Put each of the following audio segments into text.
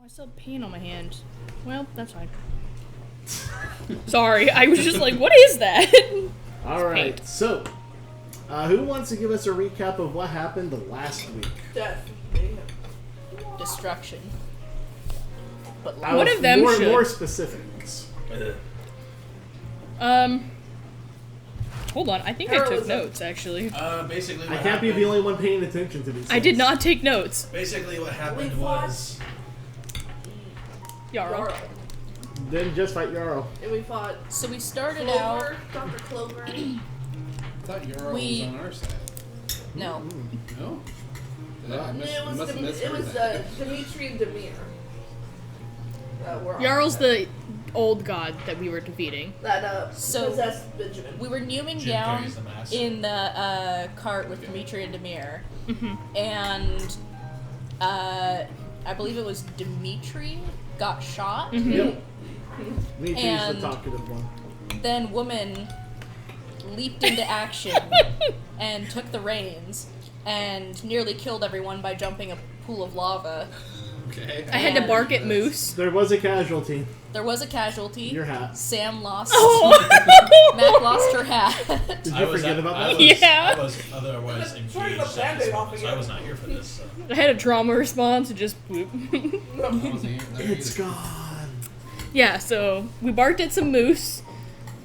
I still have pain on my hand. Well, that's fine. Sorry, I was just like, what is that? Alright, so, who wants to give us a recap of what happened the last week? Death. Destruction. But I one was of them should. More specifics. Hold on, I think I took notes, actually. Basically I what can't be the happened- only one paying attention to these things. I did not take notes. Basically what happened We fought- was... Yarill. Didn't just fight Yarill. And we fought So we started Clover, Dr. Clover. I thought Yarill We- was on our side. No. No? It was Dimitri and Demir. Were on Yarl's that. the old god that we were defeating. That So- possessed Benjamin. We were kneeling Jim down carries the mask. in the cart with Dimitri and Demir. And I believe it was Dimitri got shot. Yep. Me too's the And- talkative one. Then woman leaped into action and took the reins and nearly killed everyone by jumping a pool of lava. Okay. I had to bark at Moose. There was a casualty. There was a casualty. Your hat. Sam lost. Oh! Mac lost her hat. Did you forget about that? Yeah. I was otherwise Sorry, engaged the at this Band-Aid off moment, so I again. was not here for this. So. I had a trauma response and just whoop. It's gone. Yeah, so we barked at some moose.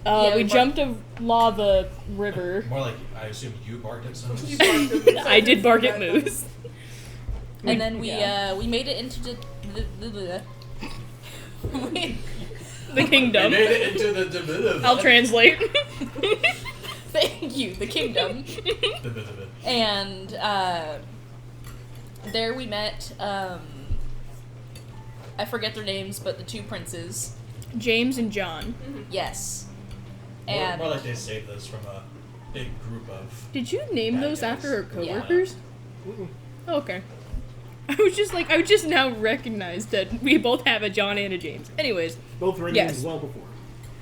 Yeah, we we jumped a lava river. More like, I assume you barked at someone. You barked at I did bark at moose. Yeah. And then we made it into the kingdom. We made it into the division. I'll translate. Thank you, the kingdom. Division. And there we met, I forget their names, but the two princes. James and John. Yes. And More like they saved us from a big group of... did you name bad those guys. after her Yeah. coworkers? Oh, okay. I just now recognized that we both have a John and a James. Anyways, Both were Yes. named well before.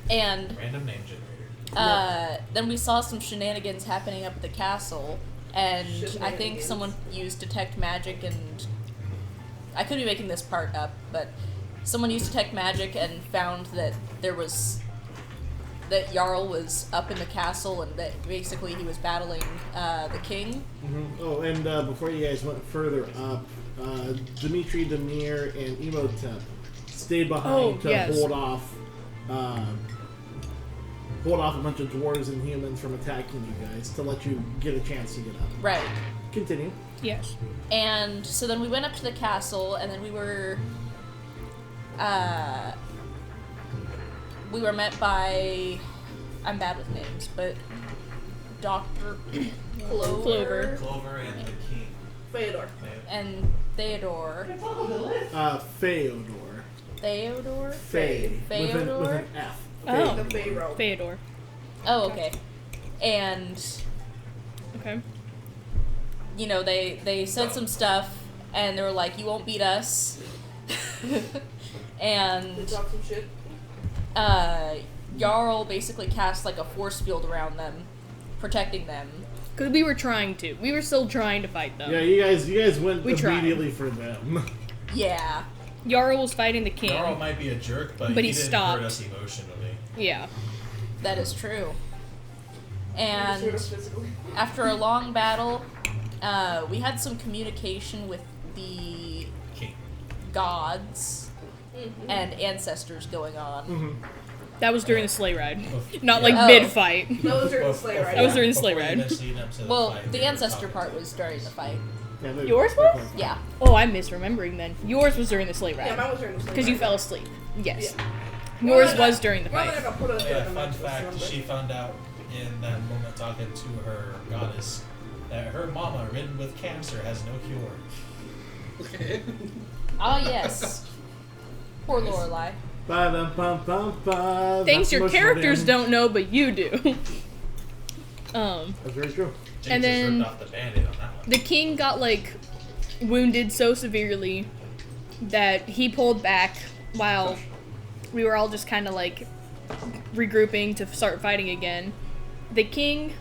and Random name generator. then we saw some shenanigans happening up at the castle, and I think Shenanigans. someone used detect magic, and I could be making this part up, but someone used detect magic and found that that Yarill was up in the castle, and that basically he was battling the king. Oh, and before you guys went further up, Dimitri, Demir, and Emotep stayed behind to yes. hold off a bunch of dwarves and humans from attacking you guys to let you get a chance to get up. Right. Continue. Yes. And so then we went up to the castle, and then we were met by, I'm bad with names, but Dr. Clover Clover and the king. Feodor. and Theodore. Feodor. Theodore? Fey. With Feodor? an F. Oh. The Pharaoh. Theodore. Oh, okay. And, Okay. Mm-hmm. they said some stuff, and they were like, you won't beat us. And Drop some shit. Yarill basically cast like a force field around them, protecting them. Because we were trying to. We were still trying to fight them. Yeah, you guys went We tried. immediately for them. Yeah. Yarill was fighting the king. Darl might be a jerk, but But he he didn't stopped. hurt us emotionally. Yeah. That is true. Sort And of physically. after a long battle, we had some communication with the King. gods and ancestors going on. That was during the sleigh ride. Not Yeah. like Oh. mid-fight. That was during the sleigh ride. That was during the Before sleigh you ride. eventually end up to Well, fight, the we were ancestor talking part to was during the fight. Yeah, Yours was? Yeah. Oh, I'm misremembering then. Yours was during the sleigh Yeah, ride. mine was during the sleigh Because ride. you fell asleep. Yes. Yeah. Yours Well, was during the well, fight. I got put on Yeah, the fun mattress, fact, remember? she found out in that moment talking to her goddess that her mama, ridden with cancer, has no cure. Okay. Oh, yes. Poor Lorelai. Ba-dum-bum-bum-bum. Things That's your emotional characters damage. don't know, but you do. That's very true. James And then- just ripped off the band-aid on that one. The king got, like, wounded so severely that he pulled back while we were all just kind of, like, regrouping to start fighting again. The king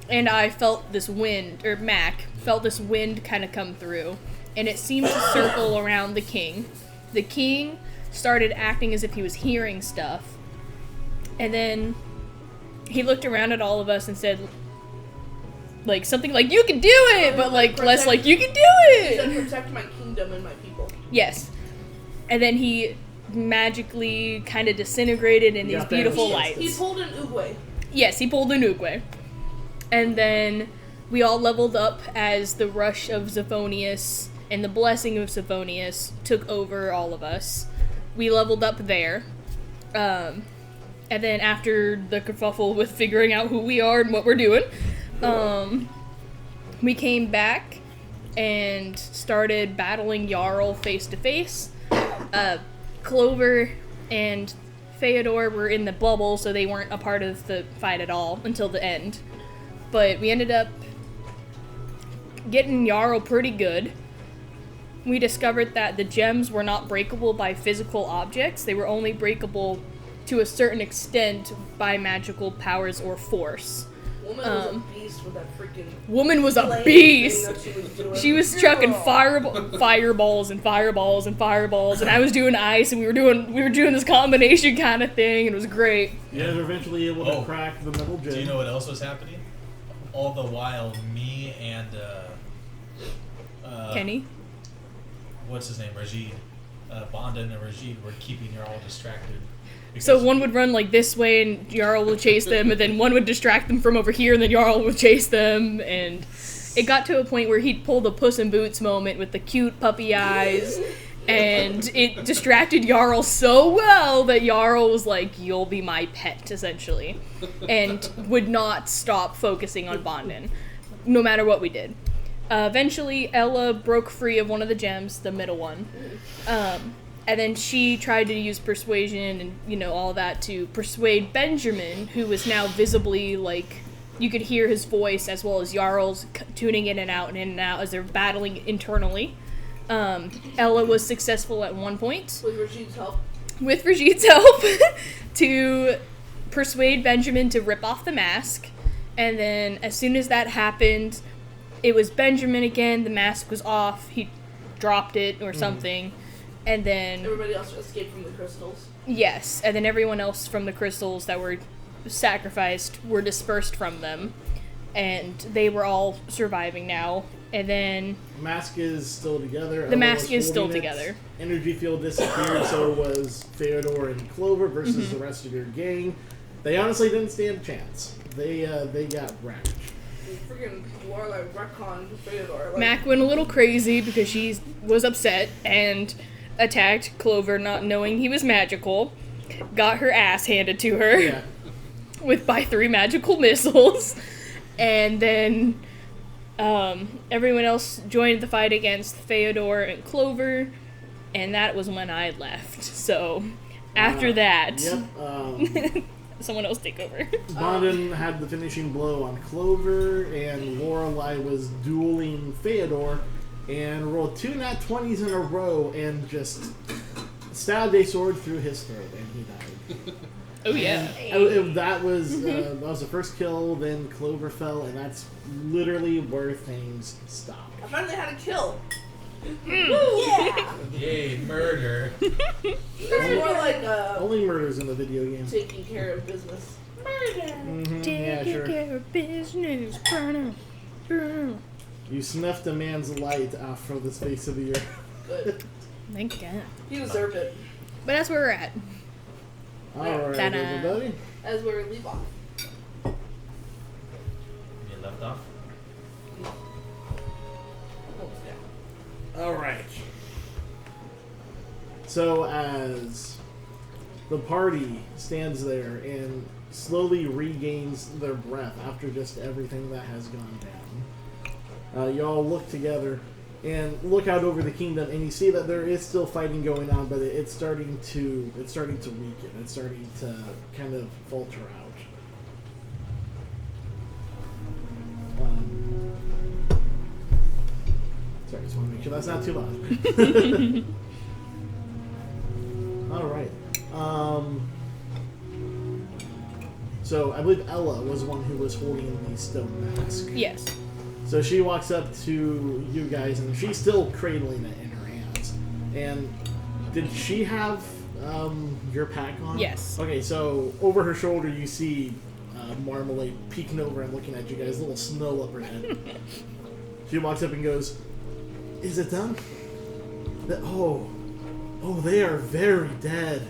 and I felt this wind, or Mac, felt this wind kind of come through, and it seemed to circle around the king, the king started acting as if he was hearing stuff. And then he looked around at all of us and said, like, something like, you can do it! But, like, less like, you can do He said, it! protect my kingdom and my people. Yes. And then he magically kind of disintegrated in these Yeah, beautiful banished. lights. He pulled an Uguay. Yes, he pulled an Uguay. And then we all leveled up as the rush of Zephonius and the blessing of Zephonius took over all of us. We leveled up there. And then after the kerfuffle with figuring out who we are and what we're doing, we came back and started battling Yarill face to face. Clover and Feodor were in the bubble, so they weren't a part of the fight at all until the end. But we ended up getting Yarill pretty good. We discovered that the gems were not breakable by physical objects. They were only breakable to a certain extent by magical powers or force. Woman was a beast with that freaking. Woman was a flame beast! thing that she was doing. She was chucking fireballs and fireballs and fireballs, and I was doing ice, and we were doing this combination kind of thing, and it was great. You guys were eventually able to Oh. crack the metal gem. Do you know what else was happening? All the while, me and Kenny? what's his name, Rajid, Bonda and Rajid were keeping you all distracted. So Because- one would run like this way, and Yarill would chase them, and then one would distract them from over here, and then Yarill would chase them, and it got to a point where he'd pull the Puss in Boots moment with the cute puppy eyes, and it distracted Yarill so well that Yarill was like, you'll be my pet, essentially, and would not stop focusing on Bondin, no matter what we did. Eventually, Ella broke free of one of the gems, the middle one, and then she tried to use persuasion and, you know, all that to persuade Benjamin, who was now visibly, like, you could hear his voice as well as Yarl's tuning in and out as they're battling internally. Ella was successful at one point, With Rashid's help. with Brigitte's help, to persuade Benjamin to rip off the mask. And then as soon as that happened, it was Benjamin again. The mask was off. He dropped it or something. And then, Everybody else escaped from the crystals. yes, and then everyone else from the crystals that were sacrificed were dispersed from them. And they were all surviving now. And then, Mask is still together. The Ella mask was is still holding it. together. Energy field disappeared, so was Feodor and Clover versus the rest of your gang. They honestly didn't stand a chance. They got wrecked. Freaking Lorelai retcon Feodor. Like, Mac went a little crazy because she was upset and attacked Clover not knowing he was magical. Got her ass handed to her Yeah. by 3 magical missiles. And then everyone else joined the fight against Feodor and Clover. And that was when I left. So after that, Yep. someone else take over. Bondin had the finishing blow on Clover, and Lorelai was dueling Feodor, and rolled 2 nat 20s in a row, and just stabbed a sword through his throat, and he died. Oh yeah. That was the first kill. Then Clover fell, and that's literally where things stopped. I finally had a kill. Yeah. Yay, murder. It's more like Only murders in the video game. taking care of business. Yeah, Taking sure. care of business. Burn. You snuffed a man's light off from the face of the earth. Good. Thank God. He deserved it. But that's where we're at. Alright, Ta-da. everybody. As where we leave off. You left off? Alright. So as the party stands there and slowly regains their breath after just everything that has gone down, y'all look together and look out over the kingdom, and you see that there is still fighting going on, but it's starting to weaken. It's starting to kind of falter out. Sorry, just want to make sure that's not too loud. All right. So I believe Ella was the one who was holding the stone mask. Yes. So she walks up to you guys, and she's still cradling it in her hands. And Did she have your pack on? Yes. Okay, so over her shoulder you see Marmalade peeking over and looking at you guys, a little snow up her head. She walks up and goes, "Is it done?" Oh, they are very dead.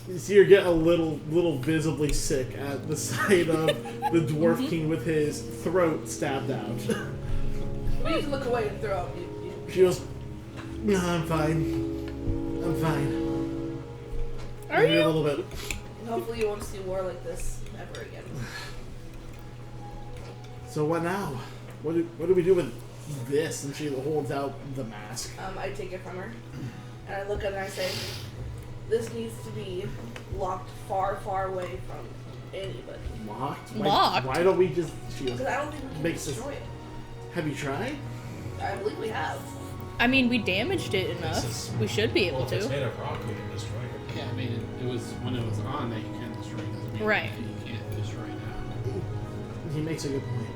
You see her get a little visibly sick at the sight of the Dwarf King with his throat stabbed out. We need to look away and throw up. She goes, "No, I'm fine. I'm fine." Are Maybe you? a little bit. Hopefully you won't see war like this ever again. So what now? What do we do with this? And she holds out the mask. I take it from her, and I look at it and I say, this needs to be locked far, far away from anybody. Locked? Locked? Why don't we just... She goes, Because I don't think we can Makes destroy it. have you tried? I believe we have. I mean, we damaged it enough. We should be able Well, if it's to. made of rock, we can destroy it. Yeah, I mean, it was when it was on that you can destroy. Doesn't mean Right. that you can't destroy now. He makes a good point.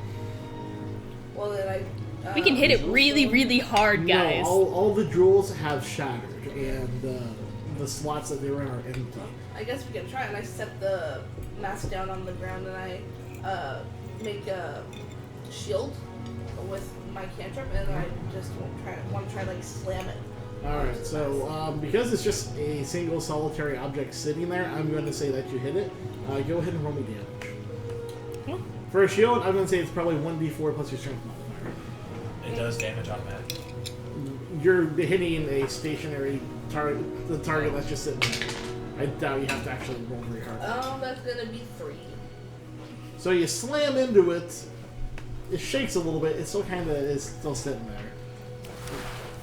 Well, then I... We can hit it really, really hard, guys. No, all the jewels have shattered, and the slots that they were in are empty. I guess we can try. And I set the mask down on the ground and I make a shield with my cantrip, and I just want to try like slam it. Alright, so because it's just a single solitary object sitting there, I'm going to say that you hit it. Go ahead and roll me damage. Hmm? For a shield, I'm going to say it's probably 1d4 plus your strength modifier. It does damage automatically. You're hitting a stationary target, the target that's just sitting there. I doubt you have to actually roll very hard. That's gonna be 3. So you slam into it, it shakes a little bit, it still kind of is still sitting there.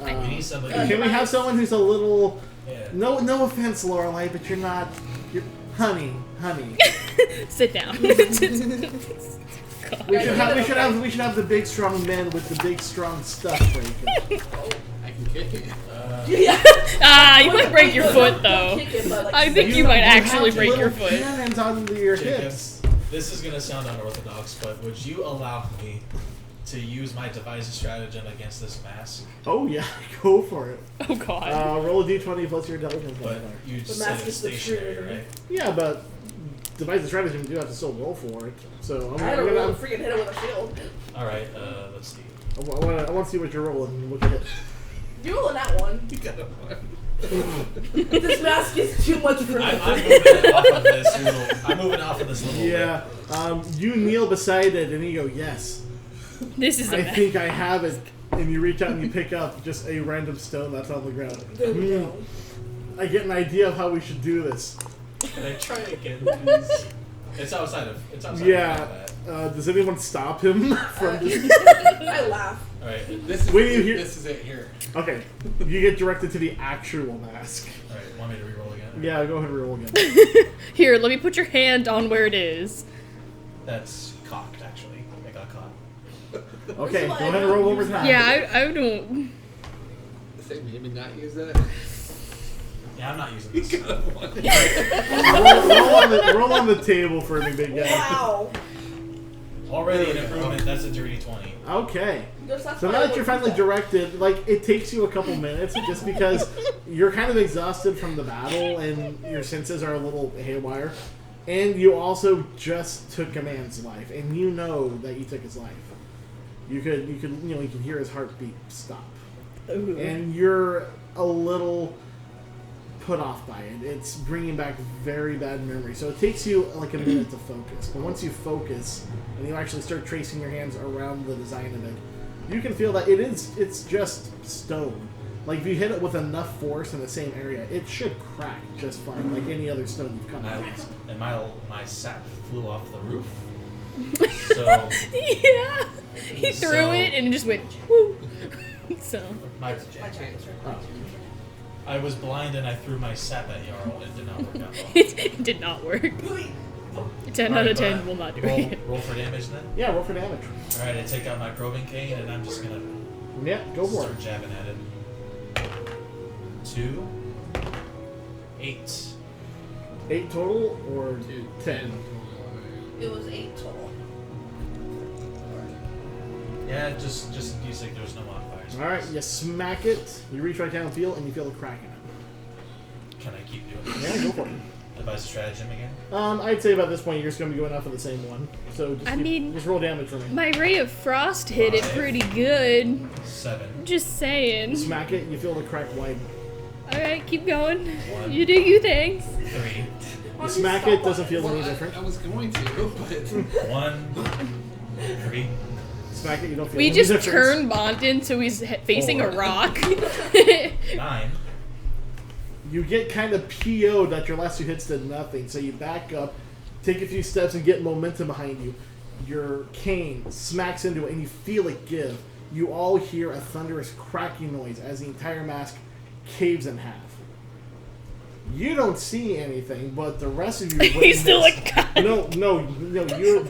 We need somebody. Can we have someone who's a little... Yeah. No offense, Lorelei, but you're not... You're... Honey. Sit down. We should have the big strong men with the big strong stuff breaker. I can kick it. You might break your foot, though. I think you might actually have break your little foot. cannons under your Jacob, hips. this is gonna sound unorthodox, but would you allow me to use my device stratagem against this mask? Oh yeah, go for it. Oh god. Roll a d20 plus your intelligence But modifier. you just The said mask it's is the stationary, true. right? Yeah, but device and stratagem you do have to still roll for it. So I had to roll to freaking hit it with a shield. Alright, let's see. I want to see what you're rolling and look at it. You rolling that one. You got a one. This mask is too much for me. I'm moving off of this little. I'm moving off of this little. Yeah, you kneel beside it and you go, yes, This is a I mess. think I have it. And you reach out and you pick up just a random stone that's on the ground. There we go. I get an idea of how we should do this. Can I try again, please? It's outside of. It's outside Yeah. of that. Does anyone stop him from just... I laugh. Alright. This is When you hear- this is it here. Okay, you get directed to the actual mask. Alright, want me to reroll again? Yeah, go ahead and roll again. Here, let me put your hand on where it is. That's cocked, actually. I got caught. Okay, go ahead and roll over time. Yeah, I don't. Say maybe not use that. Yeah, I'm not using this. roll on the table for me, big guy. Wow. Already an improvement. That's a dirty 20. Okay. That's So now that you're finally directed, like, it takes you a couple minutes just because you're kind of exhausted from the battle and your senses are a little haywire. And you also just took a man's life, and you know that you took his life. You could hear his heartbeat stop. And you're a little put off by it. It's bringing back very bad memories. So it takes you like a minute to focus. But once you focus and you actually start tracing your hands around the design of it, you can feel that it's just stone. Like if you hit it with enough force in the same area, it should crack just fine, like any other stone you've come across. And my sap flew off the roof. So Yeah. He threw So- it and it just went whoo. So my Oh. I was blind and I threw my sap at Yarill. It did not work out well. it did not work. 10 out of 10 will not do it. Roll for damage then. Yeah, roll for damage. All right, I take out my probing cane and I'm just gonna Yeah, go for start it. jabbing at it. 2, 8. 8 total or 10? It was 8 total. Yeah, just in case like there's no modifiers. Alright, you smack it, you reach right down and feel the crack in it. can I keep doing Yeah, this? go for it. Devise a stratagem again? I'd say about this point you're just going to be going off of the same one. So just roll damage for me. My Ray of Frost hit it pretty good. 7. Just saying. Smack it, you feel the crack wide. Alright, keep going. 1. You do you things. 3. You smack it, doesn't feel any different. I was going to, but 1. 3. Smack it, you don't feel We any just difference. turn Bonton so he's facing a 4. rock. 9. You get kind of PO'd that your last 2 hits did nothing, so you back up, take a few steps, and get momentum behind you. Your cane smacks into it, and you feel it give. You all hear a thunderous cracking noise as the entire mask caves in half. You don't see anything, but the rest of you He's still witness- like, God. No,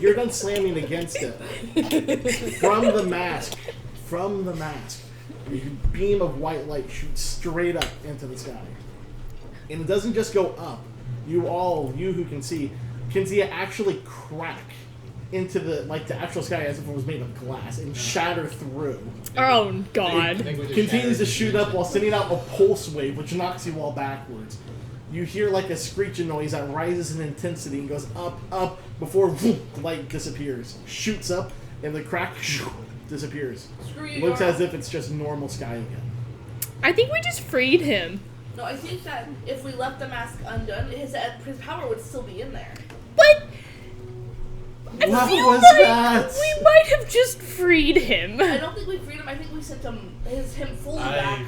you're done slamming against it. From the mask, a beam of white light shoots straight up into the sky. And it doesn't just go up. You who can see it actually crack into the actual sky as if it was made of glass and shatter through. Oh, I God. think we just Continues to shattered shoot up while sending out a pulse wave, which knocks you all backwards. You hear like a screeching noise that rises in intensity and goes up, up, before the light disappears. Shoots up, and the crack disappears. Screw you. Looks Yara. as if it's just normal sky again. I think we just freed him. No, I think that if we left the mask undone, his power would still be in there. But I What feel was like that? we might have just freed him. I don't think we freed him. I think we sent him fully back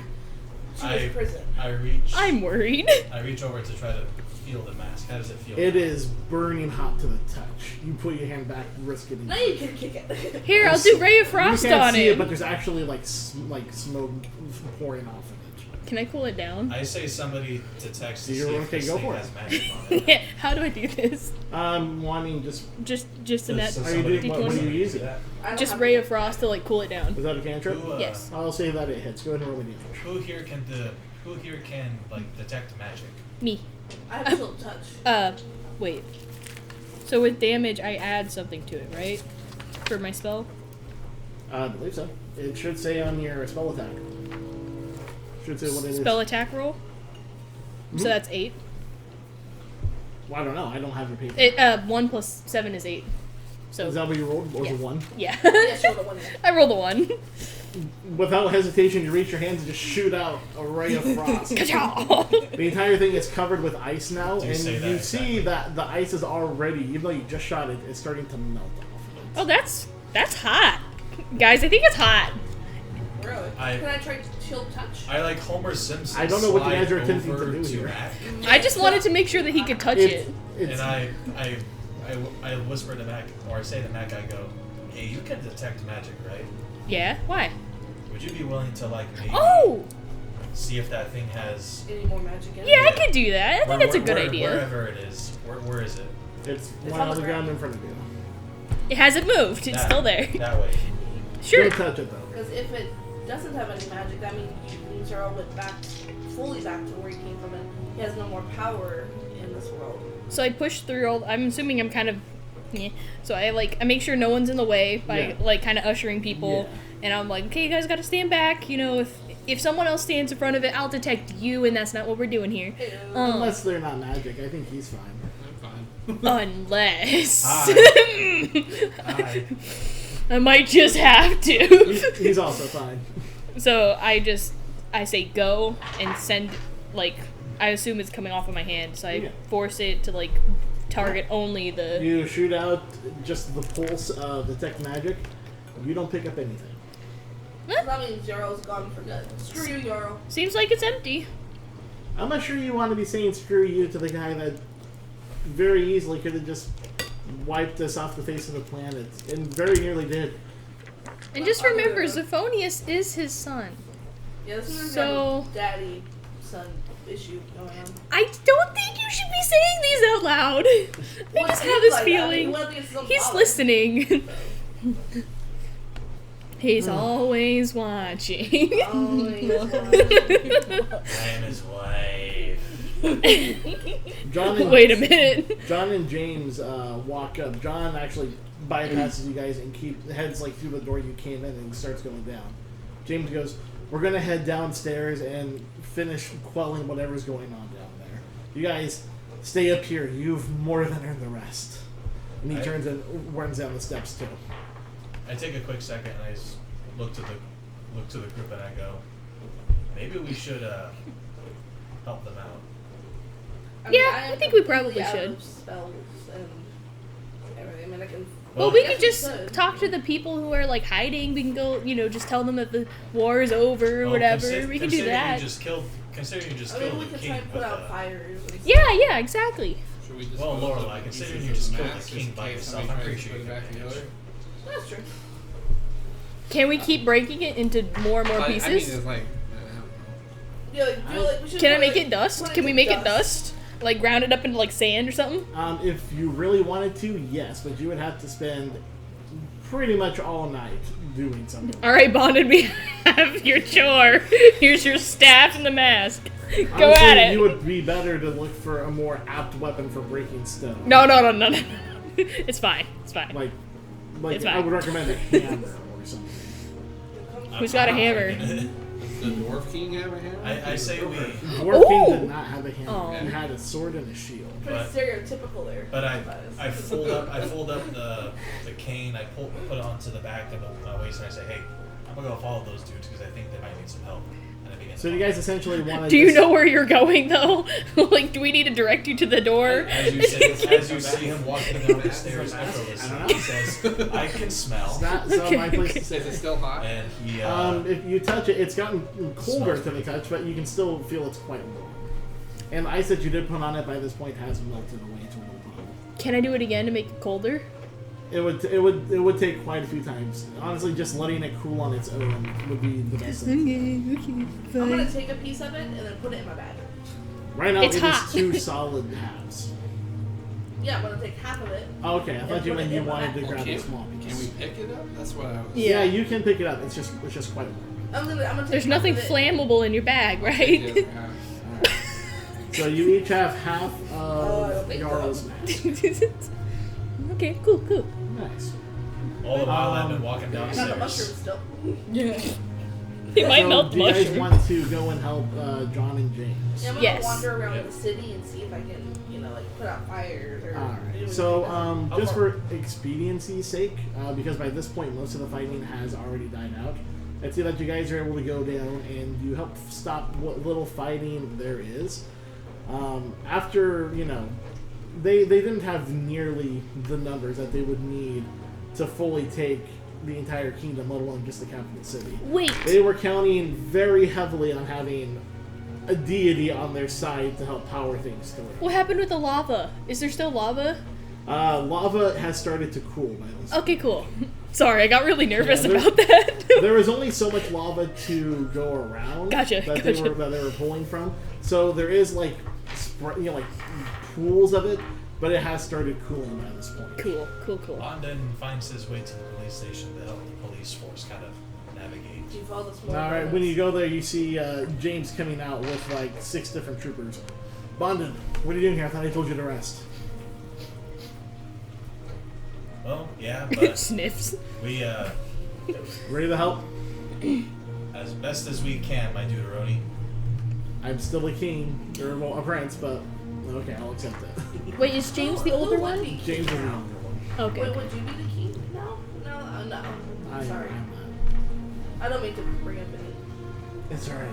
to his prison. I reach. I'm worried. I reach over to try to feel the mask. How does it feel? It is burning hot to the touch. You put your hand back, risk it. Now you can kick it. Here, I'll do Ray of Frost you can't on see it. it, but there's actually like smoke pouring off of it. Can I cool it down? I say somebody to text to see You're if okay, this go thing for it. has magic on it. How do I do this? Wanting just. Just a net. So Are you somebody doing what can do you do use it? that. I don't Just have Ray to- of Frost to like cool it down. Is that a cantrip? Who, Yes. I'll say that it hits. Go ahead and roll me damage. Who here can like detect magic? Me. I have chill touch. Wait. So with damage, I add something to it, right? For my spell? I believe so. It should say on your spell attack. Should say what it is. Spell attack roll? Mhm. So that's 8. Well, I don't know. I don't have your paper. 1 plus 7 is 8. So Is that what you rolled? Or was it Yeah. 1? yeah. Yeah, show the one. I rolled a 1. Without hesitation, you reach your hands and just shoot out a ray of frost. Ka-chow! The entire thing is covered with ice now, Do and say that you exactly. see that the ice is already, even though you just shot it, it's starting to melt off of it. Oh, that's hot. Guys, I think it's hot. Really? I- Can I try chill touch? I like Homer Simpson. I don't know what you guys slide are attempting to over do here. Mac, I just wanted to make sure that he could touch it. It's, and I whisper to Mac, or I say to Mac, I go, "Hey, you can detect magic, right? Yeah? Why? Would you be willing to like maybe Oh! see if that thing has Any more magic in it? Yeah, I could do that. I think that's a good idea. Wherever it is, where is it? it's It's one on on the the ground ground. in front of you. It hasn't moved. It's That- still there. That way. Sure. Don't touch it, though. Because if it doesn't have any magic, that means Zero went fully back to where he came from, and he has no more power in this world. So I push through all. I'm assuming I'm kind of. Yeah. So I make sure no one's in the way by Yeah. kind of ushering people, and I'm like, okay, you guys got to stand back. You know, if someone else stands in front of it, I'll detect you, and that's not what we're doing here. Unless they're not magic, I think he's fine. I'm fine. Unless. Hi. I might just have to. He's also fine. So I say go and send, I assume it's coming off of my hand, so I Yeah. force it to target only the. You shoot out just the pulse of detect magic. You don't pick up anything. So that means Zero's gone for good. Screw you, Yaro. Seems like it's empty. I'm not sure you want to be saying screw you to the guy that very easily could have just wiped us off the face of the planet, and very nearly did. And just remember, Zephonius is his son. Yeah, this is So- a daddy-son issue going on. I don't think you should be saying these out loud. I Well, just it have seems this like that. feeling. Whether it's his own He's father. listening. He's always watching. Always I am his wife. John and, Wait a minute. John and James walk up. John actually bypasses you guys and heads through the door you came in and starts going down. James goes, "We're gonna head downstairs and finish quelling whatever's going on down there." You guys stay up here. You've more than earned the rest. And he turns and runs down the steps too. I take a quick second and I just look to the group and I go, maybe we should help them out. Yeah, I think we probably out should. of spells and everything. I mean, I can. Well, we I could guess just could. talk to the people who are like hiding. We can go, just tell them that the war is over or whatever. We can do that. Considering you just I mean, killed we the could king try and put with out the... fires. And Yeah, exactly. Should we just Well, put Lorelai, the considering pieces you just of killed the mask king just in by case yourself, somebody I'm pretty tries to sure put you it back can together? That's true. Can we keep breaking it into more and more I mean, pieces? it's like, Yeah, like, we should Can I put make it dust? Can we make it dust? Like ground it up into like sand or something? If you really wanted to, yes, but you would have to spend pretty much all night doing something. All right, Bonded, we have your chore. Here's your staff and the mask. Go Honestly, at it. You would be better to look for a more apt weapon for breaking stone. No. It's fine. It's fine. Like It's I fine. would recommend a hammer or something. Who's got a hammer? does the Dwarf King have a hammer? I say we... Dwarf King Ooh! did not have a hammer. Oh. He had a sword and a shield. Pretty But- stereotypical there. But I fold up the cane, I put it onto the back of my waist, and I say, hey, I'm gonna go follow those dudes because I think they might need some help. And I begin So you guys essentially want to. Do you know where you're going though? Like, do we need to direct you to the door? As you see him walking down the stairs effortlessly, I don't know. he says, I can smell. It's not so my place to Is say. it still hot? And he, If you touch it, it's gotten colder Smells to the touch, but you can still feel it's quite warm. And the ice that you did put on it by this point has melted away to a little bit. Can I do it again to make it colder? It would take quite a few times. Honestly, just letting it cool on its own would be the best thing. I'm gonna take a piece of it and then put it in my bag. Right now, It's it hot. is 2 solid halves. Yeah, I'm gonna take half of it. Okay, I thought you meant you wanted to Well, grab a can, small can piece. we pick it up? That's what I was. Yeah, you can pick it up. It's just quite warm. I'm gonna take There's half nothing of it. flammable in your bag, Yeah, right? Alright. So you each have half I of don't think Yarl's so. mask. Okay, cool. Nice. all the while I've been walking I got the mushroom downstairs. still. Yeah. He might So melt do you guys mushroom. want to go and help John and James? Yeah, I'm gonna Yes. wander around Yeah. the city and see if I can, put out fires or. do Alright. anything So, like that. just for expediency's sake, because by this point most of the fighting has already died out, I'd say that you guys are able to go down and you help stop what little fighting there is. After, they didn't have nearly the numbers that they would need to fully take the entire kingdom, let alone just the capital city. Wait. They were counting very heavily on having a deity on their side to help power things through. What happened with the lava? Is there still lava? Lava has started to cool by this point. Okay, cool. Sorry, I got really nervous Yeah, about that. There was only so much lava to go around Gotcha, that they were pulling from. So there is like pools of it, but it has started cooling by this point. Cool. London finds his way to the police station to help the police force kind of navigate. Do you follow this more? All right, when you go there, you see James coming out with like 6 different troopers. Bonded, what are you doing here? I thought I told you to rest. Well, yeah, but Sniffs. we, Ready to help? as best as we can, my duderoni. I'm still a king, or well, a prince, but okay, I'll accept it. Wait, is James the older one? James is the younger one. Okay. Wait, would you be the king? No. I'm sorry. I'm I don't mean to bring up any. not. It's alright.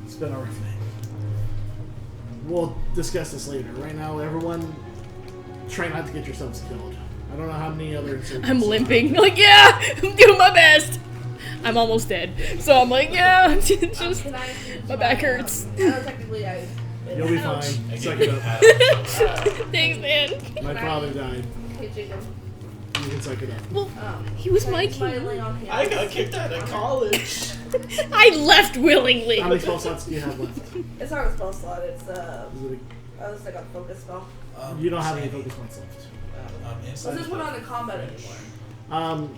It's been a rough day. We'll discuss this later. Right now, everyone, try not to get yourselves killed. I don't know how many other insurgents I'm there are. limping. Like, yeah, I'm doing my best. I'm almost dead. So I'm like, yeah, it's just Can I use my back hurts. Technically, I. You'll be Ouch. fine. I Suck give it you a up. pat on the shoulder. Thanks, man. My father died. Hey, Jacob. You can suck it up. Well, Um, he was can I my use king. lay on hands? I got kicked out of college. I left willingly. How many spell slots do you have left? It's not a spell slot. It's Is it it's like a focus spell. you don't have any focus points left. Inside This is the not in combat fridge. anymore.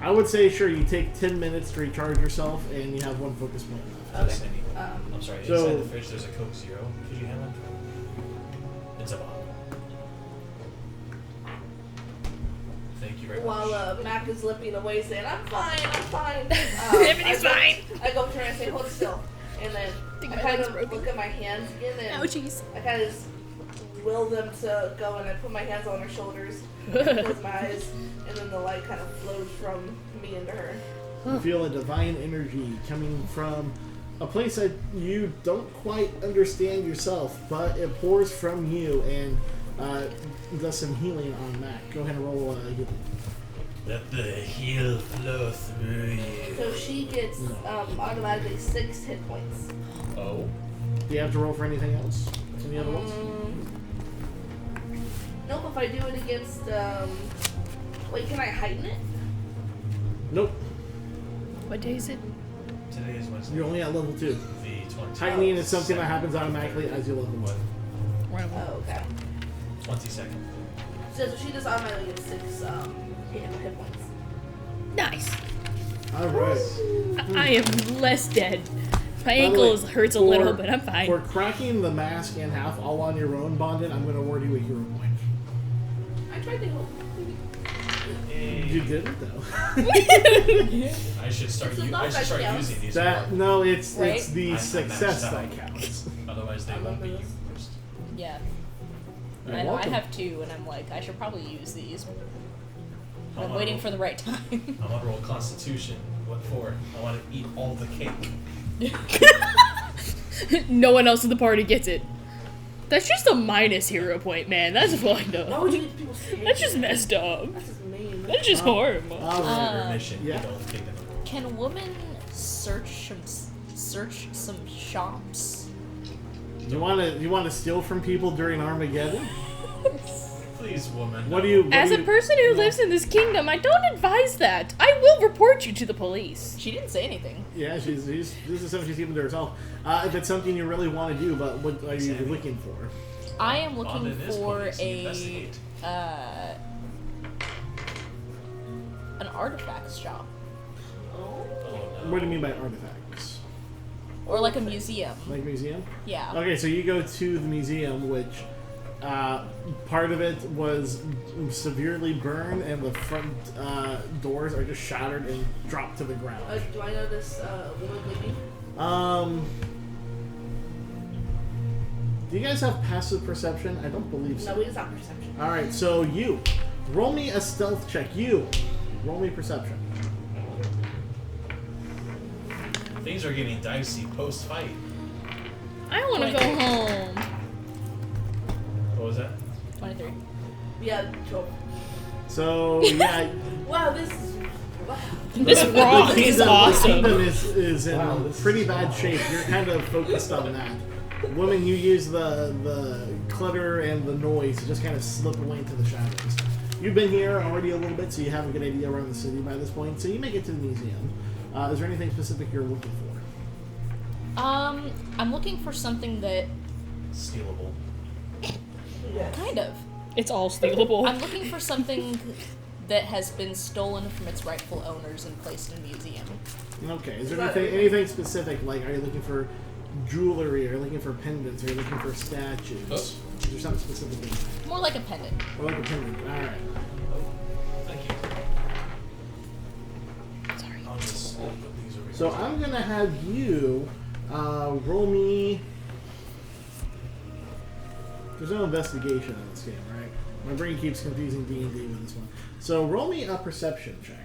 I would say sure. You take 10 minutes to recharge yourself, and you have 1 focus point left. Just Okay. any- I'm sorry, So- inside the fridge there's a Coke Zero. Could you have one? It's a bottle. Thank you very much. While Mac is limping away saying, I'm fine. Everything's fine. I go up to her and say, hold still. And then think I my kind leg's of broken. look at my hands again and Ouchies. I kind of just will them to go and I put my hands on her shoulders, close my eyes, and then the light kind of flows from me into her. You feel a divine energy coming from a place that you don't quite understand yourself, but it pours from you and does some healing on Mac. Go ahead and roll healing. Let the heal flow through you. So she gets automatically 6 hit points. Oh? Do you have to roll for anything else? Any other ones? Nope, if I do it against, wait, can I heighten it? Nope. What day is it? Today is Wednesday. You're only at level 2. The 20. Tightening is something that happens automatically as you level 1. Oh, okay. 22nd. So she just automatically gets 6 hit points. Nice. Alright. I am less dead. My By the ankle way, hurts a for- little, but I'm fine. For cracking the mask in half all on your own, Bonded, I'm going to award you a hero point. I tried to help. You didn't, though. I should start, It's a I lot should that start counts. using these That more. no, it's Right? the I'm success maxed that out. counts. Otherwise, they I won't be remember used. Yeah. You're I know, I welcome. have 2, and I'm like, I should probably use these. I'm I'm on waiting roll- for the right time. I'm on roll Constitution. What for? I want to eat all the cake. No one else in the party gets it. That's just a minus hero point, man. That's fucked Why up. would you eat people's cake? That's just messed up. That's just mean. That's just horrible. Your mission. yeah. You don't take them. Can women search some shops? You want to steal from people during Armageddon? Please, woman. What do you? As a person who lives in this kingdom, I don't advise that. I will report you to the police. She didn't say anything. Yeah, this is something she's keeping to herself. If it's something you really want to do, but what are you looking for? I am looking Bonded is for police, you a investigate. an artifacts shop Oh, no. What do you mean by artifacts? or like a museum. Like museum? Yeah. Okay, so you go to the museum, which part of it was severely burned, and the front doors are just shattered and dropped to the ground. Do I know this woman maybe? Do you guys have passive perception? I don't believe so. No, we just have perception. Alright, so you. Roll me a stealth check. You. Roll me perception. Things are getting dicey post-fight. I want to go home. What was that? 23. Yeah, cool. So, yeah. Wow, this is. Wow. This rock is The awesome. kingdom is in pretty bad shape. You're kind of focused on that. Woman, you use the clutter and the noise to just kind of slip away into the shadows. You've been here already a little bit, so you have a good idea around the city by this point. So you make it to the museum. Is there anything specific you're looking for? I'm looking for something that Stealable. Yes. kind of. It's all stealable. I'm looking for something that has been stolen from its rightful owners and placed in a museum. Okay. Is there anything specific? Like, are you looking for jewelry? Are you looking for pendants? Are you looking for statues? Oh. Is there something specific in mind? More like a pendant. Or like a pendant? All right. Thank you. Sorry. I'll just put these over here. So I'm gonna have you roll me. There's no investigation in this game, right? My brain keeps confusing D&D with this one. So roll me a perception check.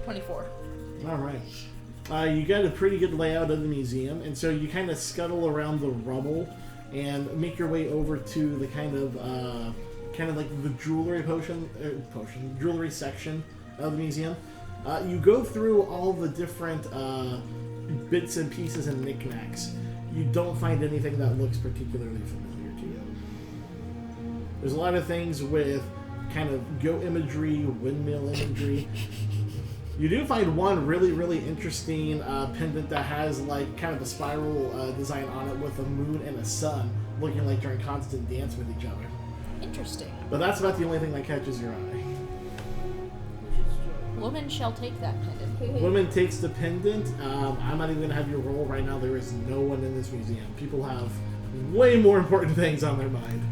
24. All right. You got a pretty good layout of the museum, and so you kind of scuttle around the rubble and make your way over to the kind of like the jewelry jewelry section of the museum. You go through all the different bits and pieces and knickknacks. You don't find anything that looks particularly familiar to you. There's a lot of things with kind of goat imagery, windmill imagery. You do find one really, really interesting pendant that has like kind of a spiral design on it with a moon and a sun looking like they're in constant dance with each other. Interesting. But that's about the only thing that catches your eye. Woman shall take that pendant. Woman takes the pendant. I'm not even going to have you roll right now. There is no one in this museum. People have way more important things on their mind.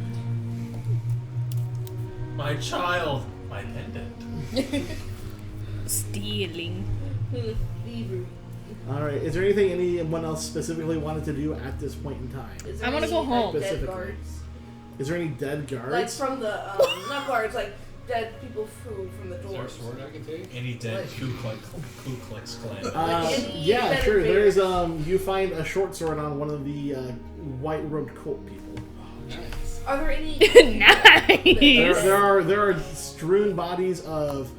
My child. My pendant. Stealing. Thievery. All right. Is there anything anyone else specifically wanted to do at this point in time? Is I there wanna any, go home. Like, dead Specifically. guards? Is there any dead guards? Like from the not guards, like dead people from the Is there a doors. sword I can take? Any dead Like- Ku Klux Klan. Like any yeah, dead sure. bears. There's you find a short sword on one of the white-robed cult people. Nice. Are there any? Nice. There are strewn bodies of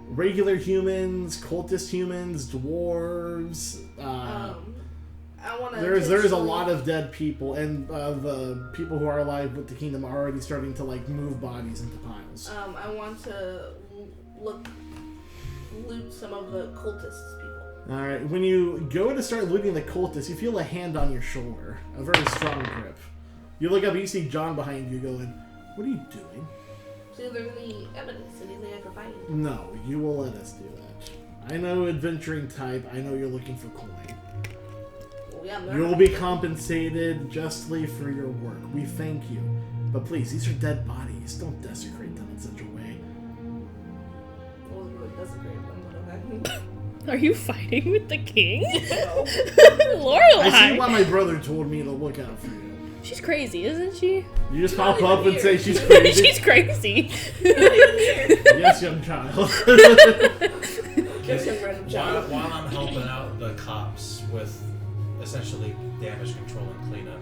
regular humans, cultist humans, dwarves. I want to. There's a lot of dead people, and the people who are alive with the kingdom are already starting to like move bodies into piles. I want to loot some of the cultists people. All right, when you go to start looting the cultists, you feel a hand on your shoulder, a very strong grip. You look up, you see John behind you, going, "What are you doing?" See if there's any evidence, anything I can find. No, you will let us do that. I know adventuring type. I know you're looking for coin. Well, yeah, You'll be compensated justly for your work. We thank you. But please, these are dead bodies. Don't desecrate them in such a way. Well, it really doesn't agree with them, Are you fighting with the king? No. Lorelai. I see why my brother told me to look out for you. She's crazy, isn't she? You just She's pop not up even and say here. she's crazy. She's crazy. Yes, young child. Just a random child. While I'm helping out the cops with essentially damage control and cleanup,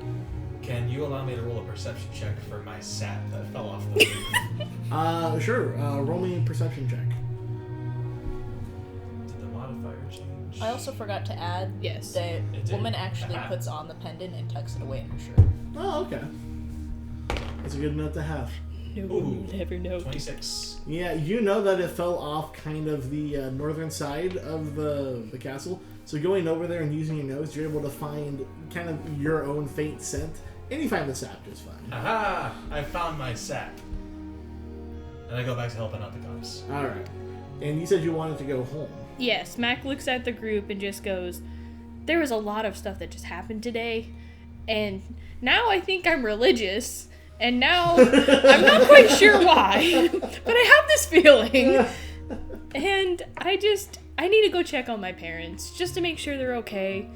can you allow me to roll a perception check for my sap that fell off the roof? Sure. Roll me a perception check. Did the modifier change? I also forgot to add Yes. that It did. woman actually Uh-huh. puts on the pendant and tucks it away in her shirt. Oh, okay. That's a good note to have. No Ooh. one will ever know. 26. Yeah, you know that it fell off kind of the northern side of the castle. So going over there and using your nose, you're able to find kind of your own faint scent. And you find the sap just fine. Aha! I found my sap. And I go back to helping out the cops. Alright. And you said you wanted to go home. Yes, Mac looks at the group and just goes, "There was a lot of stuff that just happened today, and now I think I'm religious, and now I'm not quite sure why, but I have this feeling, and I need to go check on my parents, just to make sure they're okay,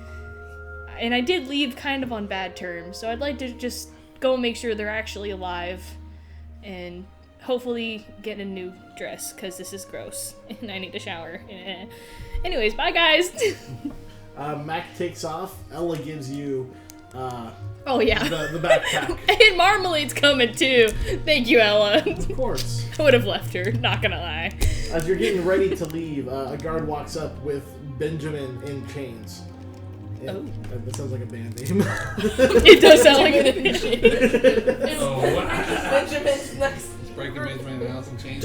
and I did leave kind of on bad terms, so I'd like to just go make sure they're actually alive, and hopefully get a new dress, because this is gross, and I need a shower. Anyways, bye guys. Mac takes off. Ella gives you Oh yeah. the backpack. And Marmalade's coming too. Thank you, Ella. Of course. I would have left her, not gonna lie. As you're getting ready to leave, a guard walks up with Benjamin in chains. Yeah, that sounds like a band name. It does sound like it. Oh, Benjamin's next. Breaking Benjamin in the house and change.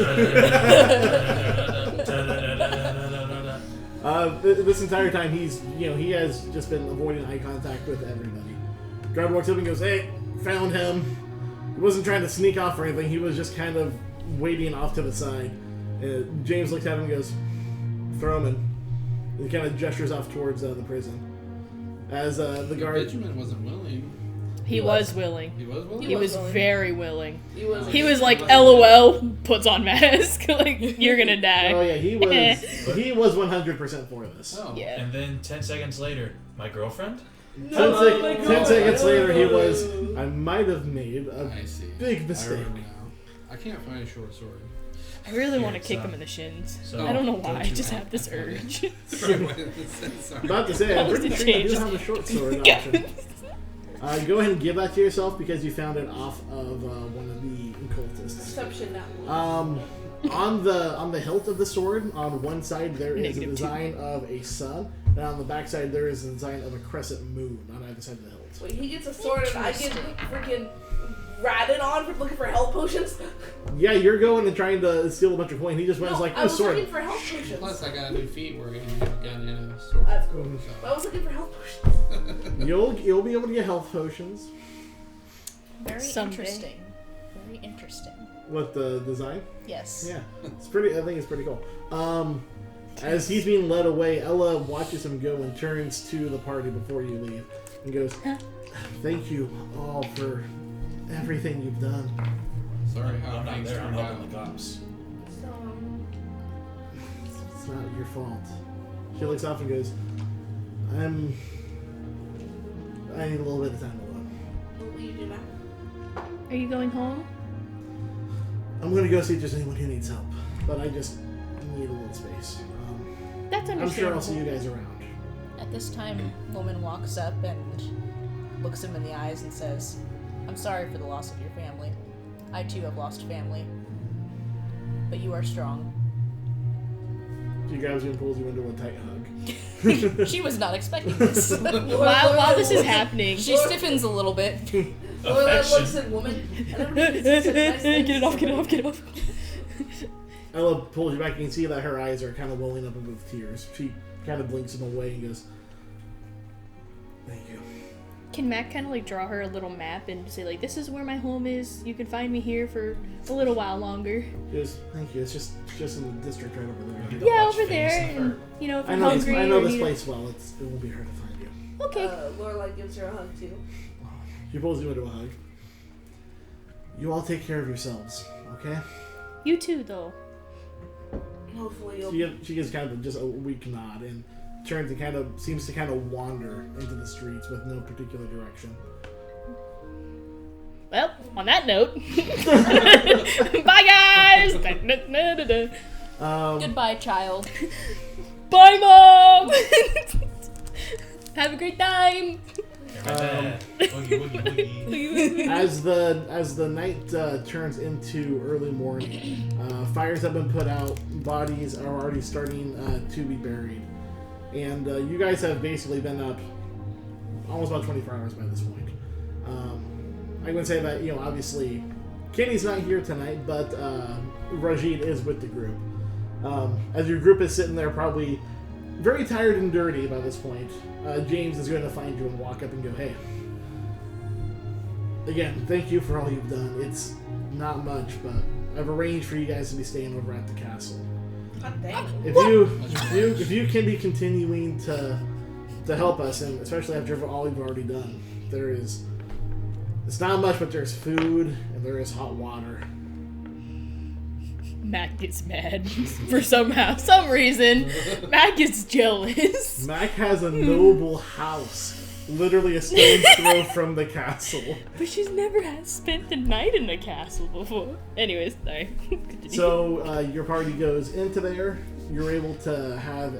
This entire time, he has just been avoiding eye contact with everybody. Guard walks up and goes, "Hey, found him." He wasn't trying to sneak off or anything. He was just kind of waiting off to the side. James looks at him and goes, "Throw him in." He kind of gestures off towards the prison. As the guard... Benjamin wasn't willing. He was willing. He was willing? He was willing. very willing. He was like, LOL, puts on mask. Like, you're gonna die. Oh yeah, he was 100% for this. Oh. Yeah. And then 10 seconds later, my girlfriend? 10 seconds later, he was, "I might have made a I see. big I mistake." remember now. I can't find a short sword. I really want to Here, kick son. him in the shins. So, I don't know don't why, I you just want- have this urge. Sorry. About to say, I'm pretty sure you do have a short sword option. Go ahead and give that to yourself because you found it off of one of the cultists. Perception now. On the hilt of the sword, on one side there is a -2. design of a sun, and on the back side there is a design of a crescent moon on either side of the hilt. Wait, he gets a sword and I get freaking ratted on for looking for health potions. Yeah, you're going and trying to steal a bunch of coin. He just went No, like, I "Oh, was sword." looking for health potions. Plus, I got a new feat where you can get a gun and a sword. That's cool. So. I was looking for health potions. You'll be able to get health potions. Very Someday. interesting. Very interesting. What, the design? Yes. Yeah, it's pretty. I think it's pretty cool. As he's being led away, Ella watches him go and turns to the party before you leave and goes, "Thank you all for everything you've done. Sorry how I'm not things there, I'm turned out. helping the cops. So, It's not your fault." She She looks off and goes, I need a little bit of time alone. What will you do now? Are you going home? I'm going to go see if there's anyone who needs help. But I just need a little space. That's I'm understandable. sure I'll see you guys around. At this time, woman walks up and looks him in the eyes and says, I'm sorry for the loss of your family. I too have lost family. But you are strong. She grabs you and pulls you into a tight hug. She was not expecting this. While this is happening, She stiffens a little bit. Lorelai looks at woman. And everybody says nice things. get it off. Ella pulls you back and you can see that her eyes are kind of welling up with tears. She kind of blinks them away and goes, thank you. Can Mac kind of like draw her a little map and say like, this is where my home is. You can find me here for a little while longer. She goes, thank you. It's just in the district right over there. Don't Yeah, watch over Face there. the And, Fur. you know, if I you're know hungry I know or this need place well. It won't be hard to find you. Okay. Lorelai gives her a hug too. She pulls you into a hug. You all take care of yourselves, okay? You too, though. Hopefully you'll. She gives kind of just a weak nod and turns and kind of seems to kind of wander into the streets with no particular direction. Well, on that note, bye guys. Goodbye, child. Bye, mom. Have a great time. Boogie, boogie, boogie. As the night turns into early morning, fires have been put out, bodies are already starting to be buried, and you guys have basically been up almost about 24 hours by this point. I would say that, obviously, Kenny's not here tonight, but Rajid is with the group. As your group is sitting there probably very tired and dirty by this point, James is going to find you and walk up and go, hey, again, thank you for all you've done. It's not much, but I've arranged for you guys to be staying over at the castle. God dang. If you can be continuing to help us, and especially after all you've already done, it's not much, but there's food and there is hot water. Mac gets mad for some reason. Mac gets jealous. Mac has a noble house, literally a stone's throw from the castle. But she's never spent the night in the castle before. Anyways, sorry. Continue. So your party goes into there. You're able to have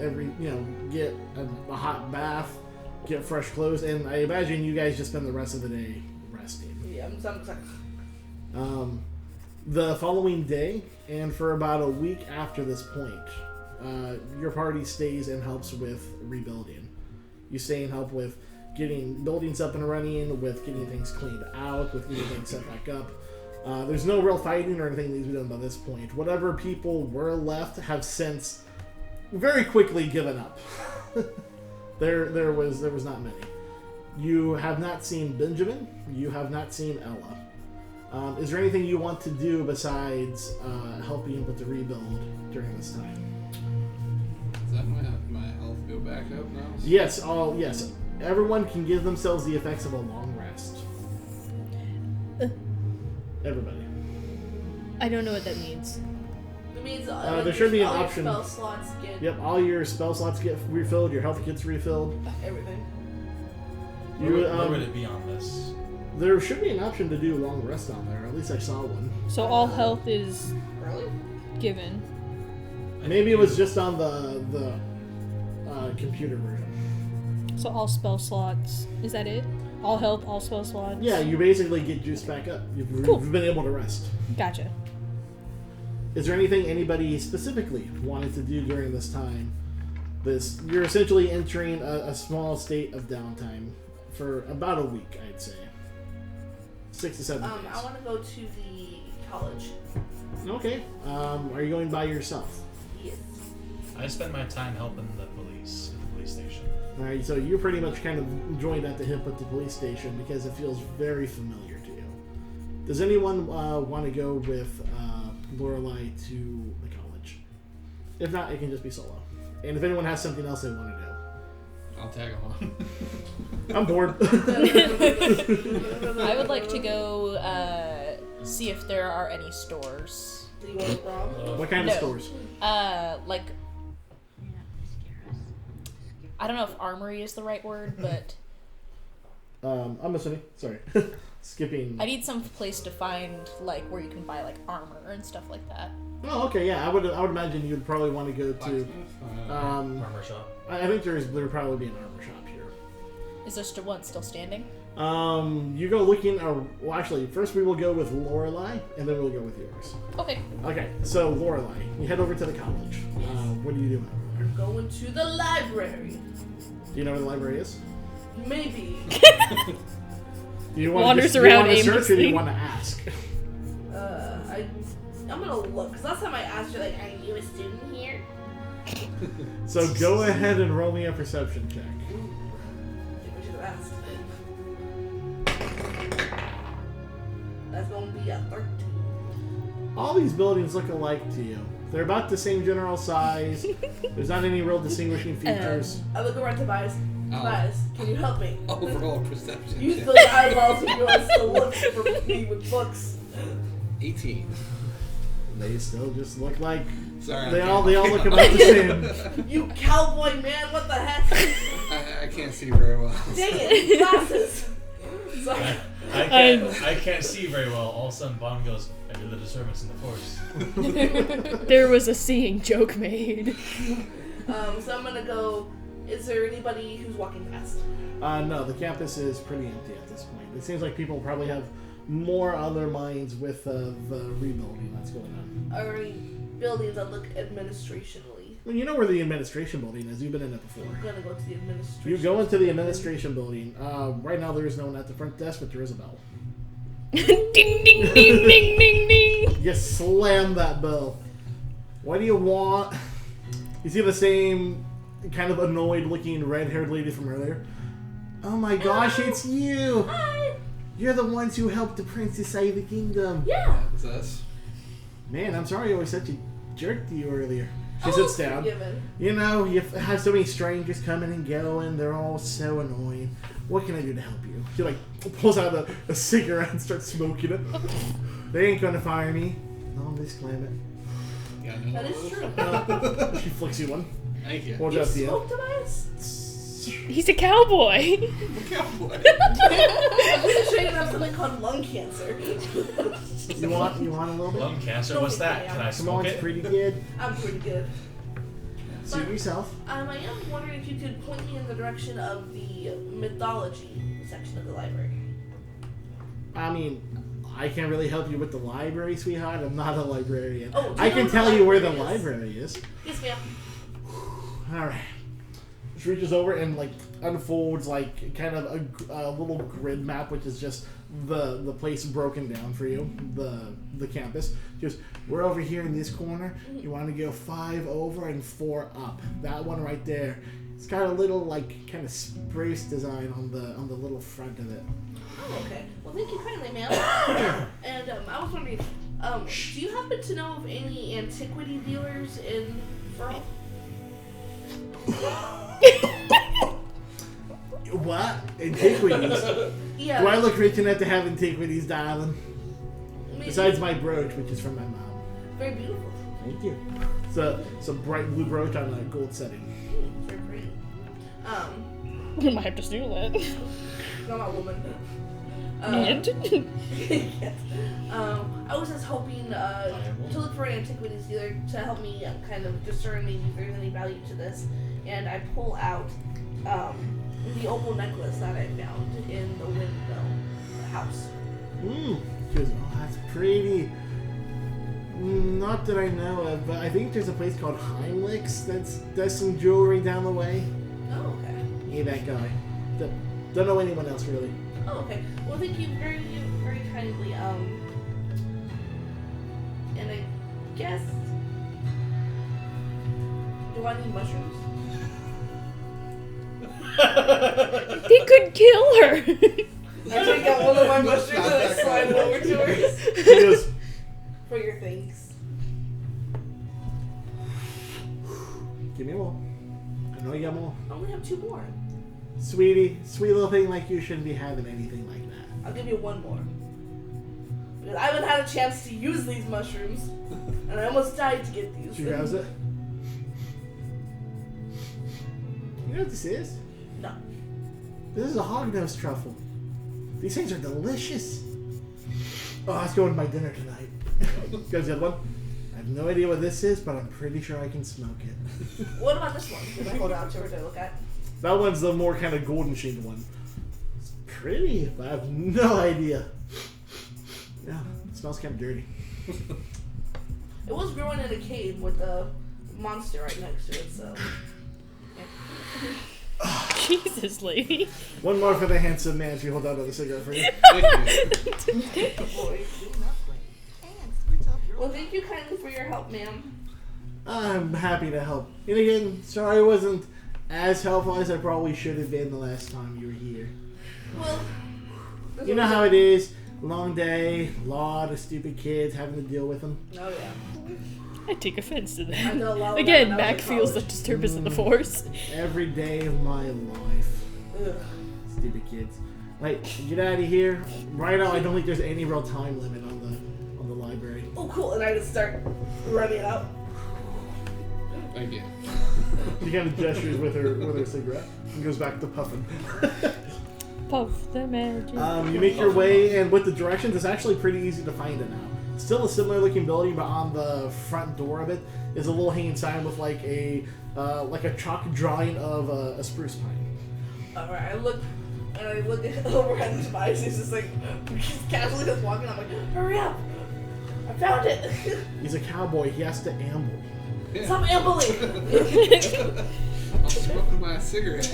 get a hot bath, get fresh clothes, and I imagine you guys just spend the rest of the day resting. Yeah, I'm like. The following day, and for about a week after this point, your party stays and helps with rebuilding. You stay and help with getting buildings up and running, with getting things cleaned out, with getting things set back up. There's no real fighting or anything that needs to be done by this point. Whatever people were left have since very quickly given up. There was not many. You have not seen Benjamin. You have not seen Ella. Is there anything you want to do besides helping with the rebuild during this time? Does that my health go back up now? Yes, yes. Everyone can give themselves the effects of a long rest. I Everybody. don't know what that means. It means There should be an all your option. Spell slots get Yep, all your spell slots get refilled, your health gets refilled. everything. Where would it be on this? There should be an option to do long rest on there. At least I saw one. So all health is Really? given. Maybe it was just on the computer version. So all spell slots. Is that it? All health, all spell slots? Yeah, you basically get juiced back up. You've Cool. been able to rest. Gotcha. Is there anything anybody specifically wanted to do during this time? You're essentially entering a small state of downtime for about a week, I'd say. 6 to 7 days. I want to go to the college. Okay. Are you going by yourself? Yes. I spend my time helping the police at the police station. All right. So you pretty much kind of joined at the hip at the police station because it feels very familiar to you. Does anyone want to go with Lorelai to the college? If not, it can just be solo. And if anyone has something else they want to do. I'll tag along. I'm bored. I would like to go see if there are any stores. Do you want to rob? What kind of No. stores? Like I don't know if armory is the right word, but I'm assuming. Sorry, skipping. I need some place to find like where you can buy like armor and stuff like that. Oh, okay, yeah. I would imagine you'd probably want to go to. Armor shop. I think there would probably be an armor shop here. Is there still one still standing? You go looking. Well, actually, first we will go with Lorelei, and then we'll go with yours. Okay. Okay, so Lorelei, you head over to the college. What are you doing over there? Going to the library. Do you know where the library is? Maybe. Do you want Wanders to around search, or do aimlessly. you want to ask? I'm gonna look, because last time I asked her, like, are you a student here? So go ahead and roll me a perception check. I think we should have asked. That's gonna be a 13. All these buildings look alike to you. They're about the same general size. There's not any real distinguishing features. I look over at Tobias. Tobias, can you help me? Overall perception. Use check. those eyeballs if you want to look for me with books. 18. They still just look like Sorry. they all look about the same. You cowboy man, what the heck? I can't see very well. Dang it, glasses. Sorry. I can't see very well. All of a sudden, Bond goes, I do the disturbance in the force. There was a seeing joke made. So I'm gonna go. Is there anybody who's walking past? No, the campus is pretty empty at this point. It seems like people probably have more on their minds with the rebuilding that's going on. Are there any buildings that look administrationally? I mean, you know where the administration building is. You've been in it before. I'm gonna go to the administration. You go into the administration building. Right now there is no one at the front desk, but there is a bell. Ding ding ding ding ding ding. You slam that bell. What do you want? You see the same kind of annoyed looking red-haired lady from earlier. Oh my gosh, it's you! Hi. You're the ones who helped the princess save the kingdom. Yeah. What's us? Man, I'm sorry I was such a jerk to you earlier. She Oh, sits down. forgiven. You know, you have so many strangers coming and going. They're all so annoying. What can I do to help you? She like pulls out a cigarette and starts smoking it. They ain't gonna fire me. No, I'm just claiming Yeah, no. That is true. it. She flicks you one. Thank you. Holds You out the end. smoke, Tobias? He's a cowboy. Cowboy. I'm pretty sure you have something called lung cancer. You want a little bit? Lung cancer? What's that? Can I Come on, smoke it's it? pretty good. I'm pretty good. Suit yourself. I am wondering if you could point me in the direction of the mythology section of the library. I mean, I can't really help you with the library, sweetheart. I'm not a librarian. Oh, do you I know can where tell the you where the library is? library is. Yes, ma'am. All right. She reaches over and like unfolds like kind of a little grid map, which is just the place broken down for you, the campus. She goes, we're over here in this corner. You want to go 5 over and 4 up. That one right there. It's got a little like kind of spruce design on the little front of it. Oh, okay. Well, thank you kindly, ma'am. And I was wondering, do you happen to know of any antiquity dealers in Furl? What? Antiquities? Yeah. Do I look rich enough to have antiquities, darling? Maybe. Besides my brooch, which is from my mom. Very beautiful. Thank you. It's a bright blue brooch on a gold setting. Very pretty. We might have to steal that. I'm not a woman. And Yes. I was just hoping to look for an antiquities dealer to help me kind of discern maybe if there's any value to this. And I pull out the opal necklace that I found in the windmill house. She goes, oh, that's pretty. Not that I know of, but I think there's a place called Heimlich's that does some jewelry down the way. Oh, okay. Yeah, that guy. Don't know anyone else really. Oh, okay. Well, thank you very, very kindly. And I guess, do I need mushrooms? he could kill her. I take out one of my mushrooms and I slide it over to her She goes, for your things. give me more. I know you got more. I only have 2 more. Sweetie, sweet little thing like you shouldn't be having anything like that. I'll give you 1 more. Because I haven't had a chance to use these mushrooms, and I almost died to get these. She grabs it. You know what this is? No. This is a hognose truffle. These things are delicious. Oh, that's going to my dinner tonight. Goes the other one. I have no idea what this is, but I'm pretty sure I can smoke it. What about this one? Can I hold it out to her to look at? That one's the more kind of golden shaded one. It's pretty, but I have no idea. Yeah, it smells kind of dirty. It was growing in a cave with a monster right next to it, so. Jesus, lady. One more for the handsome man if you hold out another cigarette for you. Well, thank you kindly for your help, ma'am. I'm happy to help. And again, sorry I wasn't as helpful as I probably should have been the last time you were here. Well, You know how it is. Long day, a lot of stupid kids having to deal with them. Oh, yeah. I take offense to I that. know a lot of Again, that when I Mac was in feels the college. disturbance of the Force. Every day of my life. Ugh. Stupid kids. Like, get out of here. Right now, I don't think there's any real time limit on the library. Oh, cool. And I just start running out. Thank you. She kind of gestures with her cigarette and goes back to puffing. Puff the magic. You make your way, and with the directions, it's actually pretty easy to find it now. Still a similar looking building, but on the front door of it is a little hanging sign with like a chalk drawing of a spruce pine. Alright, I look over at Tobias. He's just like, he's casually just walking. I'm like, hurry up! I found it! He's a cowboy. He has to amble. Stop ambling! I'm smoking my cigarette.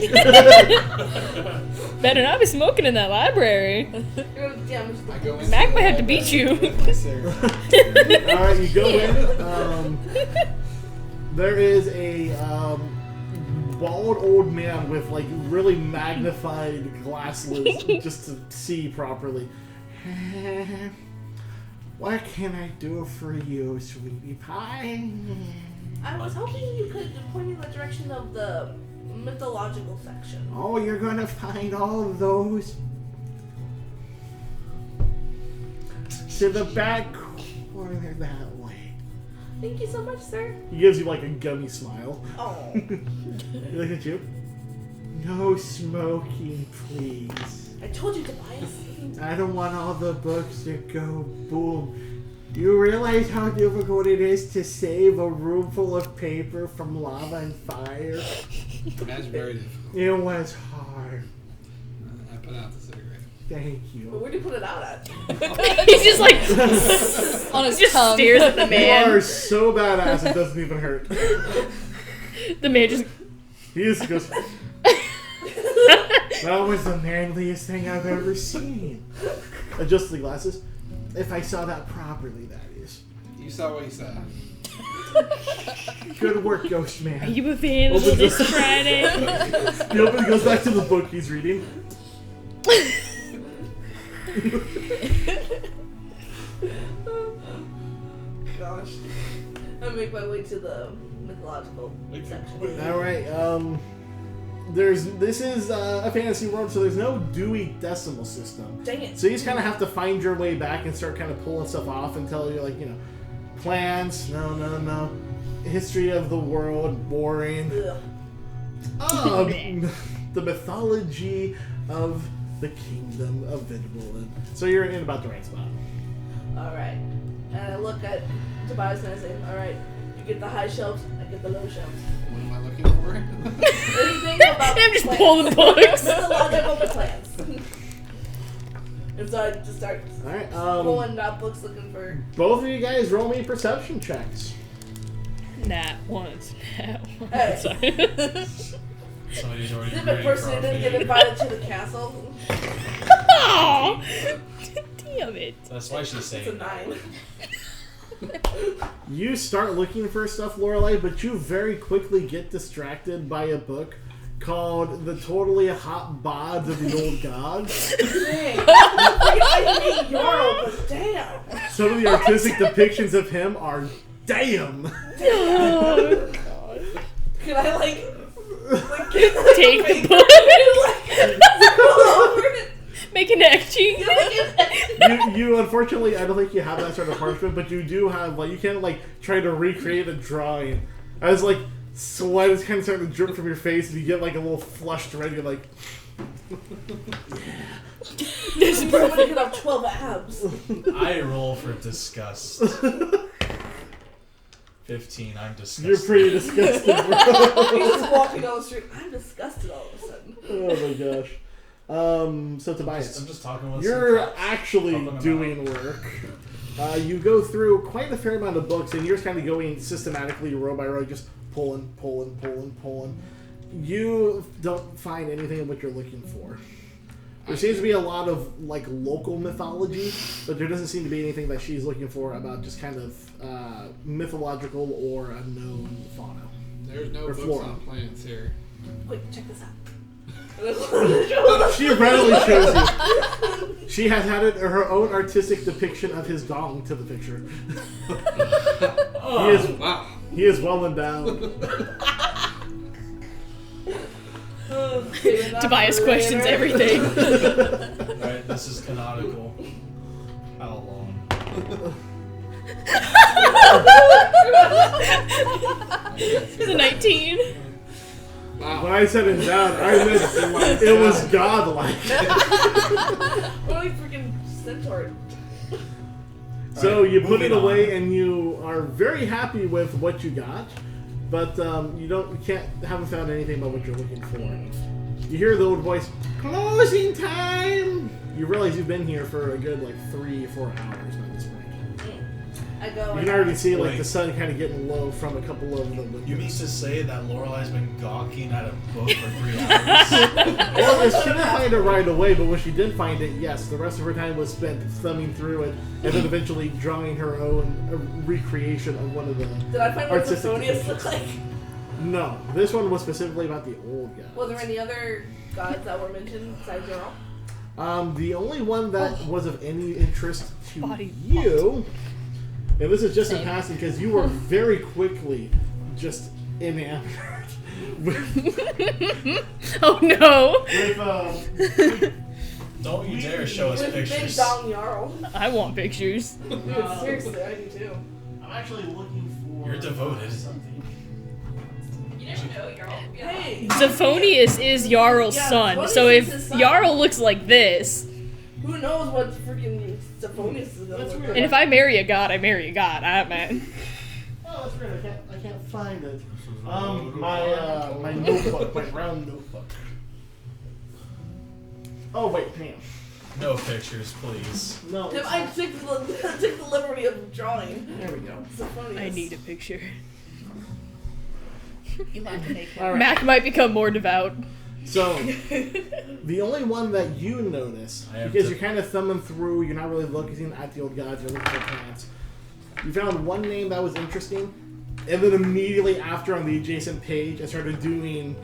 Better not be smoking in that library. Damn, I go in. Mac might have to beat you. My cigarette. Alright, you go in. There is a bald old man with like really magnified glasses just to see properly. What can I do for you, sweetie pie? I was hoping you could point me in the direction of the mythological section. Oh, you're gonna find all of those to the back corner that way. Thank you so much, sir. He gives you like a gummy smile. Oh. He looks at you. No smoking, please. I told you, Tobias. I don't want all the books to go boom. Do you realize how difficult it is to save a room full of paper from lava and fire? That's very difficult. It was hard. I put out the cigarette. Thank But you. where'd you put it out at? He's just like On his just tongue. stares at the You are man. so badass it doesn't even hurt. The man just He just goes, that was the manliest thing I've ever seen. Adjust the glasses. If I saw that properly, that is. You saw what you saw. Good work, Ghost Are Man. you available Open this the- Friday? He opens, goes back to the book he's reading. Gosh. I make my way to the mythological section. Alright, this is a fantasy world, so there's no Dewey Decimal System. Dang it. So you just kind of have to find your way back and start kind of pulling stuff off until you're like, plans, no. History of the world, boring. Ugh. The mythology of the Kingdom of Windmühlen. So you're in about the right spot. Alright. And I look at Tobias and I say, alright, you get the high shelves, I get the low shelves. What am I looking for? Anything about I'm just plans. pulling books. Mythological plans. And so I just start Alright, pulling out books looking for... both of you guys roll me perception checks. Nat once. Hey. Sorry. Somebody's already Is it the person who didn't get invited to the castle? Aw. Damn it. That's why she's It's a saying 9. You start looking for stuff, Lorelei, but you very quickly get distracted by a book called The Totally Hot Bods of the Old Gods. Dang. I hate Yarill, but damn. Some of the artistic depictions of him are damn. Oh, Can I, like take the book. roll over it? Make an action. You unfortunately, I don't think you have that sort of parchment, but you do have, like, you can't, like, try to recreate a drawing. As, like, sweat is kind of starting to drip from your face, and you get like a little flushed red. You're like, Somebody could have 12 abs. I roll for disgust. 15, I'm disgusted. you're pretty disgusted, bro. He's just walking down the street. I'm disgusted all of a sudden. Oh my gosh. So Tobias, I'm just talking with you're some cops, actually helping them doing work. You go through quite a fair amount of books, and you're just kind of going systematically, row by row, just pulling. You don't find anything in what you're looking for. There seems to be a lot of like local mythology, but there doesn't seem to be anything that she's looking for about just kind of mythological or unknown fauna. There's no Or books flora. on plants here. Wait, check this out. She readily shows you. She has added her own artistic depiction of his dong to the picture. Wow. He is well endowed. Tobias questions everything. Alright, this is canonical. How long? Is it 19? Wow. When I said endowed, I meant it was godlike. What are we freaking centaur? So Alright, you put it moving on. away, and you are very happy with what you got, but you haven't found anything about what you're looking for. You hear the old voice, "Closing time." You realize you've been here for a good 3 or 4 hours by this point. I go. You can already see Wait. the sun kind of getting low from a couple of the windows. You mean to say that Lorelai's been gawking at a book for 3 hours? Well, she didn't find it right away, but when she did find it, yes, the rest of her time was spent thumbing through it, and then eventually drawing her own recreation of one of the Did I find what artistic Sophonius depictions. looked like? No, this one was specifically about the old guy. Was there any other gods that were mentioned besides Yarill? The only one that was of any interest to Body you, and this is just in Same. passing because you were very quickly just enamored with, Oh no! Don't you dare show us With Big pictures. Dong Jarl. I want pictures. Dude, seriously, I do too. I'm actually looking for. You're devoted. something. Hey! Zephonius is Yarl's Yeah, son, Zephonius so is if his son. Yarl looks like this, Who knows what freaking Sophonius is gonna That's look weird. and if I marry a god, I marry a god. Man. Oh, that's weird. I can't find it. My notebook, my brown notebook. Oh wait, hang on. No pictures, please. No. If I took the liberty of drawing There we go. Sophonius. I need a picture. You have to make All right. Mac might become more devout. So, the only one that you notice, I have because to- you're kind of thumbing through, you're not really looking at the old gods, you're looking for plants. You found one name that was interesting, and then immediately after on the adjacent page, I started doing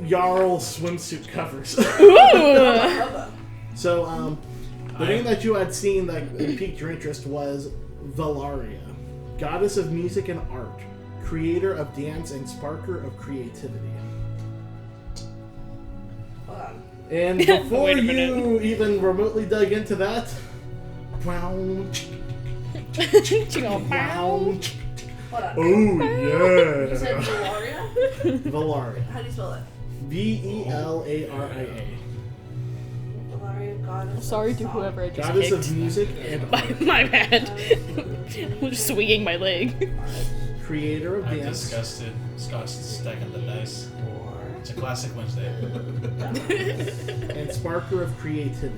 Jarl swimsuit covers. Ooh! So, the I- name that you had seen that piqued your interest was Valaria, goddess of music and art, creator of dance and sparker of creativity. Hold on. And before Wait a you minute. even remotely dug into that, wow, Wow. Hold on. oh You said yeah, Valaria? Valaria, How do you spell that? Velaria, Valaria, goddess. Sorry of to song. whoever I just goddess kicked. of music and art, My bad. I'm just swinging my leg. creator of I'm dance. disgusted. Scott's stacking the dice. It's a classic Wednesday. And sparker of creativity.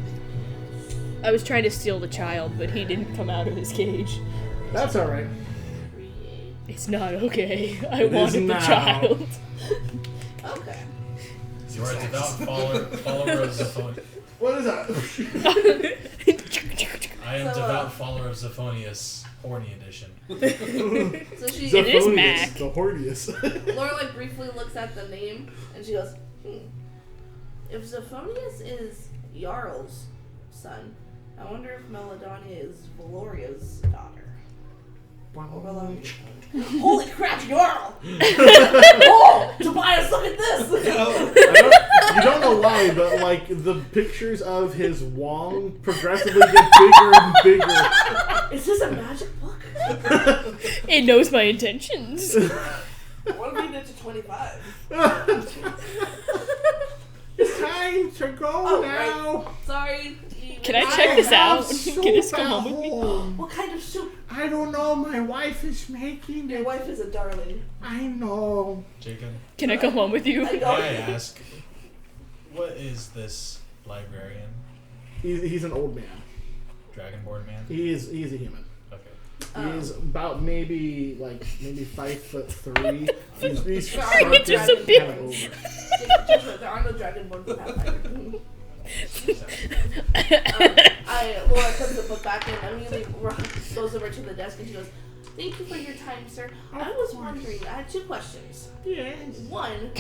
I was trying to steal the child, but he didn't come out of his cage. That's all right. It's not okay. I It is wanted the now. child. Okay. You are a devout follower of Zephonius. What is that? I am So, devout follower of Zephonius, horny edition. So she, It is Zephonius, Mac. the horniest. Laura briefly looks at the name and she goes, If Zephonius is Jarl's son, I wonder if Melodania is Valoria's daughter. Or Valoria's daughter. Holy crap, Jarl! Oh, Tobias, look at this! You don't know why, but the pictures of his wong progressively get bigger and bigger. Is this a magic book? It knows my intentions. What if we did to 25. It's time to go Oh, now. right. Sorry. Can I check this out? Soup Can this come at home with me? home. What kind of soup? I don't know. My wife is making Your it. wife is a darling. I know. Jacob, Can I come home with you? I may know. I ask, what is this librarian? He's an old man. Dragonborn man? He's a human. Okay. He's about maybe 5'3". He's Sorry, just shrunken a bit. kind of over. Just there are no dragonborn for Pathfinder. Laura puts the book back in. Immediately goes over to the desk and she goes, "Thank you for your time, sir. I was wondering. I had 2 questions. Yes. One,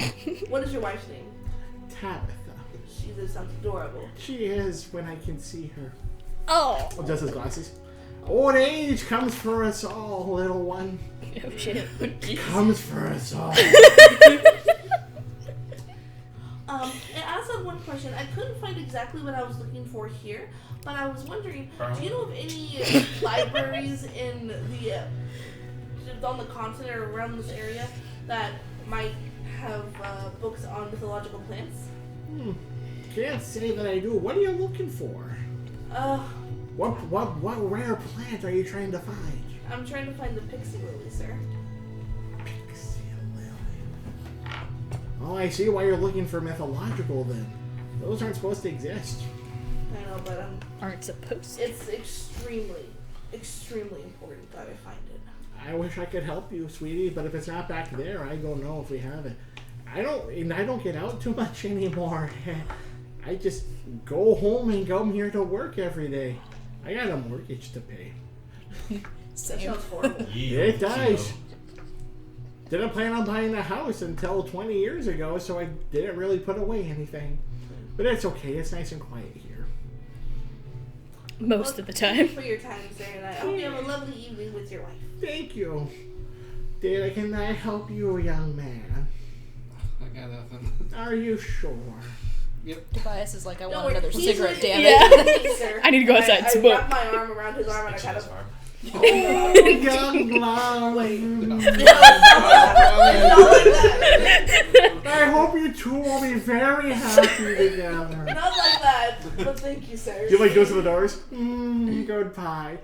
what is your wife's name? Tabitha. She just sounds adorable. She is when I can see her. Oh. Just his glasses. Old age comes for us all, little one. Oh shit. Comes for us all. And I also had one question. I couldn't find exactly what I was looking for here, but I was wondering, do you know of any libraries in on the continent or around this area that might have books on mythological plants? Can't say that I do. What are you looking for? What rare plant are you trying to find? I'm trying to find the pixie lily, sir. Pixie lily. Oh, I see why you're looking for mythological then. Those aren't supposed to exist. I know, but Aren't supposed to. it's extremely, extremely important that I find it. I wish I could help you, sweetie, but if it's not back there, I don't know if we have it. I don't get out too much anymore. I just go home and come here to work every day. I got a mortgage to pay. That Same. sounds horrible. It does. Didn't plan on buying a house until 20 years ago, so I didn't really put away anything. But it's okay. It's nice and quiet here. Most of the Thank you time. for your time, sir, and I hope you have a lovely evening with your wife. Thank you. Can I help you, young man? I got nothing. Are you sure? Yep. Tobias is like, I Don't want worry, another he's cigarette, with- damn Yeah. it. Thank you, sir. I need to go outside and I smoke. wrap my arm around his arm and I kind of. Arm. Young love. I hope you two will be very happy together. Not like that, but thank you, sir. You goes to the doors. Goodbye.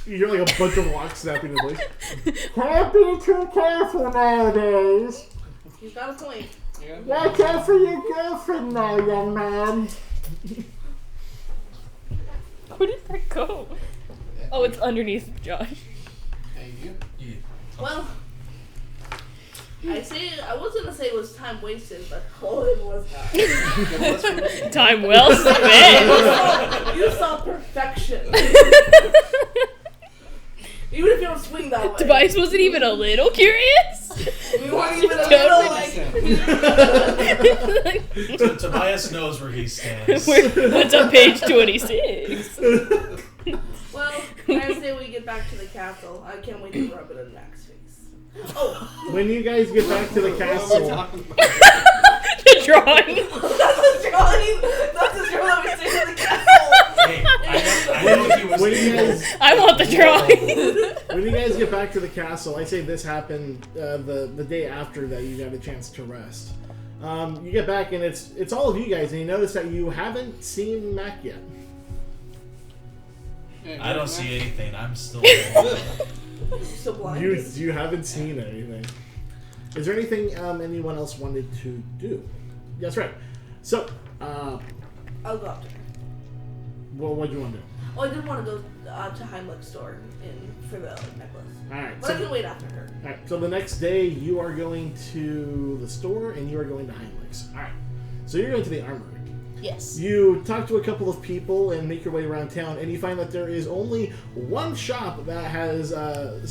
You hear like a bunch of locks snapping in place. Can't be too careful nowadays. He's got a point. Watch out for your girlfriend now, young man. Where did that go? Oh, it's underneath Josh. Hey, you. Well, I was gonna say it was time wasted, but it was not. Time well spent. You saw perfection. Even if you don't swing that way. Tobias wasn't even a little curious. We weren't even a Totally. little like. So Tobias knows where he stands. What's on page 26? Well, I say we get back to the castle. I can't wait to rub it in Max's face. Oh, When you guys get back to the castle, The drawing. that's a drawing. That's a drawing that we see in the castle. Hey, I know he was when you guys I want the drawing. when you guys get back to the castle, I say this happened the day after that you got a chance to rest. You get back and it's all of you guys, and you notice that you haven't seen Mac yet. I don't see anything. I'm still. So blind. You haven't seen anything. Is there anything anyone else wanted to do? That's right. So, I'll go after her. what do you want to do? Oh, I did want to go to Heimlich's store for the necklace. All right. But I can wait after her. All right. So the next day you are going to the store and you are going to Heimlich's. All right. So you're going to the armory. Yes. You talk to a couple of people and make your way around town, and you find that there is only one shop that has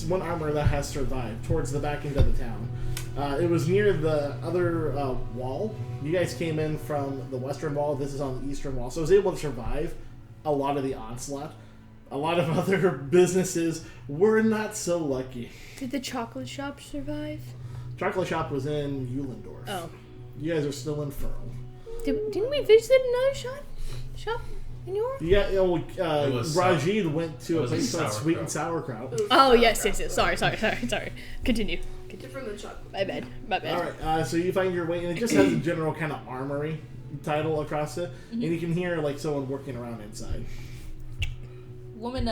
one armor that has survived towards the back end of the town. It was near the other wall. You guys came in from the western wall. This is on the eastern wall, so it was able to survive a lot of the onslaught. A lot of other businesses were not so lucky. Did the chocolate shop survive? Chocolate shop was in Eulendorf. Oh. You guys are still in Furl. Didn't we visit another shop? in New York? Yeah, It was Rajid went it to a was place a called Sweet and sauerkraut. Sauerkraut. Oh, yes. Sorry. Continue. Different than chocolate. My bad. Alright, so you find your way, and it just has a general kind of armory title across it, and you can hear like someone working around inside. Woman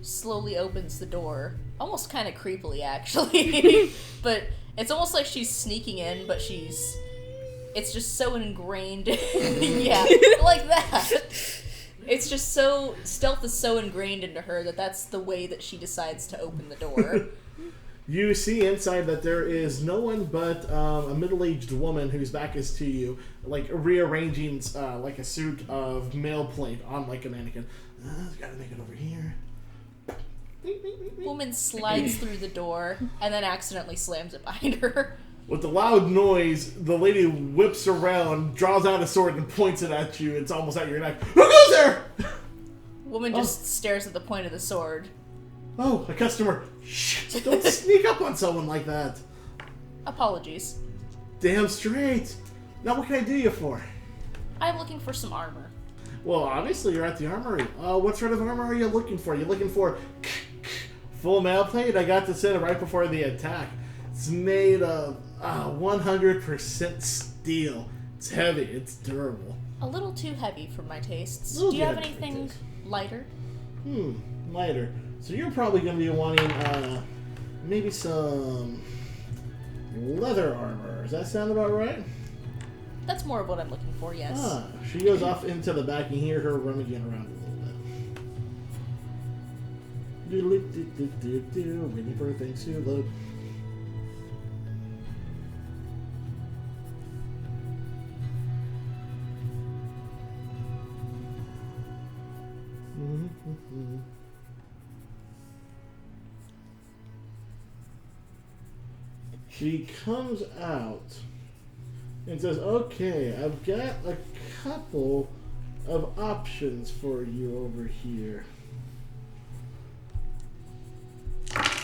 slowly opens the door, almost kind of creepily actually, but it's almost like she's sneaking in, but it's just so ingrained. Yeah, like that. It's just so, stealth is so ingrained into her that's the way that she decides to open the door. You see inside that there is no one but a middle-aged woman whose back is to you, like rearranging like a suit of mail plate on like a mannequin. Gotta make it over here. Woman slides through the door and then accidentally slams it behind her. With the loud noise, the lady whips around, draws out a sword, and points it at you. It's almost at your neck. Who goes there? Woman just stares at the point of the sword. Oh, a customer. Shh, don't sneak up on someone like that. Apologies. Damn straight. Now what can I do you for? I'm looking for some armor. Well, obviously you're at the armory. What sort of armor are you looking for? You looking for full mail plate? I got this in right before the attack. It's made of 100% steel. It's heavy. It's durable. A little too heavy for my tastes. Little Do you have too heavy for anything taste. lighter? Lighter. So you're probably going to be wanting maybe some leather armor. Does that sound about right? That's more of what I'm looking for, yes. She goes off into the back and you hear her running around a little bit. Waiting for things to load. She comes out and says, okay, I've got a couple of options for you over here.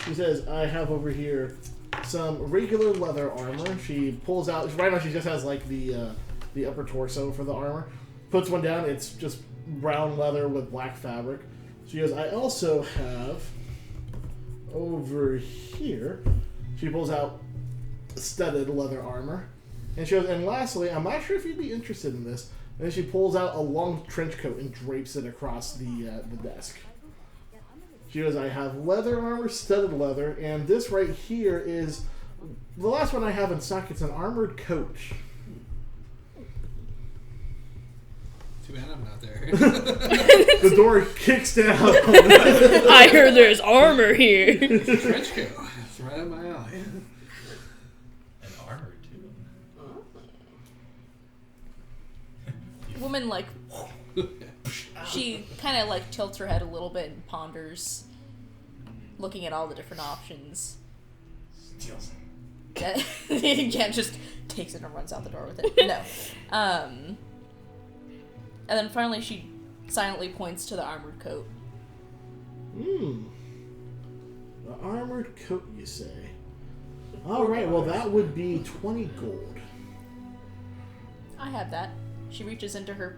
She says, I have over here some regular leather armor. She pulls out, right now she just has like the upper torso for the armor. Puts one down, it's just brown leather with black fabric. She goes, I also have over here, she pulls out studded leather armor. And she goes, and lastly, I'm not sure if you'd be interested in this. And then she pulls out a long trench coat and drapes it across the desk. She goes, I have leather armor, studded leather, and this right here is the last one I have in stock. It's an armored coat. Too bad I'm not there. The door kicks down. I heard there's armor here. Trench coat. It's right up my alley. And armor, too. Woman, like, she kind of, like, tilts her head a little bit and ponders, looking at all the different options. Steals. Yeah, just takes it and runs out the door with it. No. And then finally she silently points to the armored coat. The armored coat, you say? Alright, well that would be 20 gold. I have that. She reaches into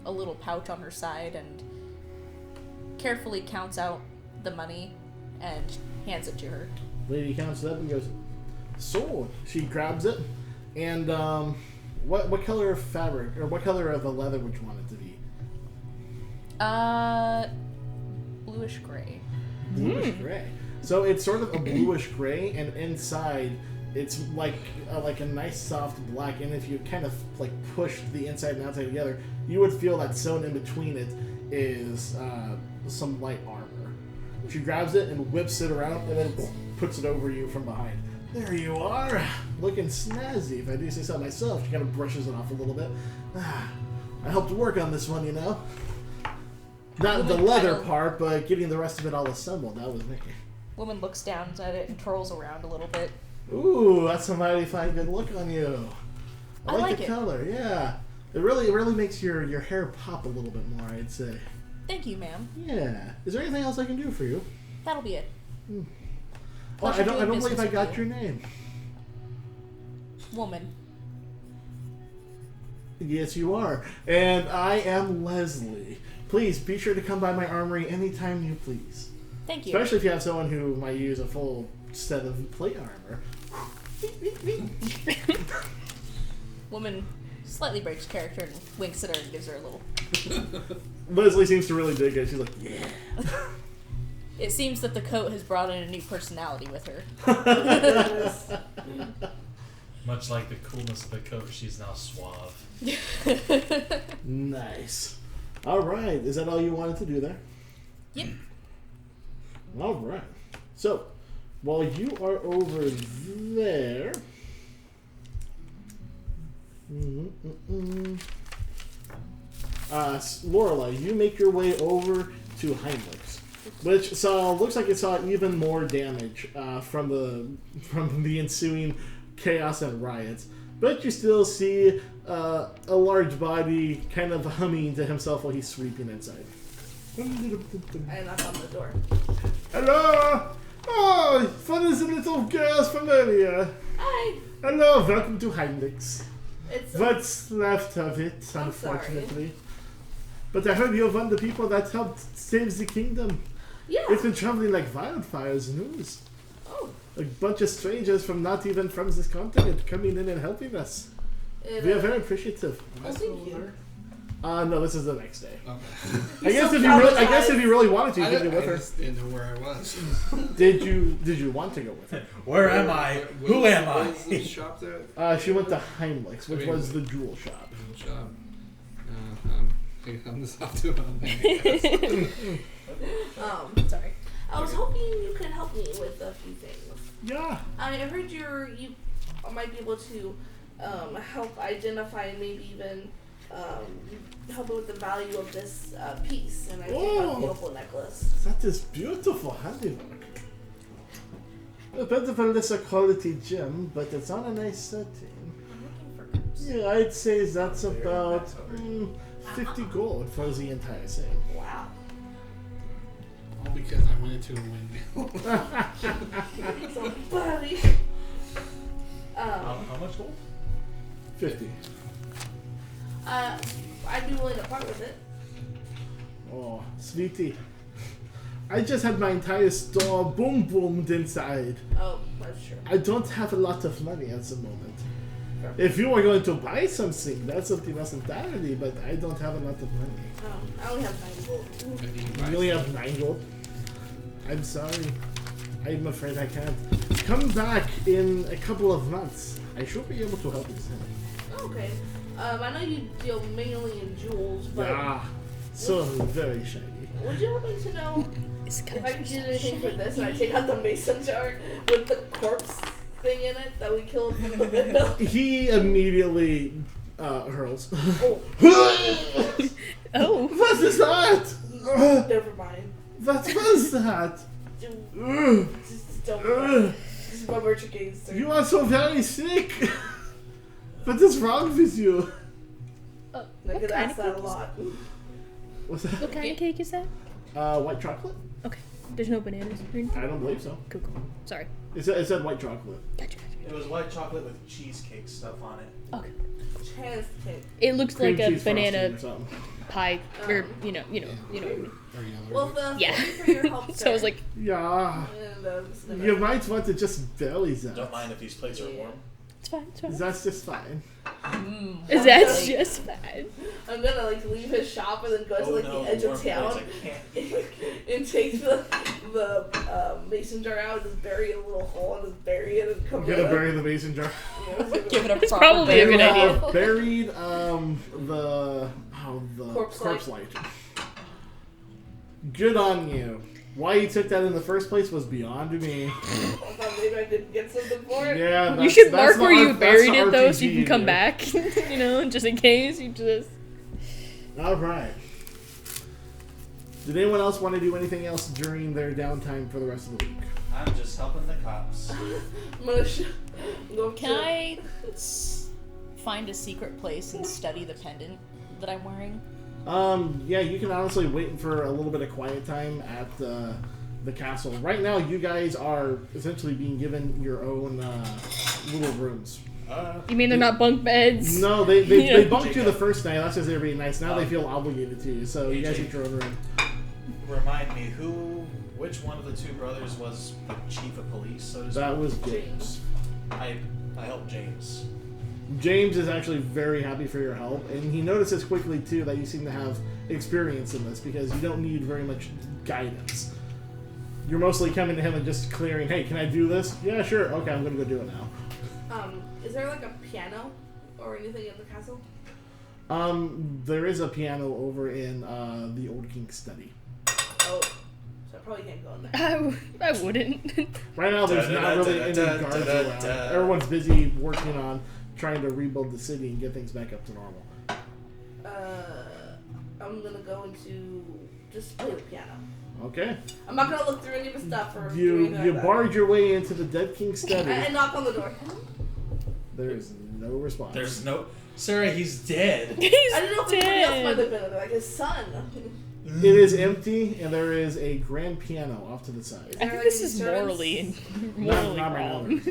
a little pouch on her side and carefully counts out the money and hands it to her. Lady counts it up and goes, sold. She grabs it, and what color of fabric, or what color of the leather would you want it to be? Bluish gray. Bluish gray. So it's sort of a bluish gray, and inside it's like a nice soft black. And if you kind of like push the inside and outside together, you would feel that sewn in between it is some light armor. She grabs it and whips it around, and then puts it over you from behind. There you are, looking snazzy, if I do say so myself. She kind of brushes it off a little bit. I helped work on this one, you know. Not the leather part, but getting the rest of it all assembled. That was me. Woman looks down at it and twirls around a little bit. Ooh, that's a mighty fine good look on you. I like the it. color, yeah. It really makes your hair pop a little bit more, I'd say. Thank you, ma'am. Yeah. Is there anything else I can do for you? That'll be it. Oh, Pleasure I don't doing believe business I with got you. your name. Woman. Yes, you are. And I am Leslie. Please be sure to come by my armory anytime you please. Thank you. Especially if you have someone who might use a full set of plate armor. Woman slightly breaks character and winks at her and gives her a little. Leslie seems to really dig it. She's like, yeah. It seems that the coat has brought in a new personality with her. Much like the coolness of the coat, she's now suave. Nice. All right. Is that all you wanted to do there? Yep. All right. So, while you are over there... Lorelei, you make your way over to Heimlich's, which looks like it saw even more damage from the ensuing chaos and riots. But you still see a large body kind of humming to himself while he's sweeping inside. I knock on the door. Hello! Oh, fun as the little girls from earlier. Hi. Hello, welcome to Heimlich's. It's What's left of it, I'm unfortunately. But I heard you're one of the people that helped save the kingdom. yeah. It's been traveling like wildfires news. Oh. A bunch of strangers from not even from this continent coming in and helping us. We are very appreciative. Oh, thank you. No, this is the next day. Okay. I guess so if you really wanted to, you could go with I her. just didn't know where I was. Did you want to go with her? Where am I? Who am I? What's the shop there? She went to Heimlich's, which was the jewel shop. Shop. I'm just off to Sorry. I was hoping you could help me with a few things. Yeah. I heard you might be able to help identify and maybe even help with the value of this piece. And I think a beautiful necklace. That is beautiful handiwork. A bit of a lesser quality gem, but it's on a nice setting. I'm looking for cups. Yeah, I'd say that's about 50 gold for the entire thing. Wow. All because I went into a windmill. So buddy. How much gold? 50. I'd be willing to part with it. Oh, sweetie. I just had my entire store boomed inside. Oh, that's true. I don't have a lot of money at the moment. If you were going to buy something, that's something else entirely, but I don't have a lot of money. I only have 9 gold. You only have 9 gold? I'm sorry. I'm afraid I can't. Come back in a couple of months. I should be able to help you soon. Okay. I know you deal mainly in jewels, but So very shiny. would you happen to know It's if I could do anything for this and I take out the mason jar with the corpse thing in it that we killed from the window? He immediately hurls. Oh, Oh. What is that? never mind. What was that? Just don't worry. Just remember your gaze, sir. You are so very sick. What is wrong with you? I What get kind asked of that a cake lot. What's that? What kind of cake is that? White chocolate? Okay. There's no bananas or anything? I don't believe so. Cool. Sorry. It said white chocolate. Gotcha. It was white chocolate with cheesecake stuff on it. Okay. Chance cake. It looks Cream like a cheese frosting banana or something. pie, or you know. What I mean. Or yellow. Well, Yeah. thank you for your help, So I was sir. like, Yeah. And, just gonna- You might want to just belly that. Don't mind if these plates are warm. it's fine. It's fine. That's just fine. That's just fine. I'm gonna like leave his shop and then go to like the edge warm of town plates, I can't. and take the mason jar out and just bury a little hole and just bury it and come I'm gonna bury the mason jar. Give it a proper probably a good burial. idea. Buried the Corpse light. Good on you. Why you took that in the first place was beyond me. I thought maybe I didn't get something for it. Yeah, You should that's mark where the you that's buried the it though, so you RPG can come in back. Just in case you just. there. All right. Did anyone else want to do anything else during their downtime for the rest of the week? I'm just helping the cops. I'm gonna go Can I find a secret place and study the pendant that I'm wearing? Yeah, you can honestly wait for a little bit of quiet time at the castle. Right now, you guys are essentially being given your own little rooms. You mean they're not bunk beds? No, they Yeah. bumped you the first night. That's because they were being nice. Now they feel obligated to you, so you guys AJ. get your own room. Remind me, which one of the two brothers was the chief of police, so to speak? That was James. I helped James. James is actually very happy for your help, and he notices quickly too that you seem to have experience in this because you don't need very much guidance. You're mostly coming to him and just clearing, hey, can I do this? Yeah, sure. Okay, I'm gonna go do it now. Is there like a piano or anything in the castle? There is a piano over in the Old King's study. Oh, so I probably can't go in there. I wouldn't. Right now, there's not really any guards around. Everyone's busy working on trying to rebuild the city and get things back up to normal. I'm gonna go into just play the piano. Okay. I'm not gonna look through any of the stuff or do You anything like that. barge your way into the Dead King's study. I knock on the door. There is no response. There's no... Sarah, he's dead. He's I didn't know if anybody else might dead. have been in there, like his son. It is empty, and there is a grand piano off to the side. I think this is morally Not right now. wrong.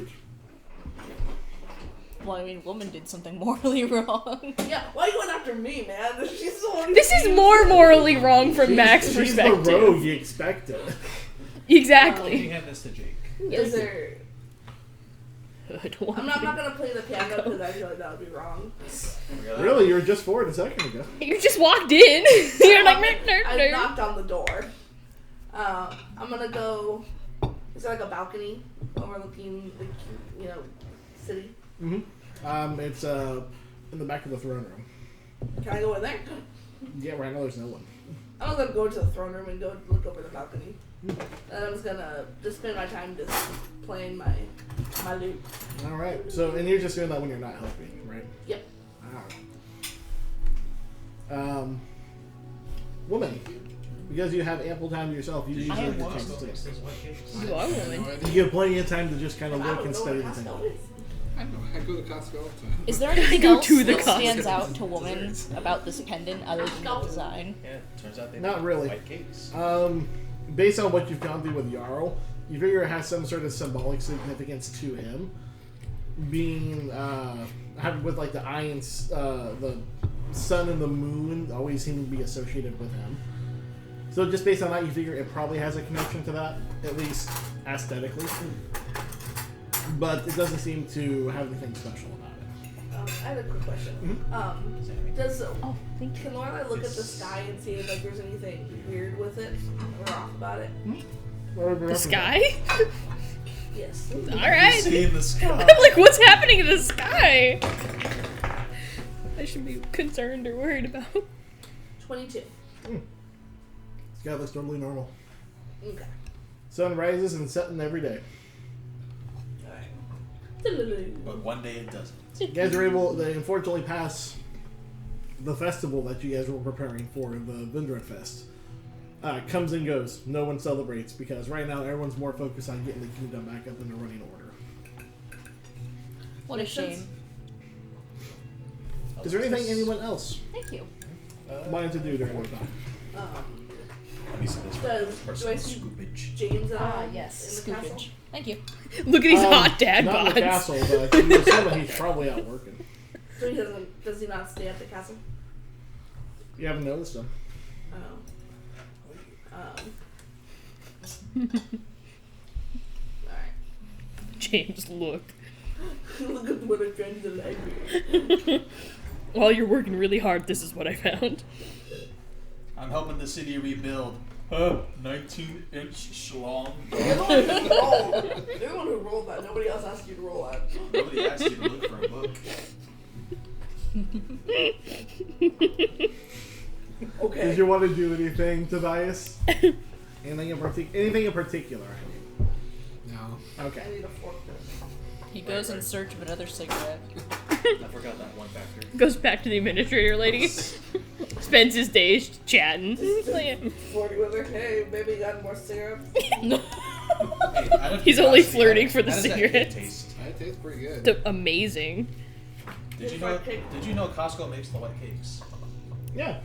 Well, I mean, woman did something morally wrong. Yeah, why are you going after me, man? She's the one who This is more morally wrong from Max's She's perspective. the rogue you expected. You Exactly. hand this to Jake. Is there... Good one. I'm not gonna play the piano because I feel like that would be wrong. Really, you were just 4 a second ago. You just walked in. You're like, I knocked on the door. I'm gonna go... Is there like a balcony overlooking the, city? Mm-hmm. It's in the back of the throne room. Can I go in there? Yeah, right now there's no one. I was gonna go to the throne room and go look over the balcony. And I was gonna just spend my time just playing my lute. All right. So, and you're just doing that when you're not helping, right? Yep. Woman, because you have ample time to yourself, you Did you usually I get am a chance Costco to makes take. those white cakes? You are woman. You get plenty of time to just kind of I look don't and know study what the thing. Costco is. I know. I go to Costco all the time. Is there anything Go else to the that Costco. stands out to woman about this pendant other than the design? Yeah, turns out they Not make really. white cakes. Based on what you've gone through with Yarill, you figure it has some sort of symbolic significance to him. Being, with like the eye and the sun and the moon always seem to be associated with him. So just based on that, you figure it probably has a connection to that, at least aesthetically. But it doesn't seem to have anything special about it. I had a quick question. Thank Can Lorelai look at the sky and see if there's anything weird with it or off about it? The sky? Yes. Alright. See in the sky. I'm like, what's happening in the sky? I should be concerned or worried about. 22. Sky looks totally normal. Okay. Sun rises and setting every day. Alright. But one day it doesn't. You guys are able to unfortunately pass the festival that you guys were preparing for, the Vindra Fest. Comes and goes. No one celebrates because right now everyone's more focused on getting the kingdom back up in a running order. What a Makes sense. shame. Is there anything anyone else Thank you. wanted to do during the time? Let me see this Do I see scoopage. James Yes, in the castle? scoopage. Thank you. Look at these hot dad Not in bods. the castle, but you assume that he's probably out working. So does he not stay at the castle? You haven't noticed him. Oh. Alright. James, look. Look at what I found in the library. While you're working really hard, this is what I found. I'm helping the city rebuild. 19-inch schlong. You're the one who rolled. You're the one who rolled that. Nobody else asked you to roll that. Nobody asked you to look for a book. Okay. Did you want to do anything, Tobias? Anything in particular? No. I Okay. need a fork. He goes in search of another cigarette. I forgot that one factor. Goes back to the administrator lady. Spends his days chatting. 40 with her. Hey, baby, got more syrup? Hey, out of He's only curiosity, flirting for the how does that cigarettes. cake taste? It tastes pretty good. Amazing. Did you know Costco makes the white cakes? Yeah.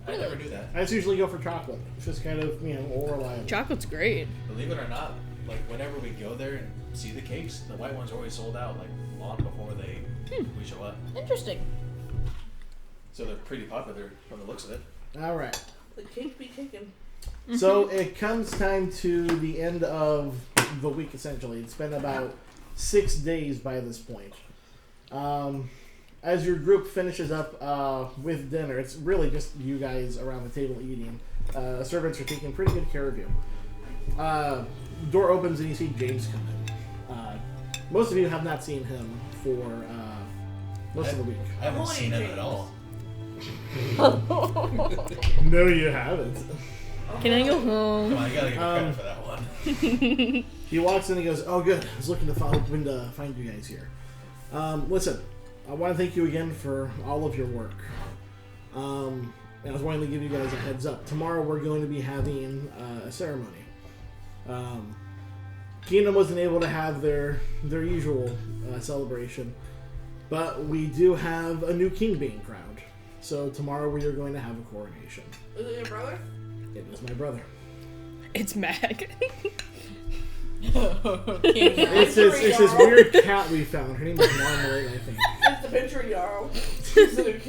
I never knew that. I just usually go for chocolate. It's just kind of, all reliable. Chocolate's great. Believe it or not, like whenever we go there and see the cakes, the white ones are always sold out like long before they we show up. Interesting. So they're pretty popular from the looks of it. All right. The cake be kicking. So it comes time to the end of the week, essentially. It's been about 6 days by this point. As your group finishes up with dinner, it's really just you guys around the table eating. Servants are taking pretty good care of you. Door opens and you see James come in. Most of you have not seen him for most of the week. I haven't seen him at all. No, you haven't. Can I go home? Come on, you gotta give me credit for that one. He walks in and he goes, "Oh, good. I was looking to find you guys here. Listen, I want to thank you again for all of your work. And I was wanting to give you guys a heads up. Tomorrow we're going to be having a ceremony. Kingdom wasn't able to have their usual celebration, but we do have a new king being crowned. So tomorrow we are going to have a coronation. Is it your brother? It is my brother. It's Mag. It's this weird cat we found. Her name is Marmalade, I think. It's the picture of Yarill. He's the new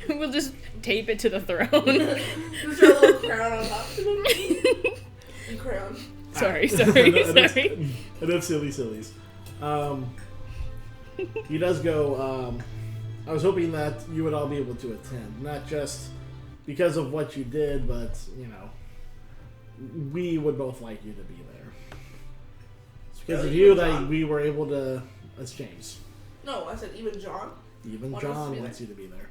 king. We'll just tape it to the throne. Just a little crown on top. And crown. Sorry. Enough sillies. He does go, I was hoping that you would all be able to attend. Not just because of what you did, but, you know, we would both like you to be there. It's because of you that we were able to, as James. No, I said even John. Even Want John wants you to be there.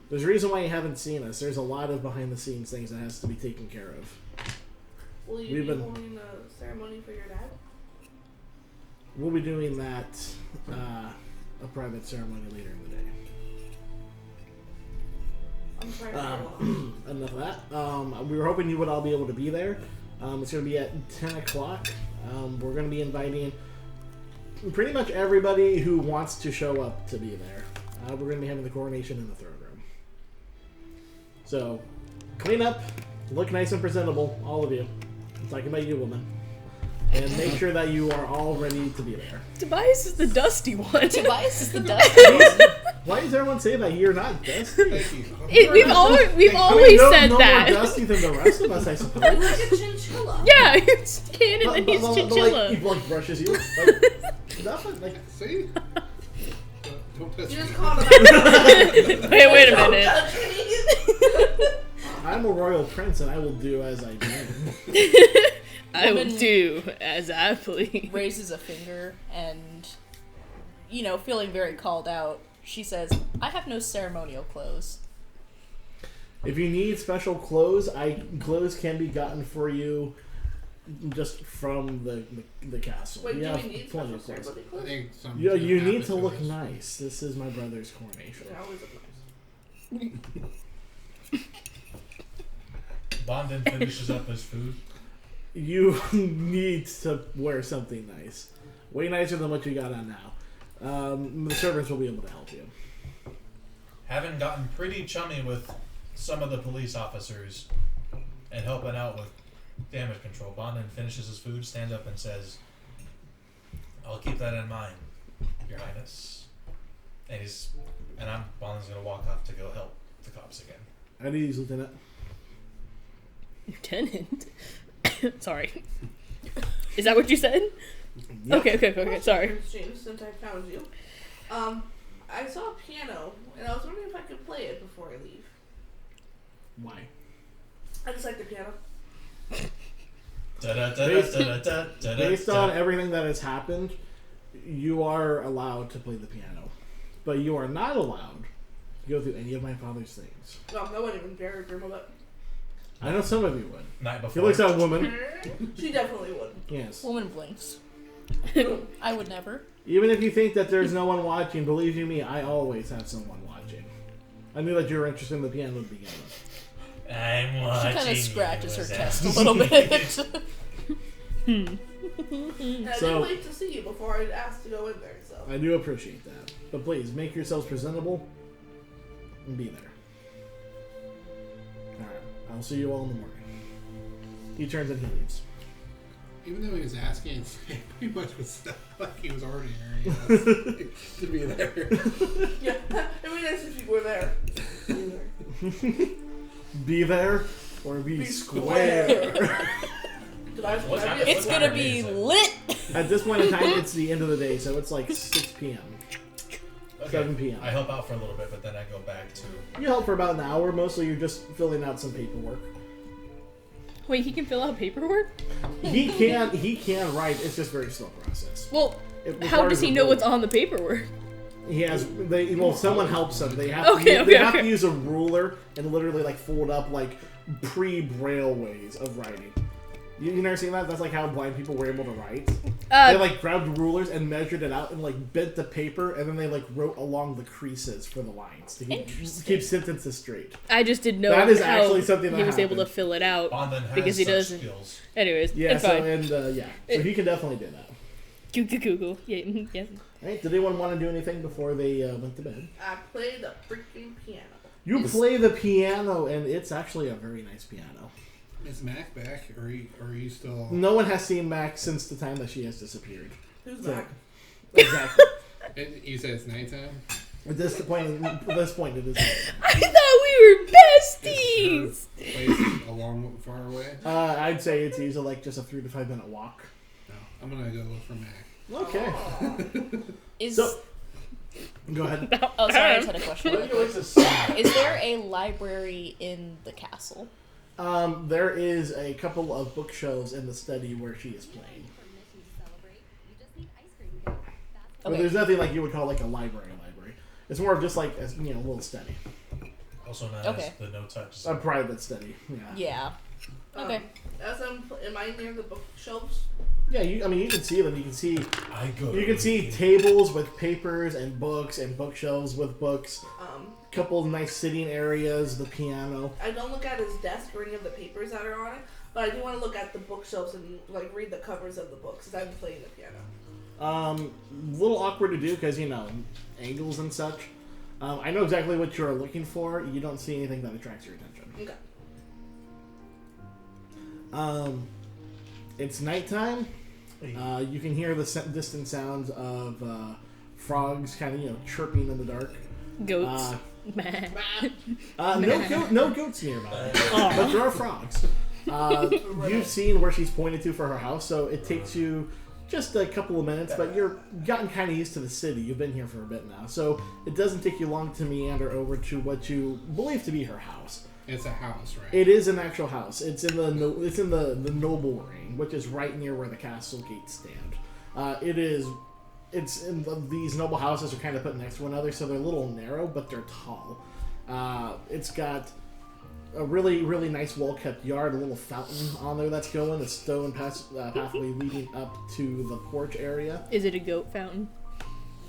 There's a reason why you haven't seen us. There's a lot of behind the scenes things that has to be taken care of. Will you be holding a ceremony for your dad? We'll be doing that, a private ceremony later in the day. I'm sorry. Enough of that. We were hoping you would all be able to be there. It's going to be at 10 o'clock. We're going to be inviting pretty much everybody who wants to show up to be there. We're going to be having the coronation in the throne room. So, clean up, look nice and presentable, all of you. I'm talking about you, woman. And make sure that you are all ready to be there. Tobias is the dusty one. Tobias is the dusty. Why does everyone say that? You're not dusty. Thank you. We've always said no that. more dusty than the rest of us, I suppose. Like a chinchilla. Yeah, it's canon and he's But, chinchilla. like, he like brushes you. Like, nothing. Like, See? Don't touch You me. just called him Wait a minute. I'm a royal prince, and I will do as I can. I will do as I please. Raises a finger and, you know, feeling very called out, she says, I have no ceremonial clothes. If you need special clothes, clothes can be gotten for you just from the castle. Wait, We do have we need plenty special of clothes. ceremony I clothes? think some You need to happen look this. nice. This is my brother's coronation. They always look nice. Bondin finishes up his food. You need to wear something nice. Way nicer than what you got on now. The servants will be able to help you. Having gotten pretty chummy with some of the police officers and helping out with damage control, Bondin finishes his food, stands up and says, I'll keep that in mind, Your Highness. And Bondin's gonna walk off to go help the cops again. At ease, Lieutenant. Lieutenant? Sorry. Is that what you said? Yep. Okay, sorry. Prince James, since I found you. I saw a piano, and I was wondering if I could play it before I leave. Why? I just like the piano. Based on everything that has happened, you are allowed to play the piano. But you are not allowed to go through any of my father's things. No, I wouldn't even dare dream of it. I know some of you would. Night He before. looks at a woman. She definitely would. Yes. Woman blinks. I would never. Even if you think that there's no one watching, believe you me, I always have someone watching. I knew that you were interested in the piano to begin with. I'm She watching. kind of scratches her you, chest a Sam. little bit. And I So- did wait to see you before I asked to go in there, so. I do appreciate that. But please, make yourselves presentable and be there. Alright, I'll see you all in the morning. He turns and he leaves. Even though he was asking, it pretty much was like he was already there. To be there. Yeah, it'd be nice if you were there. Be there or be square. What's happening? It's gonna be lit. At this point in time, it's the end of the day, so it's like 6 p.m. Okay. 7 p.m. I help out for a little bit, but then I go back to. You help for about an hour. Mostly, you're just filling out some paperwork. Wait, he can fill out paperwork? He can write. It's just a very slow process. Well, It how does requires he a know vote. what's on the paperwork? He has. Someone helps him. They have. Okay, to, they okay, have okay. to use a ruler and literally like fold up like pre-braille ways of writing. You never seen that? That's like how blind people were able to write. They like grabbed rulers and measured it out and like bent the paper, and then they like wrote along the creases for the lines to keep sentences straight. I just didn't know That is how actually something that he was able to happened. fill it out. Bondon has Because he such doesn't. skills. Anyways, Yeah. it's So fine. so he can definitely do that. Google. Yeah, yeah. All right. Did anyone want to do anything before they went to bed? I play the freaking piano. You play the piano, and it's actually a very nice piano. Is Mac back, or are you still? No one has seen Max since the time that she has disappeared. Who's So- back? Exactly. And you said it's nighttime. At this point, it is. I thought we were besties! Place a long, far away. I'd say it's usually like just a 3 to 5 minute walk. No, I'm gonna go look for Mac. Okay. Is So, go ahead. oh, sorry, I just had a question. What do you like to say? Is there a library in the castle? There is a couple of bookshelves in the study where she is playing. But Okay. there's nothing like you would call like a library. It's more of just like a little study, Also known Okay. as the no touch. a private study. Yeah. Yeah. Okay. As am I near the bookshelves? Yeah. You can see them. You can see. I go. You can see tables with papers and books and bookshelves with books. Couple of nice sitting areas. The piano. I don't look at his desk or any of the papers that are on it, but I do want to look at the bookshelves and like read the covers of the books because I'm playing the piano. A little awkward to do because angles and such. I know exactly what you're looking for. You don't see anything that attracts your attention. Okay. It's nighttime. You can hear the distant sounds of frogs kind of chirping in the dark. Goats. No goats nearby, but there are frogs. You've seen where she's pointed to for her house, so it takes you just a couple of minutes, but you're gotten kind of used to the city. You've been here for a bit now, so it doesn't take you long to meander over to what you believe to be her house. It's a house, right? It is an actual house. It's in the noble ring, which is right near where the castle gates stand. These noble houses are kind of put next to one another, so they're a little narrow, but they're tall. It's got a really, really nice, well-kept yard, a little fountain on there that's going, a stone pathway leading up to the porch area. Is it a goat fountain?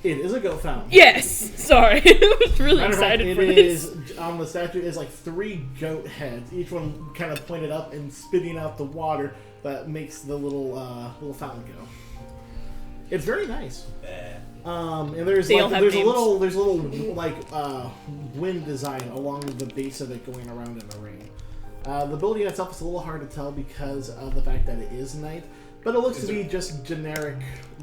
It is a goat fountain. Yes! Sorry. I was really Matter of fact, excited it for this. is on the statue is like 3 goat heads, each one kind of pointed up and spitting out the water that makes the little fountain go. It's very nice. And there's They all have a names. little like wind design along the base of it going around in a ring. The building itself is a little hard to tell because of the fact that it is night, but it looks to be just generic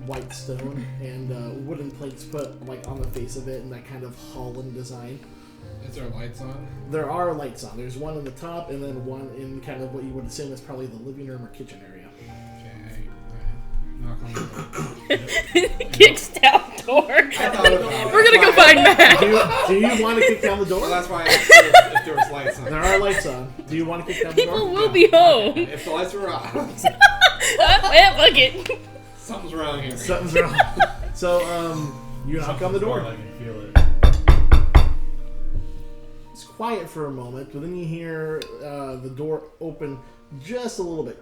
white stone and wooden plates put like on the face of it and that kind of Holland design. Is there lights on? There are lights on. There's one on the top and then one in kind of what you would assume is probably the living room or kitchen area. Okay, right. Knock on the door. Kicks down door. We're gonna go find Matt. Do you want to kick down the door? Well, that's why I asked if there was lights on. There are lights on. Do you want to kick down the door? People will be home. If the lights were on, Well, fuck it. something's wrong here. Something's wrong. So, you knock on the door. I can feel it. It's quiet for a moment, but then you hear the door open just a little bit.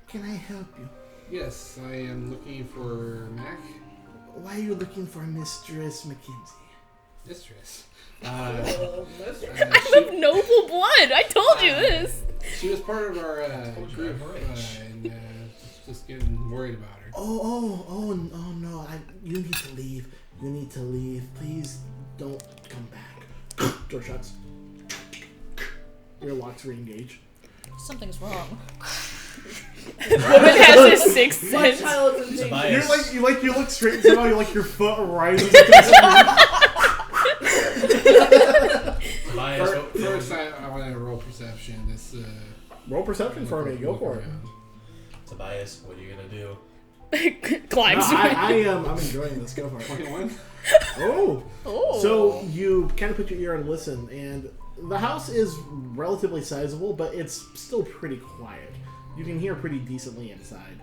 Can I help you? Yes, I am looking for Mac. Why are you looking for Mistress Mackenzie? Mistress. I'm of noble blood. I told you this. She was part of our group, and just getting worried about her. Oh no! You need to leave. You need to leave. Please don't come back. Door shuts. Your locks re-engage. Something's wrong. Woman has a sixth My sense. child is in danger. Tobias. You look straight and somehow you your foot rises to the Tobias, First, I want to roll perception. This roll perception for me. Go for it. Tobias, what are you gonna do? No, Climbs. I'm enjoying this. Go for it. 21. Oh. Oh. So you kind of put your ear and listen, and the house is relatively sizable, but it's still pretty quiet. You can hear pretty decently inside.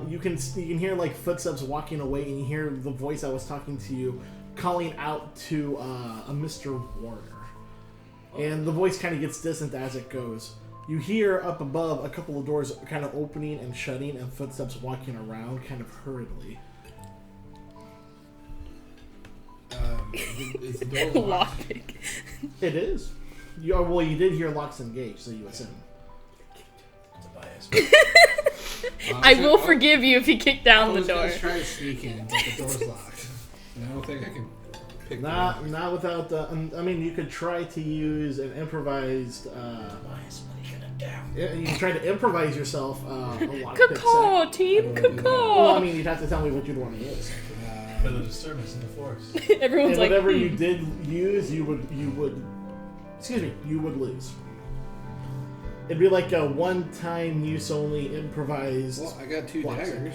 You can hear like footsteps walking away, and you hear the voice that was talking to you calling out to a Mr. Warner. And the voice kind of gets distant as it goes. You hear up above a couple of doors kind of opening and shutting, and footsteps walking around kind of hurriedly. Is the door locked? Lockpick. It is. You did hear locks engaged, so you assume. Tobias. I will forgive you if you kick down the door. Let's try to sneak in, but the door's locked. And I don't think I can pick the lock. Not without. I mean, you could try to use an improvised. Tobias, what are you gonna do? You can try to improvise yourself a lockpick set. Caw, team, Well, I caw. mean, you'd have to tell me what you'd want to use. For the disturbance in the force. Everyone's And like, whatever you did use, you would lose. It'd be like a one-time use only improvised. Well, I got 2 Lock daggers.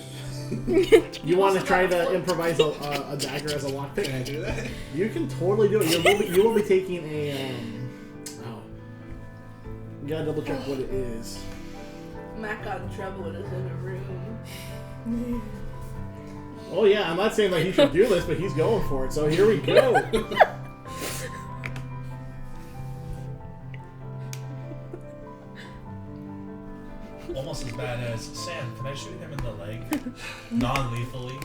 You want to try to improvise a dagger as a lockpick? Can I do that? You can totally do it. You will be taking a. You gotta double check what it is. Matt got in trouble when he was in the room. Oh yeah, I'm not saying that he should do this, but he's going for it. So here we go. Almost as bad as Sam. Can I shoot him in the leg, non-lethally?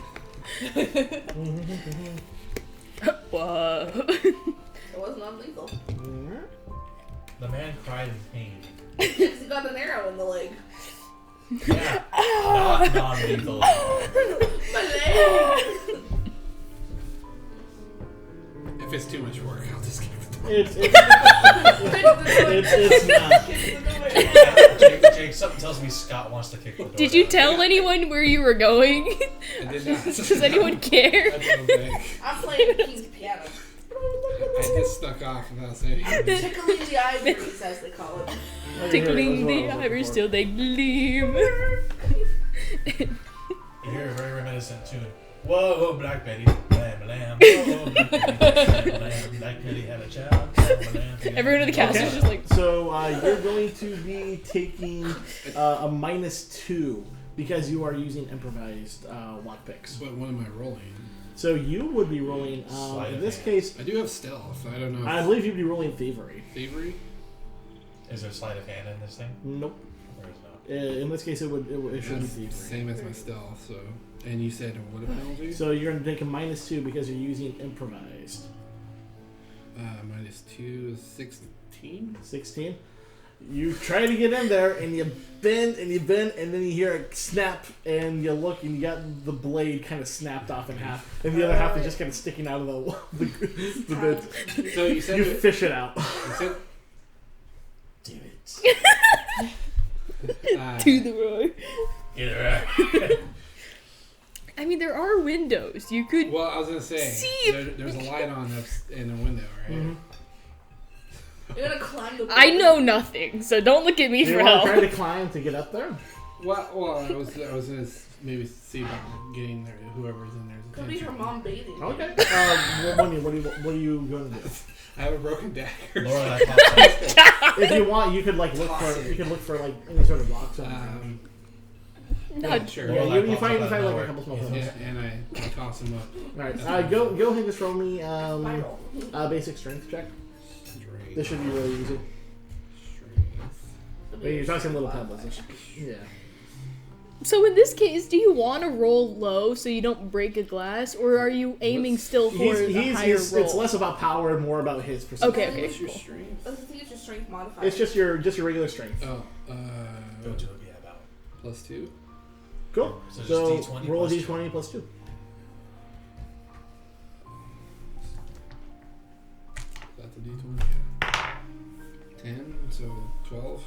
whoa. It was non-lethal. The man cried in pain. Because he got an arrow in the leg. Yeah, not non-lethal. My leg! If it's too much work, I'll just give it to It's not. Jake, something tells me Scott wants to kick the door. Did you down. tell anyone where you were going? I did not. Does anyone care? I don't think. I'm playing King's piano. I just snuck off without saying anything. Tickling the ivories, as they call it. Tickling the ivories till they gleam. You hear a very reminiscent tune. Whoa, whoa, Black Betty, lamb, lamb. Whoa, Black Betty, lamb, lamb. Black Betty had a child. Lamb, lamb. Everyone in the cast is just like, So you're going to be taking a -2 because you are using improvised lockpicks. But what am I rolling? So you would be rolling. Sleight In of this hand. case, I do have stealth. I don't know. I believe you'd be rolling thievery. Thievery? Is there sleight of hand in this thing? Nope. Or is not? In this case, it should be That's thievery. same as my stealth. So, and you said what a penalty? So you're going to take a -2 because you're using improvised. -2 is 16. 16. You try to get in there, and you bend, and then you hear a snap, and you look, and you got the blade kind of snapped off in half, and the other half is just kind of sticking out of the bit. So you said You it, fish it out. you said Damn it. to the roar. Either I mean, there are windows. You could. Well, I was gonna say See? there's a light on that's in the window, right? Mm-hmm. You're gonna climb the wall. I know nothing, so don't look at me Do you for want help. to try to climb to get up there? Well, I was gonna maybe see about getting there. Whoever's in there. Could be her mom bathing. Okay. What are you going to do? I have a broken dagger. Laura, that pops If you want, you could look for like any sort of blocks. Not sure. Yeah, Well, you that find pops up out of like a nowhere. couple small Yeah, things. and I toss him up. All right. Go ahead and just roll me Spiral. basic strength check. Strength. This should be really easy. Strength. But you're talking little pebbles. Yeah. So in this case, do you want to roll low so you don't break a glass, or are you aiming still for a higher roll? It's less about power and more about his perception. Okay. What's your Cool. strength? I think it's your strength modifier. It's just your regular strength. Oh, Go to it, yeah, about. +2. Cool. So just So D20 roll a plus d20 plus 2. That's a D20. Yeah. 10, so 12.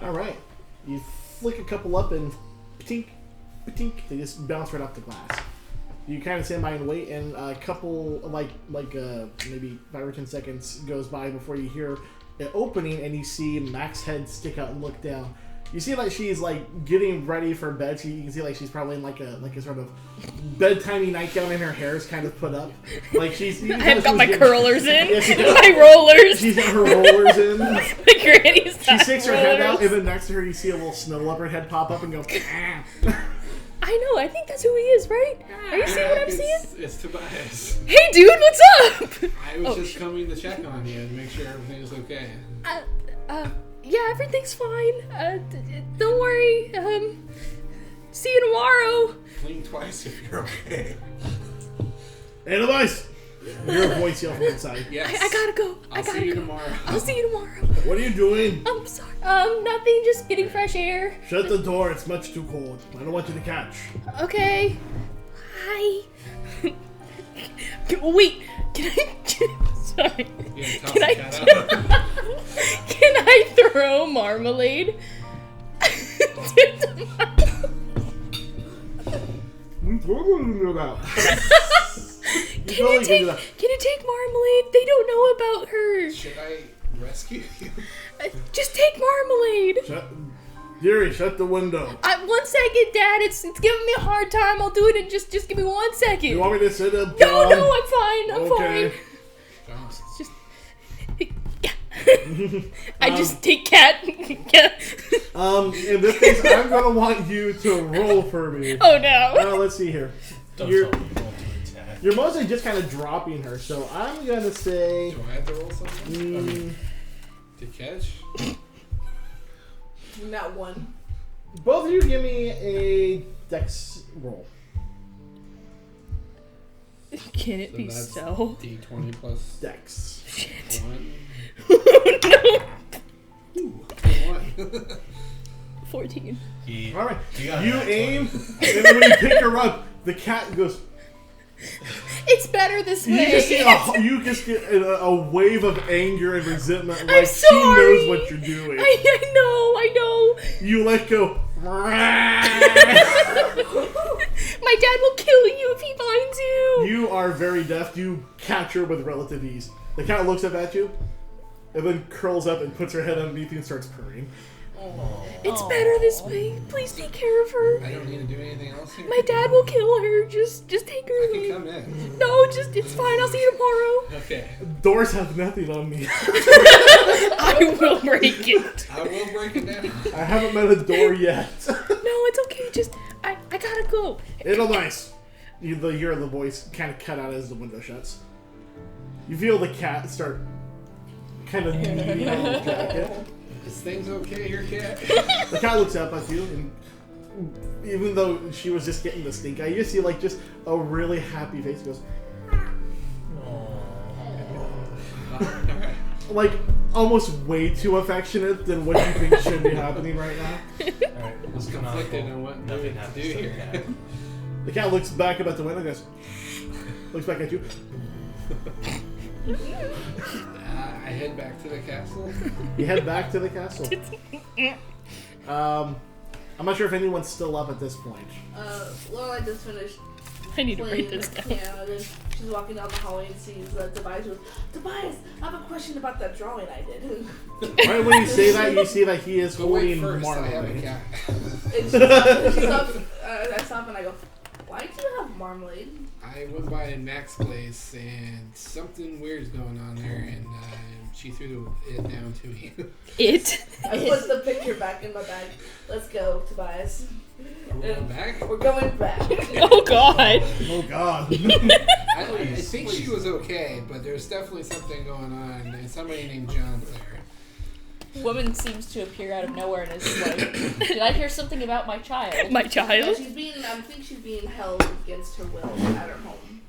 All right. You flick a couple up and patink, patink, they just bounce right off the glass. You kind of stand by and wait, and a couple, maybe 5 or 10 seconds goes by before you hear an opening, and you see Mac's head stick out and look down. You see like she's like getting ready for bed. So you can see like she's probably in like a sort of bedtimey nightgown, and her hair is kind of put up. Like she's. I've got my curlers in, yeah, my rollers. She's got her rollers in. My granny style She sticks her head out, rollers. and then next to her you see a little snow leopard head pop up and go. I know. I think that's who he is, right? Are you seeing what I'm seeing? It's Tobias. Hey, dude, what's up? I was just coming to check on you and make sure everything is okay. Yeah, everything's fine. Don't worry. See you tomorrow. Blink twice if you're okay. Hey, device! You hear a voice yell from inside. Yes. I gotta go. I'll see you tomorrow. I'll see you tomorrow. What are you doing? I'm sorry. Nothing. Just getting fresh air. Shut the door. It's much too cold. I don't want you to catch. Okay. Hi. Wait. Can I? Sorry. Yeah, toss Can the I? cat out. Can I throw marmalade? Can you take marmalade? They don't know about her. Should I rescue you? Just take marmalade. Yuri, shut the window. 1 second, Dad. It's giving me a hard time. I'll do it in just give me 1 second. You want me to sit up? No, I'm fine. I'm Okay. John. Just. I just take cat. In this case, I'm gonna want you to roll for me. Oh no. Let's see here. Don't You're, tell me you won't do attack. you're mostly just kind of dropping her, so I'm gonna say. Do I have to roll something? To catch? Not one. Both of you give me a dex roll. Can it be that's so? D20 plus Dex. Shit. 1. No. Ooh, 1. 14. All right. You got You that aim, and then when you pick her up, the cat goes. It's better this You way. just get a wave of anger and resentment, I'm like she sorry. knows what you're doing. I know. You let go. My dad will kill you if he finds you. You are very deft. You catch her with relative ease. The cat looks up at you, and then curls up and puts her head underneath you and starts purring. It's better this way. Please take care of her. I don't need to do anything else here. My dad will kill her. Just take her I away. can come in. No, it's fine. I'll see you tomorrow. Okay. Doors have nothing on me. I will break it. I will break it down. I haven't met a door yet. No, it's okay. Just I gotta go. It'll nice. You hear the voice kind of cut out as the window shuts. You feel the cat start kind of kneading on the jacket. Is things okay here, cat? The cat looks up at you, and even though she was just getting the stink eye, you see like just a really happy face. It goes Alright. like almost way too affectionate than what you think should be happening right now. Alright, I was conflicted on what nothing to happens do to the here. cat. The cat looks back up at the window, goes, looks back at you. I head back to the castle. You head back to the castle. I'm not sure if anyone's still up at this point. Lorelai just finished I need to playing write this the down. piano, then she's walking down the hallway and sees Tobias goes, Tobias, I have a question about that drawing I did. Right when you say that, you see that he is But wait, holding first, I have a marmalade. cat. And she's up, I stop and I go, why do you have marmalade? I went by Mac's place and something weird's going on there, and she threw it down to me. It. I put the picture back in my bag. Let's go, Tobias. We're going back? We're going back. Oh God. Oh God. I think she was okay, but there's definitely something going on, and somebody named John's there. Woman seems to appear out of nowhere and is like, did I hear something about my child? My Yeah, child. I think she's being held against her will at her home.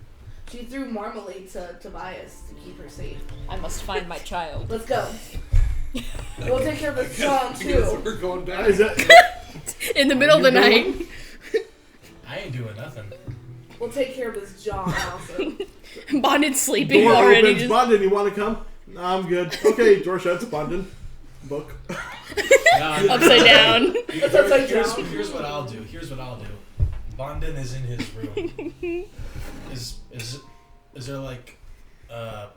She threw marmalade to Tobias to keep her safe. I must find my child. Let's go. We'll take care of this John I guess too. we're going back. Is that, In the middle of the You night. I ain't doing nothing. We'll take care of this John also. Bonded sleeping door already. opens. Bondin, you want to come? No, I'm good. Okay, door shuts. Bondin. book. Upside down. Here's what I'll do. Bondin is in his room. Is there like a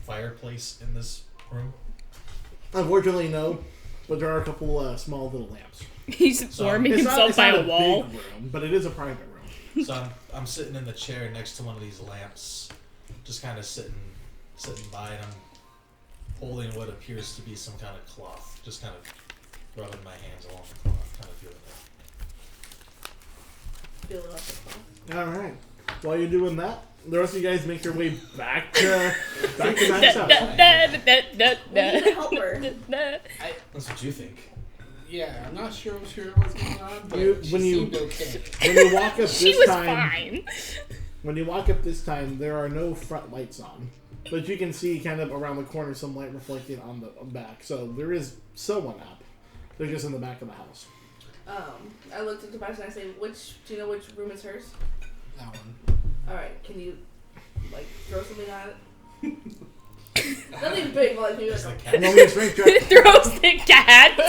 fireplace in this room? Unfortunately, no. But there are a couple small little lamps. He's warming himself by a wall. Big room, but it is a private room. So I'm sitting in the chair next to one of these lamps, just kind of sitting by, and I'm holding what appears to be some kind of cloth, just kind of rubbing my hands along the cloth, kind of feeling it. Feel it off the phone. All right. While you're doing that, the rest of you guys make your way back to Matt's house. We need a helper. That's what you think. Yeah, I'm not sure what's going on, but she seemed okay. When you walk up this She was time, fine. when you walk up this time, there are no front lights on, but you can see kind of around the corner some light reflecting on the back. So there is someone up. They're just in the back of the house. I looked at Tobias and I say, do you know which room is hers? That one. Alright, can you, like, throw something at it? Nothing big, but like, maybe like a You want me to strength check? Throws the cat.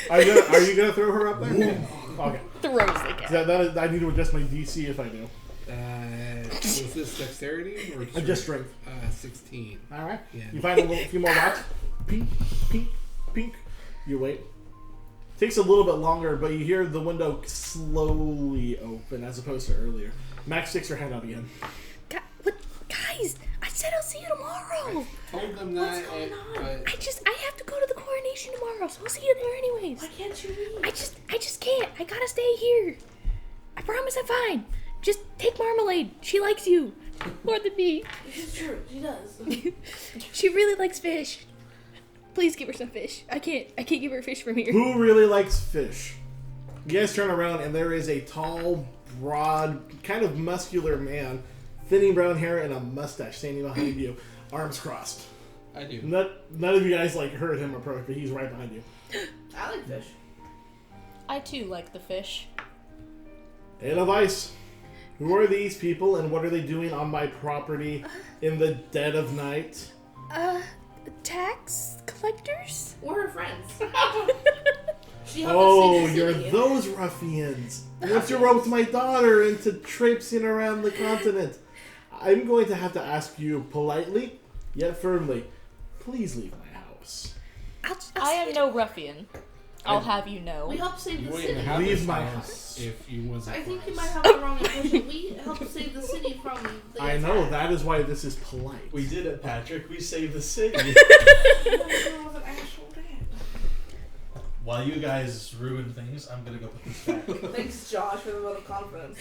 Are you gonna throw her up there? Okay. Throws the cat. That is, I need to adjust my DC if I do. Was this dexterity or Just strength. 16. All right. Yeah. You find a few more rocks. Pink, pink, pink. You wait. Takes a little bit longer, but you hear the window slowly open as opposed to earlier. Max sticks her head out again. What? Guys, I said I'll see you tomorrow. Told them that. What's going on? I have to go to the coronation tomorrow, so I'll see you there anyways. Why can't you leave? I just can't. I gotta stay here. I promise I'm fine. Just take Marmalade. She likes you more than me. This is true. She does. She really likes fish. Please give her some fish. I can't give her fish from here. Who really likes fish? You guys turn around and there is a tall, broad, kind of muscular man, thinning brown hair and a mustache standing behind you, arms crossed. I do. None of you guys heard him approach, but he's right behind you. I like fish. I too like the fish. And of ice. Who are these people and what are they doing on my property in the dead of night? Tax collectors? We're her friends. She helped us Oh, save the you're city. those ruffians. Once you roped my daughter into traipsing around the continent. I'm going to have to ask you politely, yet firmly, please leave my house. I am no ruffian. I'll have you know. We helped save You the wouldn't city. have Leave this my house house. if you wasn't. I think for you us. might have the wrong impression. We helped save the city from the I know, attack. that is why this is polite. We did it, Patrick. We saved the city. I was an actual dad. While you guys ruin things, I'm gonna go put this back. Thanks, Josh, for the vote of confidence.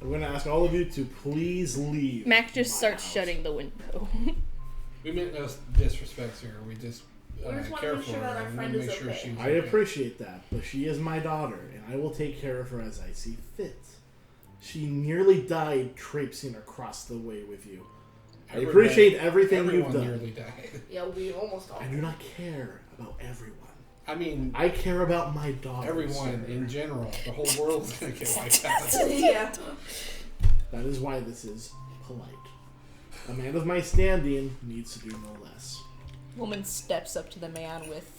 I'm going to ask all of you to please leave. Mac just my starts house. shutting the window. We meant no disrespect here. We just We just wanna care make for sure her that our and friend make is sure okay. she's I okay. appreciate that, but she is my daughter, and I will take care of her as I see fit. She nearly died traipsing across the way with you. I appreciate everything you've Everyone done. nearly died. Yeah, we almost all. I do not care about everyone. I mean, I care about my daughter. everyone sir. in general. The whole world's gonna get wiped out. Yeah. That is why this is polite. A man of my standing needs to do no less. Woman steps up to the man with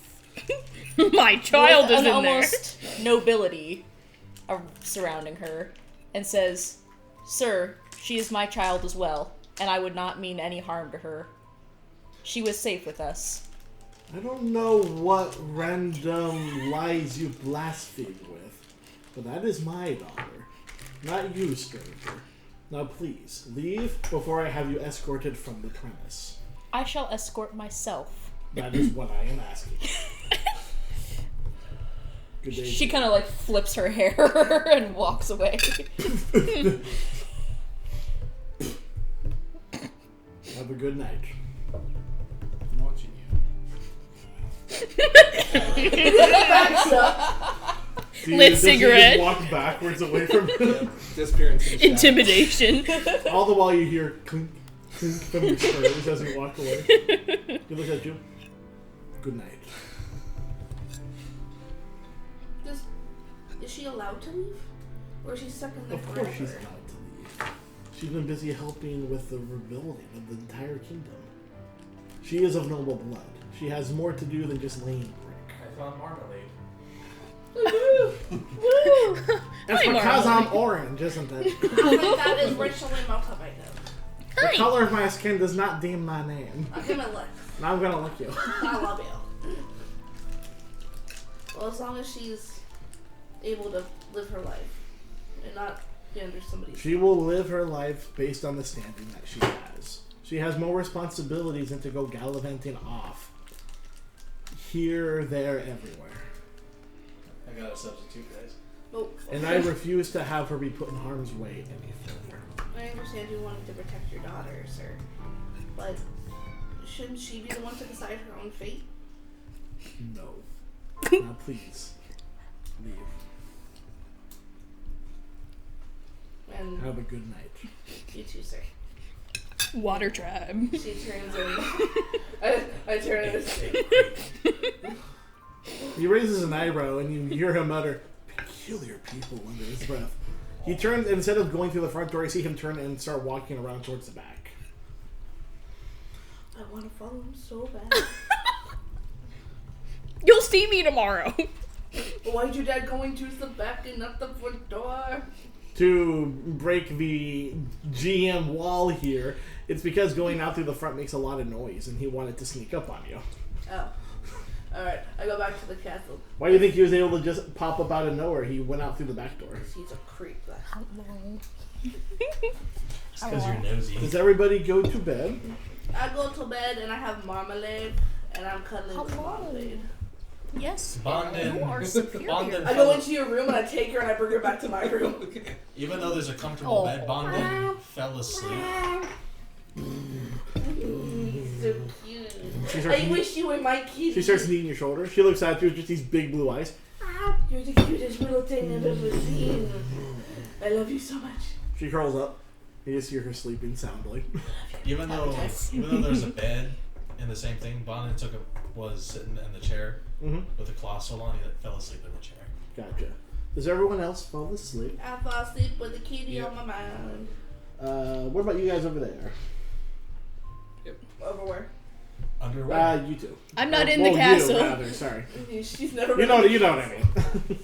My child is an in almost nobility surrounding her and says, "Sir, she is my child as well, and I would not mean any harm to her. She was safe with us." I don't know what random lies you blaspheme with, but that is my daughter, not you, stranger. Now please, leave before I have you escorted from the premise. I shall escort myself. That is what I am asking. Good day. She kind of flips her hair and walks away. Have a good night. I'm watching you. See, Lit does he cigarette. just walk backwards away from him? Disappearance in the shadows. Intimidation. All the while you hear clink, clink from your spurs as we walk away. He looks at you. Good night. Is she allowed to leave? Or is she stuck in there Of forever? course she's allowed to leave. She's been busy helping with the rebuilding of the entire kingdom. She is of noble blood. She has more to do than just laying brick. I found marmalade. That's Hi, because I'm Marmalade. orange, isn't it? That is racially motivated. The Hi. color of my skin does not deem my name. I'll give him a look. Now I'm gonna lick you. I love you. Well, as long as she's able to live her life and not be under somebody's. She will live her life based on the standing that she has. She has more responsibilities than to go gallivanting off. Here, there, everywhere. I got a substitute, guys. Oh, And I refuse to have her be put in harm's way any further. I understand you wanting to protect your daughter, sir, but shouldn't she be the one to decide her own fate? No. Now please, leave. And Have a good night. you too, sir. Water tribe. She turns in. I turn in. He raises an eyebrow and you hear him utter, "Peculiar people," under his breath. He turns, and instead of going through the front door, you see him turn and start walking around towards the back. I want to follow him so bad. You'll see me tomorrow. Why'd your dad going to the back and not the front door? To break the GM wall here, it's because going out through the front makes a lot of noise, and he wanted to sneak up on you. Oh. Alright, I go back to the castle. Why do you think he was able to just pop up out of nowhere? He went out through the back door. He's a creep. It's because you're nosy. Does everybody go to bed? I go to bed and I have marmalade, and I'm cuddling with marmalade. Yes. Bondin. You are superior. Bondin I go into your room and I take her and I bring her back to my room. Even though there's a comfortable Oh. bed, Bondin fell asleep. He's so cute. She starts, I wish you were my kitty. she starts kneading your shoulder. She looks at you with just these big blue eyes. You're the cutest little thing I've ever seen. I love you so much. She curls up. You just hear her sleeping soundly. Even though there's a bed and the same thing, Bondin was sitting in the chair Mm-hmm. with the cloth so long he fell asleep in the chair. Gotcha. Does everyone else fall asleep? I fall asleep with a kitty Yep. on my mind. What about you guys over there? Over where? Underwear. You two. I'm not Oh, in the well, castle. You, rather, sorry. She's never You know what I mean.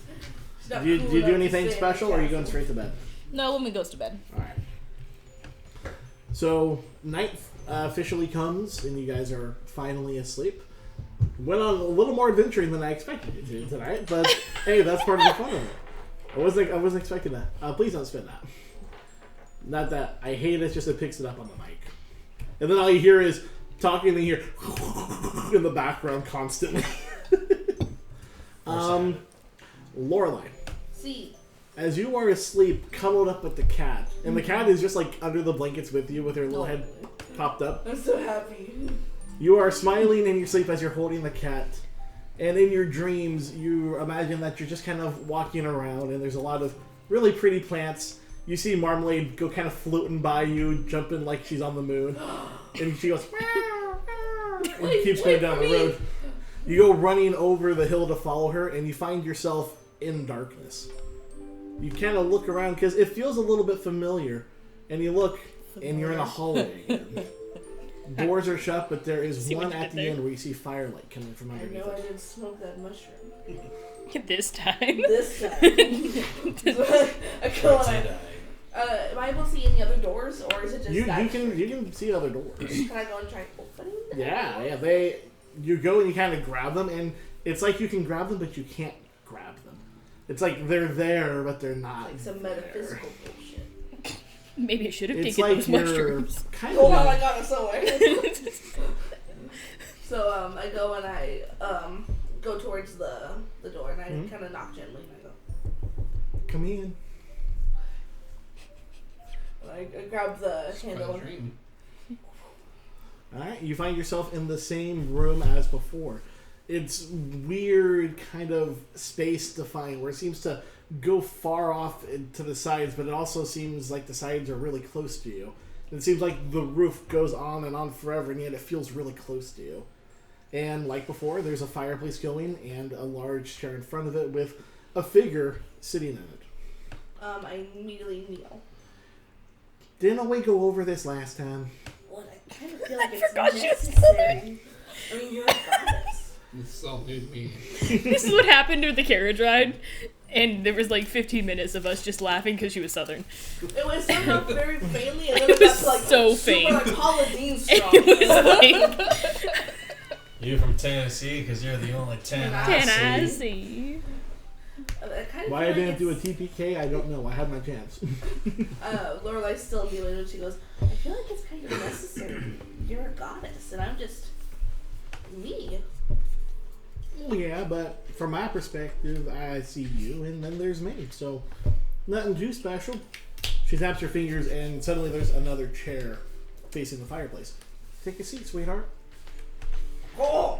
She's not Do you cool do enough to anything stay in special, the or are you going castle. straight to bed? No, woman goes to bed. Alright. So, night officially comes, and you guys are finally asleep. Went on a little more adventuring than I expected you to tonight, but hey, that's part of the fun of it. I wasn't expecting that. Please don't spin that. Not that. I hate it, just it picks it up on the mic. And then all you hear is talking, and you hear in the background constantly. Lorelai. See, As you are asleep, cuddled up with the cat, and the cat is just like under the blankets with you with her little head popped up. I'm so happy. You are smiling in your sleep as you're holding the cat, and in your dreams, you imagine that you're just kind of walking around, and there's a lot of really pretty plants. You see Marmalade go kind of floating by you, jumping like she's on the moon, and she goes, and keeps going down the road. You go running over the hill to follow her, and you find yourself in darkness. You kind of look around because it feels a little bit familiar, and you look, and you're in a hallway again. Doors are shut, but there is See what one you at did the there? end where you see firelight coming from I underneath know I it. didn't smoke that mushroom. This time. This time. So I go Or and did am I able to see any other doors, or is it just You that? can see other doors. Can I go and try opening them? Yeah. You go and you kind of grab them, and it's like you can grab them, but you can't grab them. It's like they're there, but they're not. Like some there. metaphysical bullshit. Maybe I should have It's taken like those you're mushrooms. kind Hold on, of. I got it somewhere. So I go and I go towards the door, and I kind of knock gently, and I go. Come in. And I grab the It's quite handle. a dream. Alright, you find yourself in the same room as before. It's weird kind of space defined where it seems to go far off to the sides, but it also seems like the sides are really close to you. It seems like the roof goes on and on forever, and yet it feels really close to you. And like before, there's a fireplace going and a large chair in front of it with a figure sitting in it. I immediately kneel. Didn't we go over this last time? Well, I kind of feel like it's forgot she was necessary. I mean, you're a goddess. This is all new to me. This is what happened with the carriage ride. And there was like 15 minutes of us just laughing because she was Southern. It was started off very faintly, and then It it got was to like so super, faint. like Paula Dean And strong. it was like, You from Tennessee? Because you're the only Tennessee. Tennessee. I kind of Why I feel didn't do a it's- TPK, I don't know. I had my chance. Lorelai still yielded, and she goes, I feel like it's kind of necessary. You're a goddess, and I'm just me. Yeah, but from my perspective, I see you, and then there's me. So, nothing too special. She taps her fingers, and suddenly there's another chair facing the fireplace. Take a seat, sweetheart. Oh!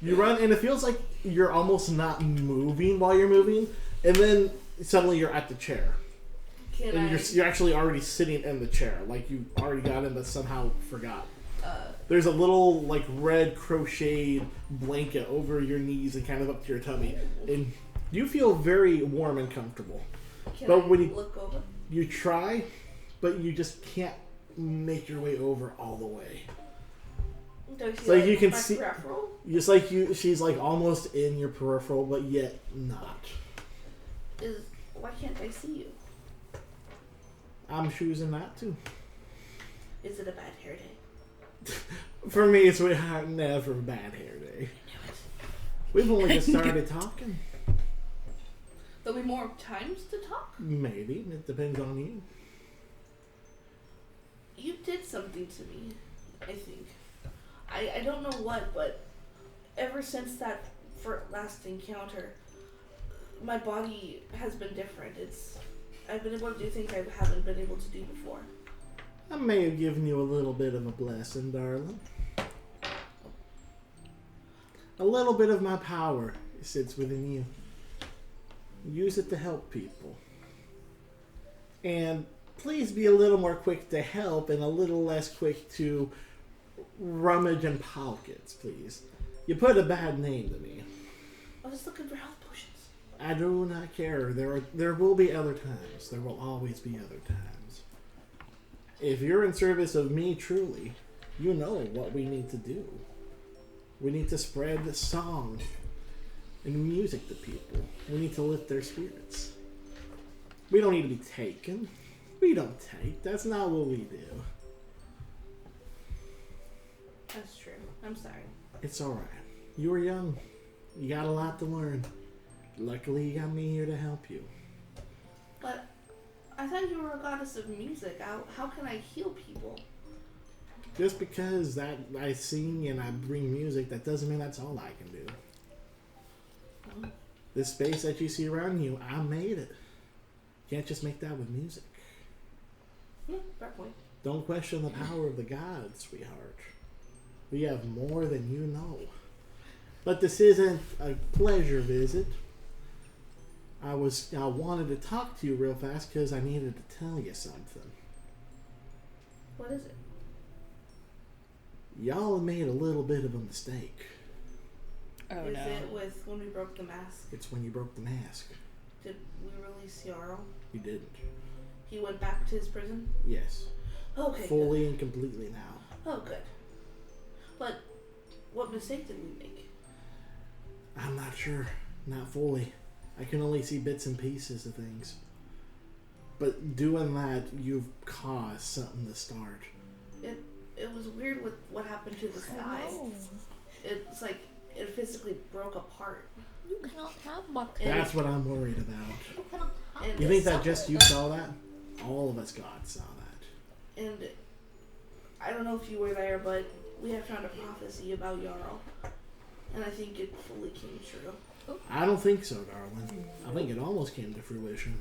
You run, and it feels like you're almost not moving while you're moving, and then suddenly you're at the chair. Can And I? you're actually already sitting in the chair, like you already got in, but somehow forgot. There's a little, like, red crocheted blanket over your knees and kind of up to your tummy. And you feel very warm and comfortable. Can but I when you- look over? You try, but you just can't make your way over all the way. Do I see, Like, you can my see- peripheral? Just like she's like almost in your peripheral, but yet not. Why can't I see you? I'm choosing not to. Is it a bad hair day? For me, it's never a bad hair day. We've only just started talking. There'll be more times to talk? Maybe. It depends on you. You did something to me, I think. I don't know what, but ever since that last encounter, my body has been different. I've been able to do things I haven't been able to do before. I may have given you a little bit of a blessing, darling. A little bit of my power sits within you. Use it to help people. And please be a little more quick to help and a little less quick to rummage in pockets, please. You put a bad name to me. I was looking for health potions. I do not care. There will be other times. There will always be other times. If you're in service of me truly, you know what we need to do. We need to spread the song and music to people. We need to lift their spirits. We don't need to be taken. We don't take. That's not what we do. That's true. I'm sorry. It's alright. You were young. You got a lot to learn. Luckily, you got me here to help you. But I thought you were a goddess of music. How can I heal people? Just because that I sing and I bring music, that doesn't mean that's all I can do. Oh. This space that you see around you, I made it. You can't just make that with music. Fair point. Don't question the power of the gods, sweetheart. We have more than you know. But this isn't a pleasure visit. I wanted to talk to you real fast because I needed to tell you something. What is it? Y'all made a little bit of a mistake. Oh Is no. it with when we broke the mask? It's when you broke the mask. Did we release Yarill? You didn't. He went back to his prison? Yes. Okay. Fully and completely now. Oh, good. But what mistake did we make? I'm not sure. Not fully. I can only see bits and pieces of things. But doing that, you've caused something to start. It was weird with what happened to the sky. It's like it physically broke apart. You cannot have my That's what I'm worried about. You cannot have And You think that just you saw that? All of us gods saw that. And I don't know if you were there, but we have found a prophecy about Yarill. And I think it fully came true. I don't think so, darling. I think it almost came to fruition.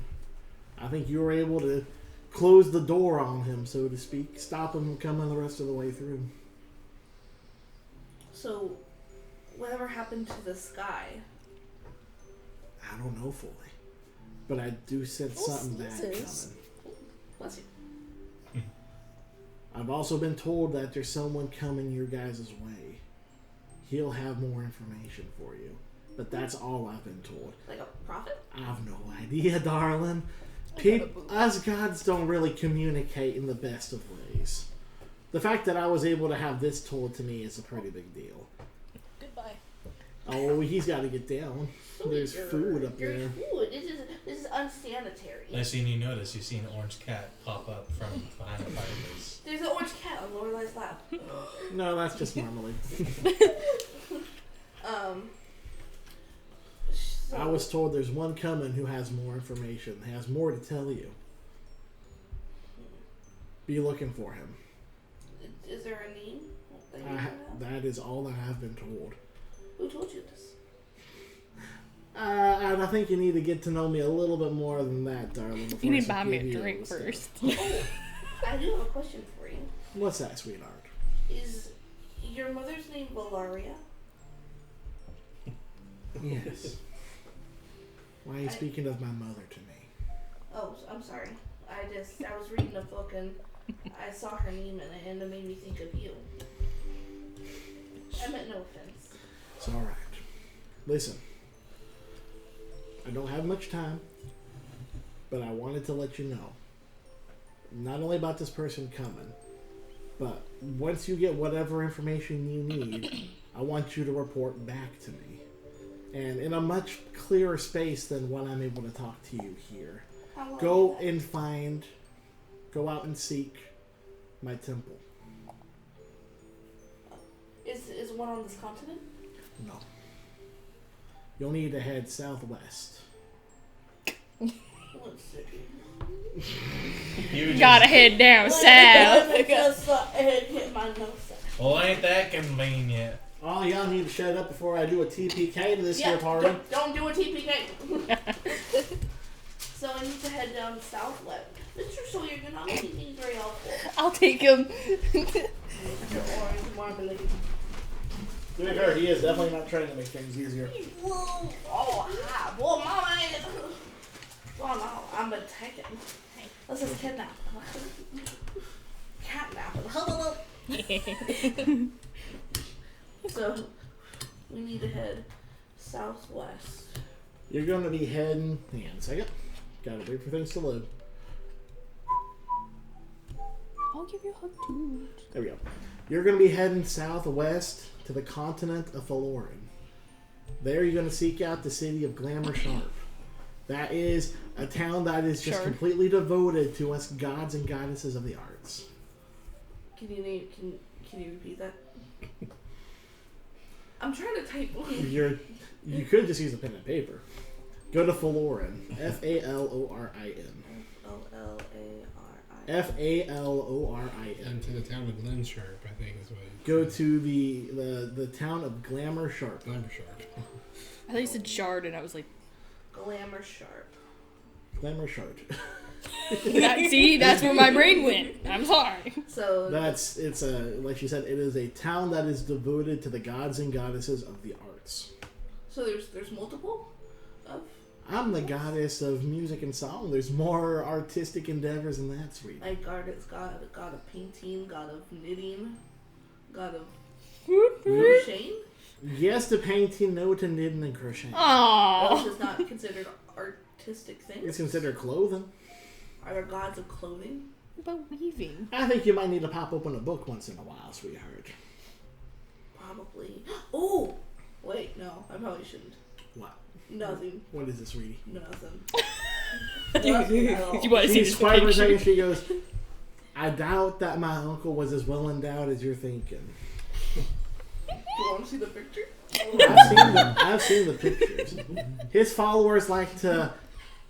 I think you were able to close the door on him, so to speak. Stop him from coming the rest of the way through. So, whatever happened to the sky? I don't know fully. But I do sense Oh, something bad sneezes. coming. Bless you. I've also been told that there's someone coming your guys' way. He'll have more information for you. But that's all I've been told. Like a prophet? I've no idea, darling. Us gods don't really communicate in the best of ways. The fact that I was able to have this told to me is a pretty big deal. Goodbye. Oh, he's got to get down. There's food up There's there. food. This is unsanitary. I seen you notice. You see an orange cat pop up from behind the fireplace. There's an orange cat on Lorelai's lap. No, that's just marmalade. So, I was told there's one coming who has more information, has more to tell you. Be looking for him. Is there a name that you know? That is all I have been told. Who told you this? And I think you need to get to know me a little bit more than that, darling. You need to buy me a drink first. Oh, I do have a question for you. What's that, sweetheart? Is your mother's name Valeria? Yes. Why are you speaking of my mother to me? Oh, I'm sorry. I was reading a book and I saw her name in it and it made me think of you. I meant no offense. It's alright. Listen. I don't have much time, but I wanted to let you know. Not only about this person coming, but once you get whatever information you need, I want you to report back to me. And in a much clearer space than what I'm able to talk to you here. Go out and seek my temple. Is one on this continent? No. You'll need to head southwest. What city? You Gotta head down south. Just hit my nose. Well, ain't that convenient? Oh, y'all need to shut up before I do a TPK to this here party. Don't do a TPK. So I need to head down southwest. Mr. Sawyer, you're not making things very helpful. I'll take him. Your orange marmalade. To be fair, he is definitely not trying to make things easier. Whoa! Oh, hi. Whoa, mama! Oh no, I'm a taken. Hey, let's just kidnap. Catnap. So, we need to head southwest. You're going to be heading... Hang on a second. Gotta wait for things to load. I'll give you a hug too. There we go. You're going to be heading southwest to the continent of Faloran. There you're going to seek out the city of Glamour Sharp. That is a town that is just completely devoted to us gods and goddesses of the arts. Can you repeat that? I'm trying to type. You could just use a pen and paper. Go to Faloran. F-A-L-O-R-I-N. O-L-A-R-I. F-A-L-O-R-I-N. And to the town of Glen Sharp, I think is what it Go to the town of Glamour Sharp. Glamour Sharp. I thought you said shard, and I was like, Glamour Sharp. Glamour Sharp. see, that's where my brain went. I'm sorry. So It's like she said, it is a town that is devoted to the gods and goddesses of the arts. So there's multiple of. I'm the goddess of music and song. There's more artistic endeavors than that, sweet. Like god of painting, god of knitting, god of Whoop, whoop. crocheting. Yes to painting, no to knitting and crocheting. Which Aww. is not considered artistic things. It's considered clothing. Are there gods of clothing? But weaving. I think you might need to pop open a book once in a while, sweetheart. Probably. Oh! Wait, no. I probably shouldn't. What? Nothing. What is this, sweetie? Nothing. You want to see She's this quite for a second, picture? she goes, I doubt that my uncle was as well endowed as you're thinking. You want to see the picture? I've seen the pictures. His followers like to,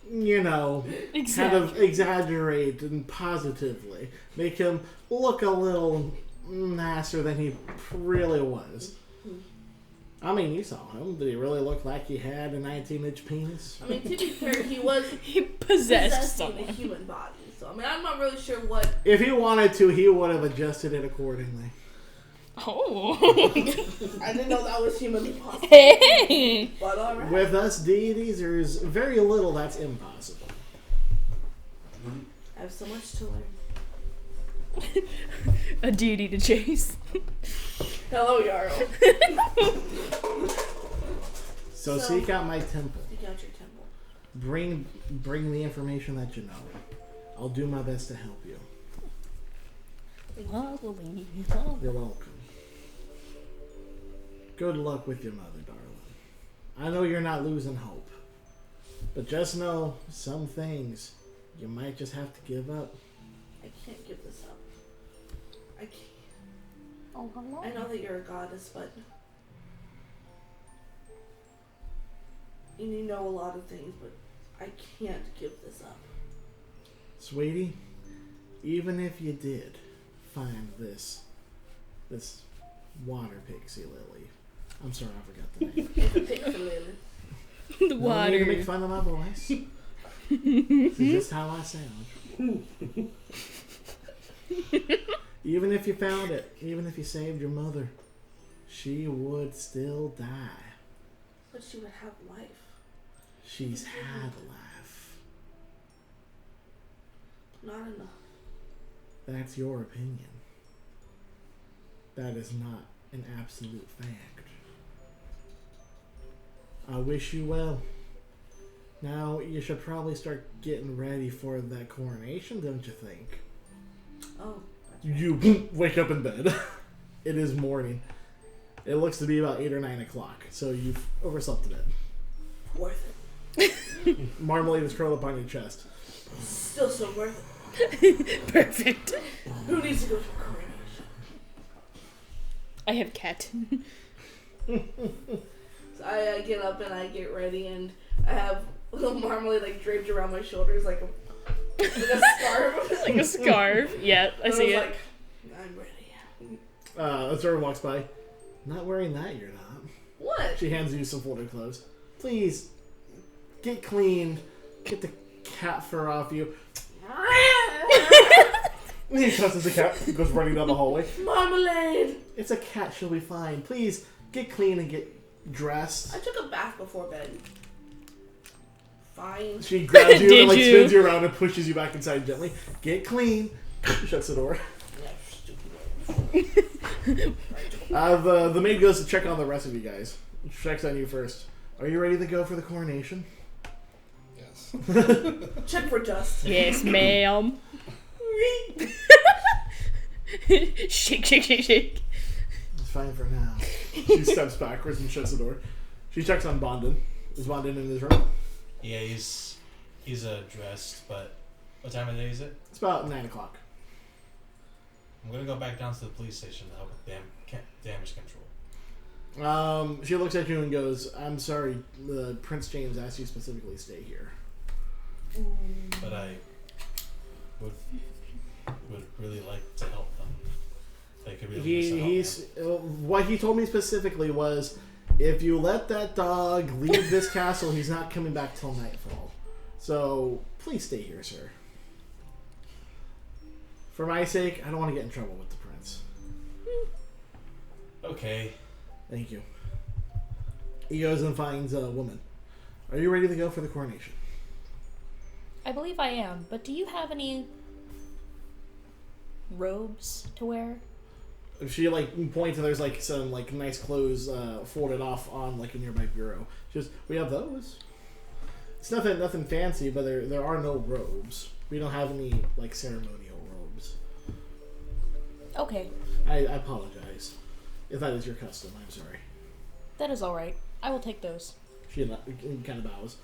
kind of exaggerate and positively make him look a little nicer than he really was. I mean, you saw him. Did he really look like he had a 19-inch penis? I mean, to be fair, he was He possessed in a someone. human body. So, I mean, I'm not really sure what. If he wanted to, he would have adjusted it accordingly. Oh. I didn't know that was humanly possible. Hey. But alright. With us deities, there's very little that's impossible. I have so much to learn. A deity to chase. Hello, Yarill. So seek out my temple. Seek out your temple. bring the information that you know. I'll do my best to help you. You're welcome. Good luck with your mother, darling. I know you're not losing hope. But just know, some things you might just have to give up. I can't give this up. I can't. Oh, hello. I know that you're a goddess, but and you know a lot of things, but I can't give this up. Sweetie, even if you did find this water pixie lily. I'm sorry, I forgot the name. The pixie lily. The No water. need to make fun of my voice. This is just how I sound. Even if you found it, even if you saved your mother, she would still die. But she would have life. She's had life. Not enough. That's your opinion. That is not an absolute fact. I wish you well. Now, you should probably start getting ready for that coronation, don't you think? Oh. You wake up in bed. It is morning. It looks to be about 8 or 9 o'clock, so you've overslept a bit. Worth it. Marmalade is curled up on your chest. Still so worth Perfect. it. Who needs to go to a coronation? I have cat. So I get up and I get ready and I have a little marmalade like draped around my shoulders like a scarf. Like a scarf. Yeah, I see it. Like, I'm ready. A servant walks by. Not wearing that, you're not. What? She hands you some folded clothes. Please, get cleaned. Get the cat fur off you. He tosses the cat, goes running down the hallway. Marmalade! It's a cat, she'll be fine. Please, get clean and get dressed. I took a bath before bed. Fine. She grabs you and Did you? spins you around and pushes you back inside gently. Get clean. Shuts the door. The maid goes to check on the rest of you guys. She checks on you first. Are you ready to go for the coronation? Yes. Check for dust. Yes, ma'am. Shake, shake, shake, shake. It's fine for now. She steps backwards and shuts the door. She checks on Bondin. Is Bondin in his room? Yeah, he's dressed, but what time of day is it? It's about 9 o'clock. I'm gonna go back down to the police station to help with damage control. She looks at you and goes, I'm sorry, Prince James asked you specifically to stay here. But I would really like to help them. They could really use the help. What he told me specifically was, if you let that dog leave this castle, he's not coming back till nightfall. So, please stay here, sir. For my sake, I don't want to get in trouble with the prince. Okay. Thank you. He goes and finds a woman. Are you ready to go for the coronation? I believe I am, but do you have any robes to wear? She points and there's some nice clothes folded off on a nearby bureau. She goes, we have those. It's nothing fancy, but there are no robes. We don't have any ceremonial robes. Okay, I apologize if that is your custom. I'm sorry. that is all right. I will take those. She kind of bows.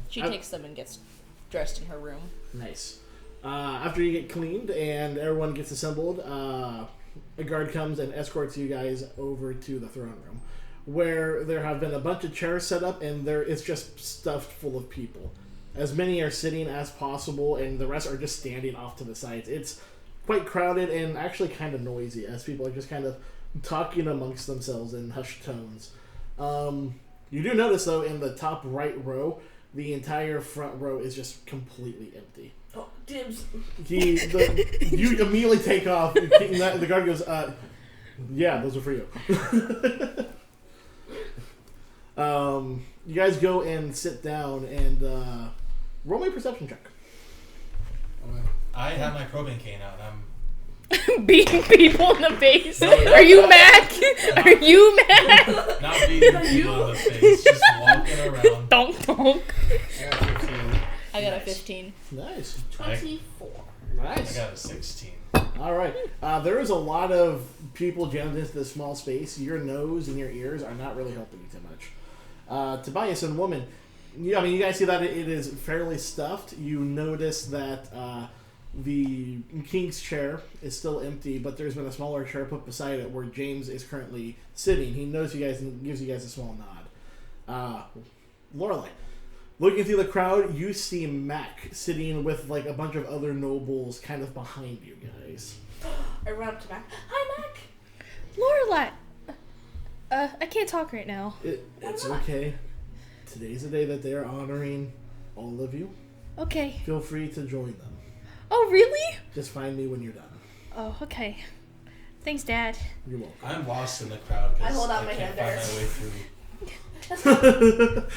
She takes them and gets dressed in her room. Nice. After you get cleaned and everyone gets assembled, a guard comes and escorts you guys over to the throne room, where there have been a bunch of chairs set up, and it's just stuffed full of people. As many are sitting as possible, and the rest are just standing off to the sides. It's quite crowded and actually kind of noisy, as people are just kind of talking amongst themselves in hushed tones. You do notice, though, in the top right row, the entire front row is just completely empty. Oh, dibs. You immediately take off. The guard goes, yeah, those are for you. You guys go and sit down and roll me a perception check. I have my probing cane out. Beating people in the face. Are you Mac? Are you Mac? Not beating people in the face, just walking around. Donk donk. I got a 15. Nice. 24. I Nice. got a 16. All right. There is a lot of people jammed into this small space. Your nose and your ears are not really helping you too much. Tobias and Woman, you guys see that it is fairly stuffed. You notice that the king's chair is still empty, but there's been a smaller chair put beside it where James is currently sitting. He knows you guys and gives you guys a small nod. Lorelei, looking through the crowd, you see Mac sitting with like a bunch of other nobles kind of behind you guys. I run up to Mac. Hi, Mac. Lorelai. I can't talk right now. It's okay. Today's the day that they are honoring all of you. Okay. Feel free to join them. Oh, really? Just find me when you're done. Oh, okay. Thanks, Dad. You're welcome. I'm lost in the crowd because I hold out my can't hand find there. my way through.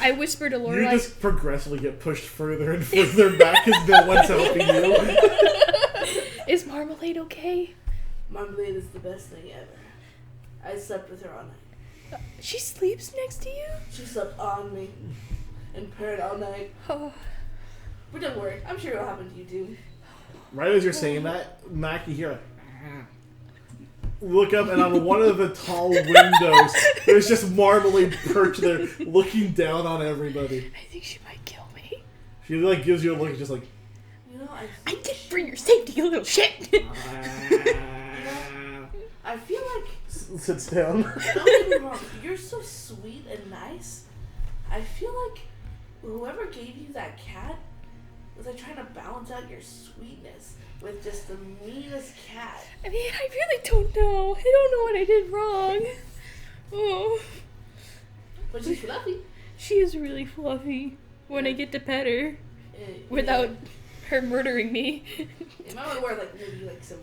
I whisper to You Lorelai. just progressively get pushed further and further back because no one's helping you. Is Marmalade okay? Marmalade is the best thing ever. I slept with her all night. She sleeps next to you? She slept on me and purred all night. Oh. But don't worry, I'm sure it'll happen to you too. Right as you're saying that, Mac, you hear look up, and on one of the tall windows, there's just Marmalade perched there, looking down on everybody. I think she might kill me. She like gives you a look, just like. You know, I did it for your safety, you little shit. I feel like, Sits down. don't get me wrong, you're so sweet and nice. I feel like whoever gave you that cat was like trying to balance out your sweetness with just the meanest cat. I mean, I really don't know. I don't know what I did wrong. Oh, But she's fluffy. she is really fluffy when I get to pet her without her murdering me. You might want to wear like maybe like some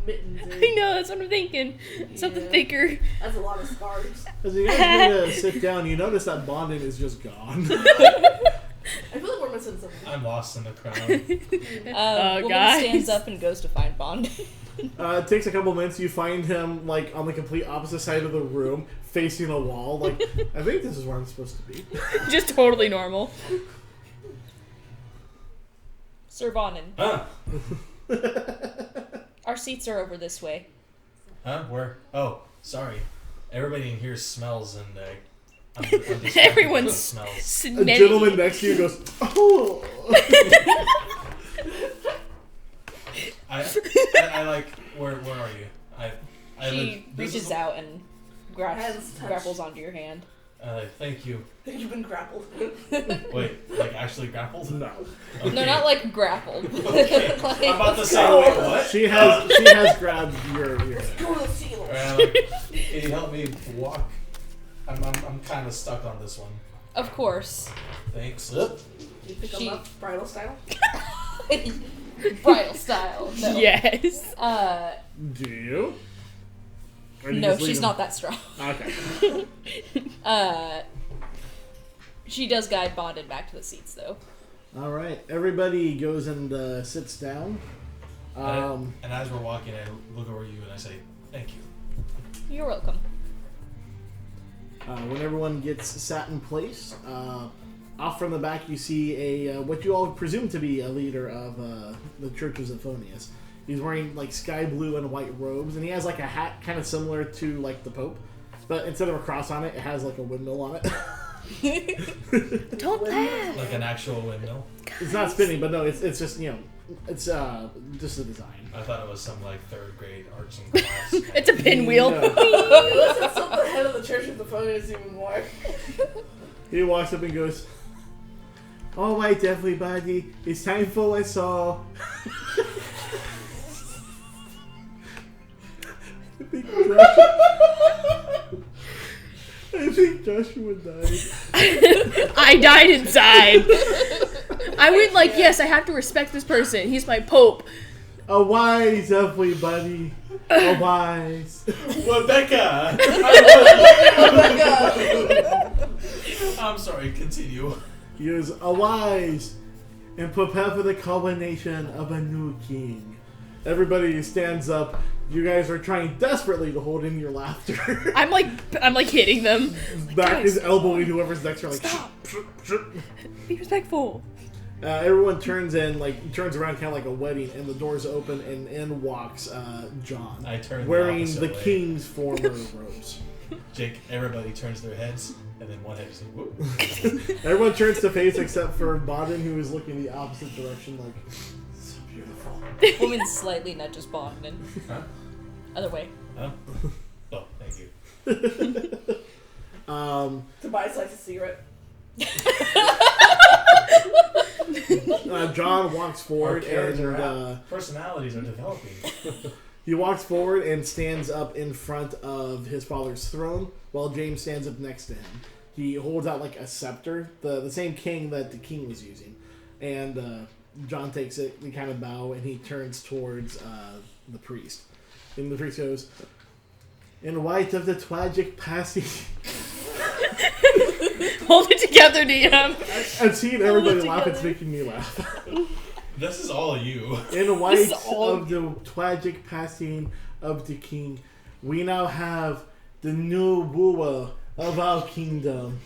mittens. Or, I know, that's what I'm thinking. Something Yeah. thicker. That's a lot of scarves. As you guys begin to sit down, you notice that bonding is just gone. I feel like we're missing something. I'm lost in the crowd. Woman guys. stands up and goes to find Bond. It takes a couple minutes. You find him like on the complete opposite side of the room, facing a wall. Like, I think this is where I'm supposed to be. Just totally normal. Sir Bonin, Huh? our seats are over this way. Huh? Where? Oh, sorry. Everybody in here smells, and I'm distracted Everyone's with smells. A smelly. gentleman next to you goes, "Oh." I like. Where are you? She this reaches is- out and Hands touch. grapples onto your hand. Thank you. You've been grappled. Wait, like actually grappled? No. Okay. No, not like grappled. Okay. Like- I'm about to say, wait, what? She has grabbed your Go to the seal. Can you help me walk? I'm kind of stuck on this one. Of course. Thanks. Do you pick She- them up bridal style? Bridal style. No. Yes. Do you? Or do you No, just leave she's him? not that strong. Okay. She does guide Bonded back to the seats, though. All right. Everybody goes and sits down. And as we're walking, I look over you and I say, "Thank you." You're welcome. When everyone gets sat in place, off from the back you see a what you all presume to be a leader of the Church of Zephonius. He's wearing like sky blue and white robes, and he has like a hat kind of similar to like the Pope, but instead of a cross on it, it has like a windmill on it. Don't laugh. Like an actual windmill. It's not spinning, but no, it's just it's just a design. I thought it was some like third grade arts and crafts. It's a pinwheel. No. Listen, so the head of the Church of the Phone is even more. He walks up and goes, "All right, everybody, it's time for us all." I think Joshua died. I died inside. I went like, yes, I have to respect this person. He's my pope. Arise, everybody. Arise. Rebecca! I'm sorry, continue. He goes, arise and prepare for the coronation of a new king. Everybody stands up. You guys are trying desperately to hold in your laughter. I'm like hitting them. Back is elbowing whoever's next to her, like, Stop. Be respectful. Everyone turns around kind of like a wedding, and the doors open, and in walks John. I turn wearing the the opposite way. king's former robes. Jake, everybody turns their heads, and then one head is like, whoop. Everyone turns to face except for Bodden, who is looking the opposite direction, like, so beautiful. Woman slightly nudges Bogdan. Huh? Other way. Huh? Oh, thank you. Tobias likes a cigarette. John walks forward and personalities are developing. he walks forward and stands up in front of his father's throne while James stands up next to him. He holds out like a scepter, the same king that the king was using, and John takes it. We kind of bow and he turns towards the priest, and the priest goes, "In light of the tragic passing." Hold it together, DM. I've seen everybody laugh. It's making me laugh. This is all you. In light of the tragic passing of the king, we now have the new ruler of our kingdom.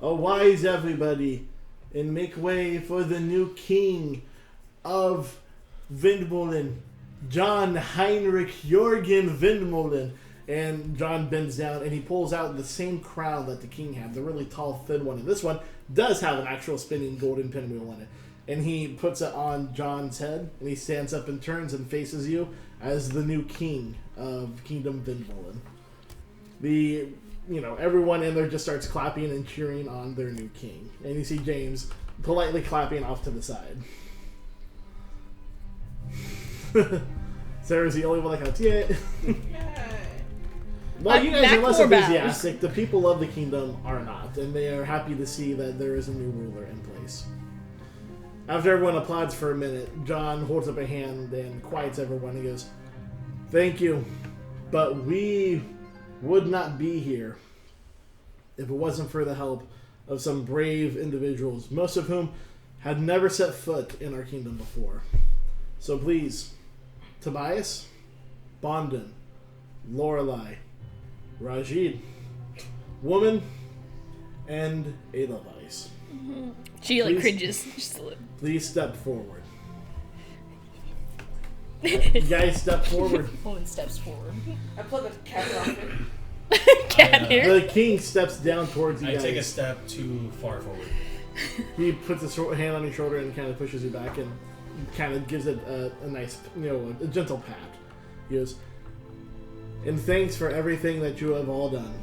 Arise, everybody, and make way for the new king of Windmühlen, John Heinrich Jorgen Windmühlen. And John bends down and he pulls out the same crown that the king had, the really tall, thin one. And this one does have an actual spinning golden pinwheel in it. And he puts it on John's head, and he stands up and turns and faces you as the new king of Kingdom Windmühlen. Everyone in there just starts clapping and cheering on their new king. And you see James politely clapping off to the side. Sarah's the only one that counts. Yeah. Well, you guys are less enthusiastic. The people of the kingdom are not, and they are happy to see that there is a new ruler in place. After everyone applauds for a minute, John holds up a hand and quiets everyone. He goes, "Thank you, but we would not be here if it wasn't for the help of some brave individuals, most of whom had never set foot in our kingdom before. So please, Tobias, Bondon, Lorelei, Rajid, Woman, and Edelweiss. She like cringes. Just a little. Please step forward." You guys step forward. Woman steps forward. I plug a cat off it. Cat hair. The king steps down towards you I guys. take a step too far forward. He puts his hand on your shoulder and kind of pushes you back and kind of gives it a nice, a gentle pat. He goes, "And thanks for everything that you have all done.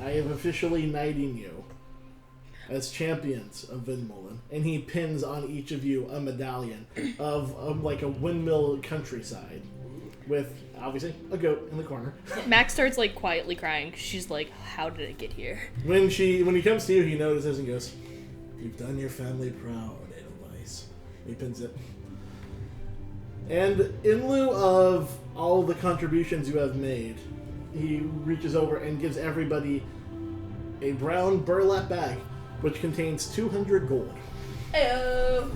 I am officially knighting you as champions of Windmühlen." And he pins on each of you a medallion of like a windmill countryside with, obviously, a goat in the corner. Max starts like quietly crying. She's like, "How did I get here?" When he comes to you, he notices and goes, "You've done your family proud, Edelweiss." He pins it. And in lieu of all the contributions you have made, he reaches over and gives everybody a brown burlap bag, which contains 200 gold. Ayo.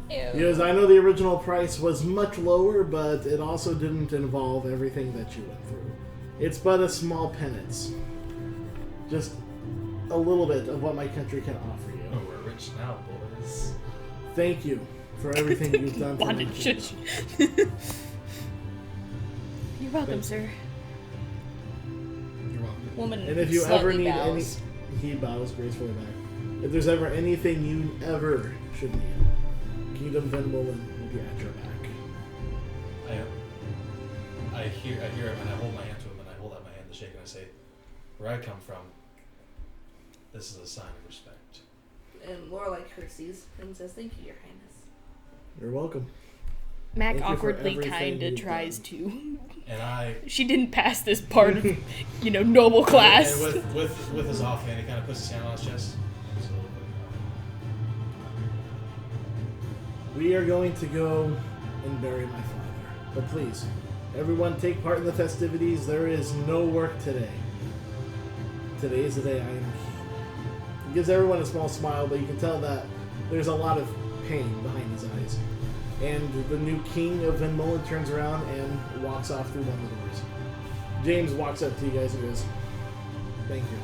Because I know the original price was much lower, but it also didn't involve everything that you went through. It's but a small penance. Just a little bit of what my country can offer you. Oh, we're rich now, boys. Thank you for everything you've done for me. Bonded shush. You're welcome, sir. You're welcome. Woman And if you ever slightly need bows. he bows gracefully back. If there's ever anything you ever should need, Kingdom Windmühlen will be at your back. I hear him, and I hold my hand to him, and I hold out my hand to shake, and I say, "Where I come from, this is a sign of respect." And Lorelei curtsies and says, "Thank you, Your Highness." You're welcome. Mac Thank you for awkwardly everything kind of you've tries done. to. And I, She didn't pass this part of, noble class. and with his offhand, he kind of puts his hand on his chest. Just a little bit. We are going to go and bury my father. But please, everyone take part in the festivities. There is no work today. Today is the day I am king. He gives everyone a small smile, but you can tell that there's a lot of pain behind his eyes. And the new king of Windmühlen turns around and walks off through one of the doors. James walks up to you guys and goes, "Thank you.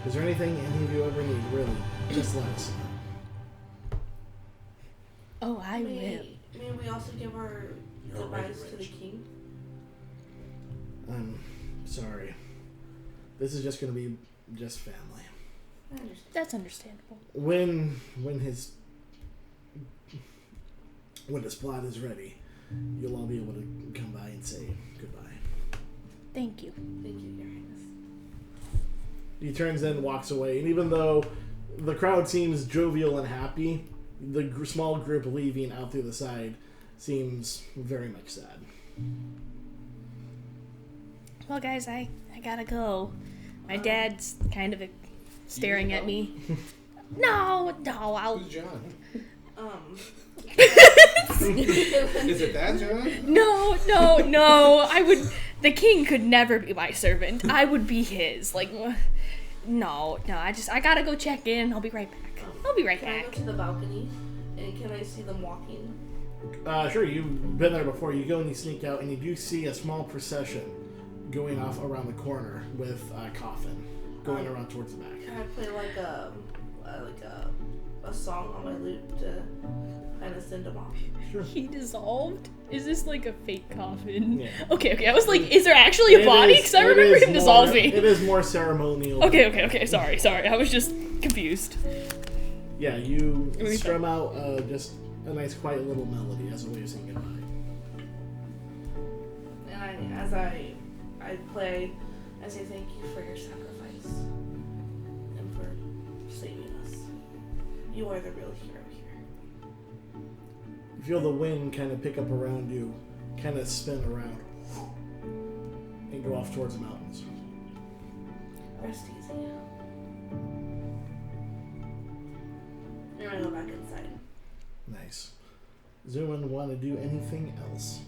Is there anything any of you ever need, really? Just let us know." Oh, I will. May we also give our goodbyes to the king? I'm sorry. This is just going to be just family. I understand. That's understandable. When his plot is ready, you'll all be able to come by and say goodbye. Thank you. Thank you, Your Highness. He turns and walks away, and even though the crowd seems jovial and happy, the small group leaving out through the side seems very much sad. Well, guys, I gotta go. My dad's kind of staring at me. No, I'll... Who's John? Is Is it that John? No. The king could never be my servant. I would be his. Like, no. I gotta go check in. I'll be right back. Can I go to the balcony? And can I see them walking? Sure, you've been there before. You go and you sneak out, and you do see a small procession going off around the corner with a coffin going around towards the back. Can I play like a song on my lute to kind of send them off? Sure. He dissolved? Is this like a fake coffin? Yeah. Okay. I was like, is there actually a body? Because I remember him dissolving. It is more ceremonial. Okay. Sorry. I was just confused. Yeah, you strum out just a nice, quiet little melody as a way of saying goodbye. And as I play, I say thank you for your sacrifice and for saving us. You are the real hero here. You feel the wind kind of pick up around you, kind of spin around, and go off towards the mountains. Rest easy. I'm gonna go back inside. Nice. Does anyone want to do anything else?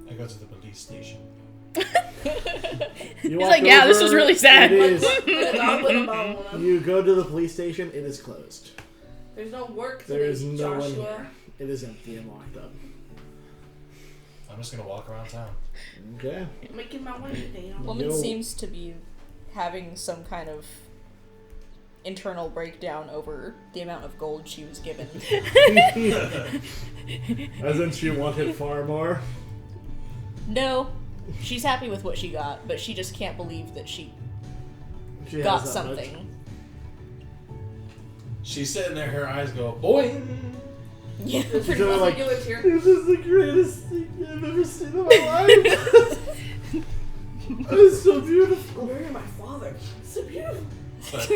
I go to the police station. He's like, yeah, this was really sad. It is, There's you go to the police station, it is closed. no work There today, is no one Joshua. here. It is empty and locked up. I'm just gonna walk around town. Okay. Making my way today. Woman Yo. seems to be having some kind of internal breakdown over the amount of gold she was given. As in she wanted far more. No, she's happy with what she got, but she just can't believe that she She got has that much. something. She's sitting there, her eyes go boing. Yeah. The She's really like, particular tear. this is the greatest thing I've ever seen in my life. It's so beautiful. Marry my father. So beautiful. But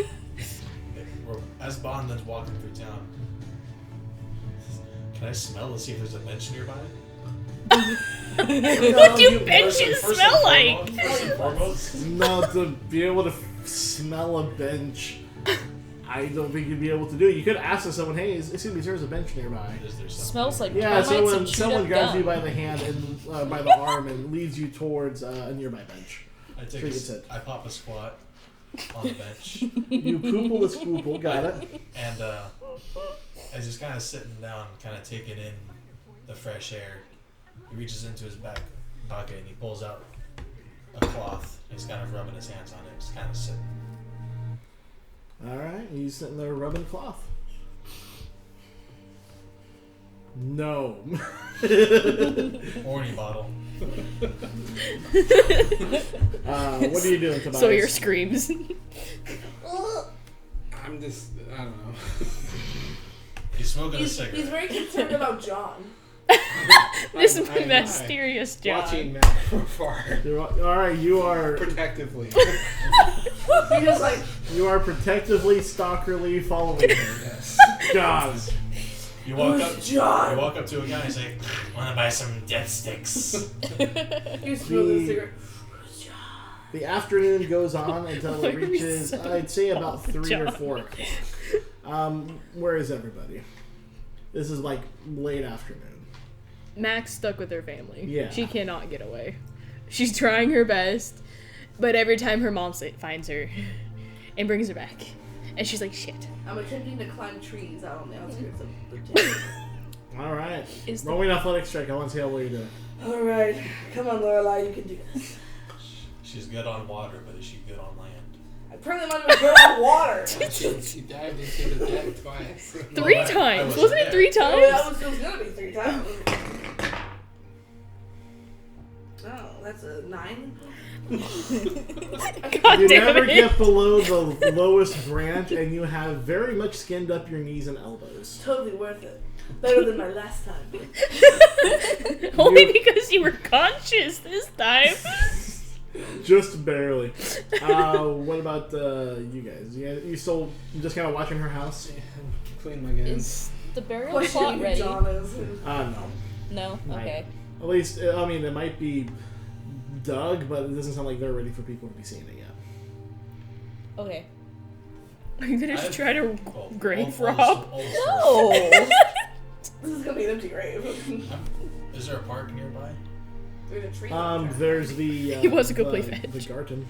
as Bondman's walking through town, can I smell to see if there's a bench nearby? What do benches First smell and like? First and foremost, No, to be able to smell a bench, I don't think you'd be able to do it. You could ask someone, hey, excuse me, there's a bench nearby. is there something? Smells like Yeah, termites and someone chewed-up grabs gum. you by the hand and by the arm and leads you towards a nearby bench. I take Sure, a, you said. I pop a squat on the bench, You poople the scoople, got it. and as he's kind of sitting down, kind of taking in the fresh air, he reaches into his back pocket and he pulls out a cloth. He's kind of rubbing his hands on it, just kind of sitting. All right, he's sitting there rubbing cloth. No. Horny bottle. What are you doing, Tobias? So your screams. I'm just, I don't know. He's smoking a He's cigarette. very concerned about John. This I'm mysterious John. Watching Matt from afar. All right, you are Protectively. He was like, you are protectively, stalkerly following him. Yes. God. You walk up. Who's John? You walk up to a guy and say, "Want to buy some death sticks?" you smell the cigarette. Who's John? The afternoon goes on until Why it are we reaches, so I'd say, about 3 or John? 4 o'clock. Where is everybody? This is like late afternoon. Max stuck with her family. Yeah. She cannot get away. She's trying her best, but every time her mom finds her and brings her back, and she's like, shit. I'm attempting to climb trees out on the outskirts of the town. All right. Is Roll me an athletics check. I want to see how well you do. All right, come on, Lorelai, you can do this. She's good on water, but is she good on land? Apparently, I'm not even good on water. She dived into the deck twice. 3 I times. wasn't Wasn't it there. 3 Oh, times? it was gonna be 3 times. Oh, that's a 9. God You damn never it. get below the lowest branch, and you have very much skinned up your knees and elbows. Totally worth it. Better than my last time. Only because you were conscious this time. Just barely. What about you guys? You still just kind of watching her house? Yeah, clean my guns. Is the burial Question plot who ready? John is. No. No? Not Okay. yet. At least, I mean, it might be dug, but it doesn't sound like they're ready for people to be seeing it yet. Okay. Are you gonna try to Well, grave old- rob? old- No! This is gonna be an empty grave. Is there a park nearby? There's a tree. There's the. He was a good play the fetch. garden.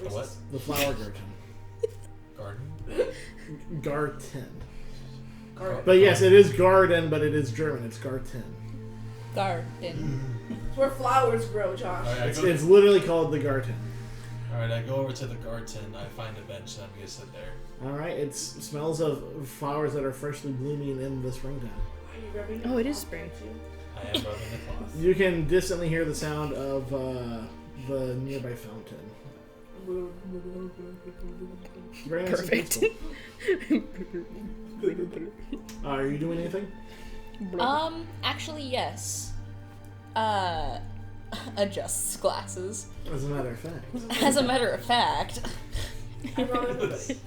The what? The flower garden. Garden? Garten. Garden. But yes, it is garden, but it is German. It's Garten. Garden. It's where flowers grow, Josh. Alright, It's literally called the Garten. I go over to the garden, I find a bench, and I'm gonna sit there. Alright, it smells of flowers that are freshly blooming in the springtime. Are you rubbing Oh, it is cloth, spring. aren't you? I am rubbing the cloth. You can distantly hear the sound of the nearby fountain. Very nice and Perfect. peaceful. Are you doing anything? Actually, yes. Adjusts glasses. As a matter of fact. As a matter of fact. I brought everybody.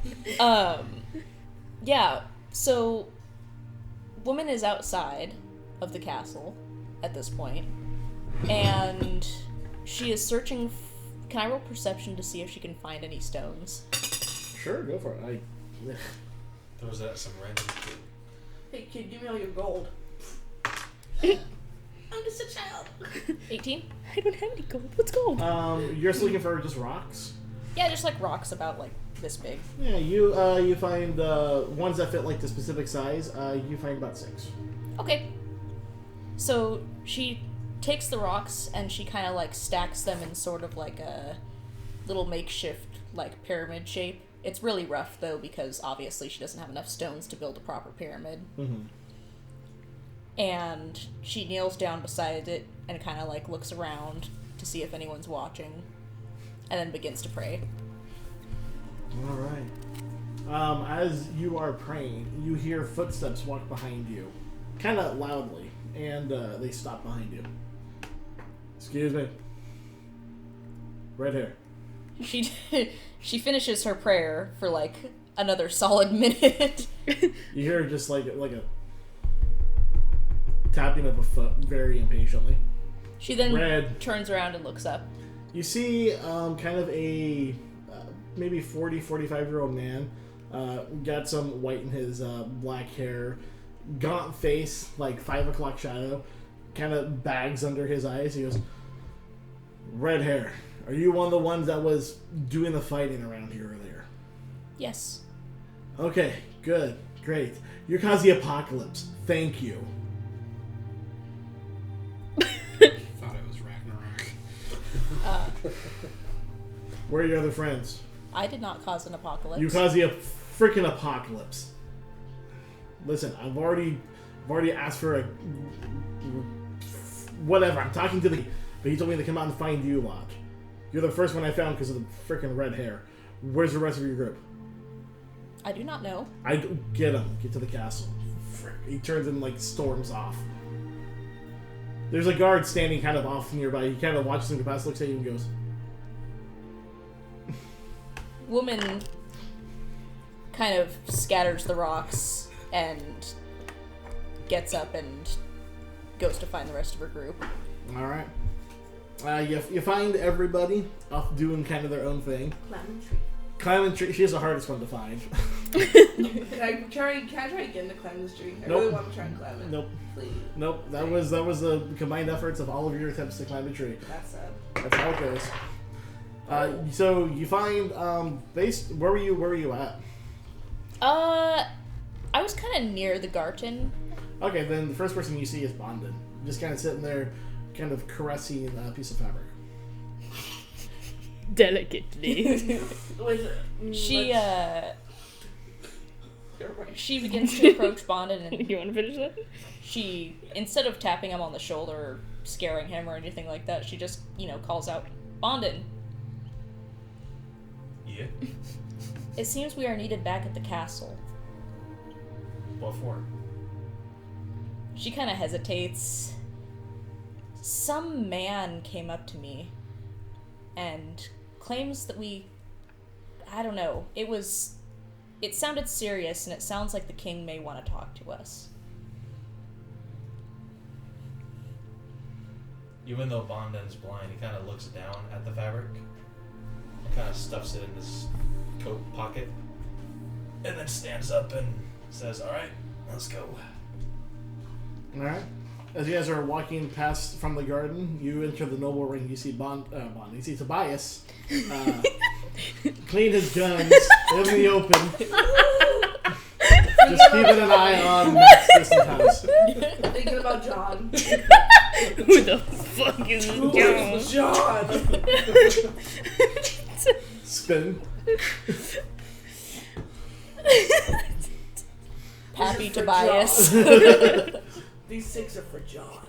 Yeah, so woman is outside of the castle at this point, and she is searching. Can I roll perception to see if she can find any stones? Sure, go for it. Throws it at some random kid. Hey kid, give me all your gold. I'm just a child. 18? I don't have any gold. What's gold? You're just looking for just rocks? Yeah, just like rocks about like this big. Yeah, you find ones that fit like the specific size. You find about 6. Okay. So she takes the rocks and she kind of like stacks them in sort of like a little makeshift like pyramid shape. It's really rough though because obviously she doesn't have enough stones to build a proper pyramid. Mm-hmm. And she kneels down beside it and kind of like looks around to see if anyone's watching, and then begins to pray. All right. As you are praying, you hear footsteps walk behind you, kind of loudly, and they stop behind you. Excuse me. Right here. She finishes her prayer for like another solid minute. You hear just like a tapping of a foot, very impatiently. She then Red. turns around and looks up. You see kind of a maybe 40, 45-year-old man. Got some white in his black hair. Gaunt face, like 5 o'clock shadow. Kind of bags under his eyes. He goes, red hair. Are you one of the ones that was doing the fighting around here earlier? Yes. Okay, good, great. You caused the apocalypse. Thank you. Thought it was Ragnarok. Where are your other friends? I did not cause an apocalypse. You caused the freaking apocalypse. Listen, I've already asked for a whatever. I'm talking to the, but he told me to come out and find you lot. You're the first one I found because of the freaking red hair. Where's the rest of your group? I do not know. Get him. Get to the castle. Frick. He turns and like storms off. There's a guard standing kind of off nearby. He kind of watches him pass, looks at you, and goes, Woman kind of scatters the rocks and gets up and goes to find the rest of her group. all right. You find everybody off doing kind of their own thing. Lemon tree. Climbing tree. She's the hardest one to find. Can I try again to climb this tree? I Nope. really want to try and climb it. Nope. Please. Nope. That was the combined efforts of all of your attempts to climb a tree. That's sad. That's how it goes. So you find where were you at? I was kind of near the garden. Okay, then the first person you see is Bondin. Just kind of sitting there, kind of caressing a piece of fabric. Delicately. She begins to approach Bondin, and You want to finish that? she, instead of tapping him on the shoulder or scaring him or anything like that, she just, calls out, Bondin, Yeah. it seems we are needed back at the castle. What for? She kind of hesitates. Some man came up to me and claims that I don't know, it sounded serious, and it sounds like the king may want to talk to us. Even though Bondin's blind, he kind of looks down at the fabric and kind of stuffs it in his coat pocket, and then stands up and says, "Alright, let's go." Alright. As you guys are walking past from the garden, you enter the noble ring. You see you see Tobias clean his guns in the open. Just keeping an eye on Matt's distant house. Thinking about John. Who the fuck is John? Spin. Happy Tobias. These 6 are for John.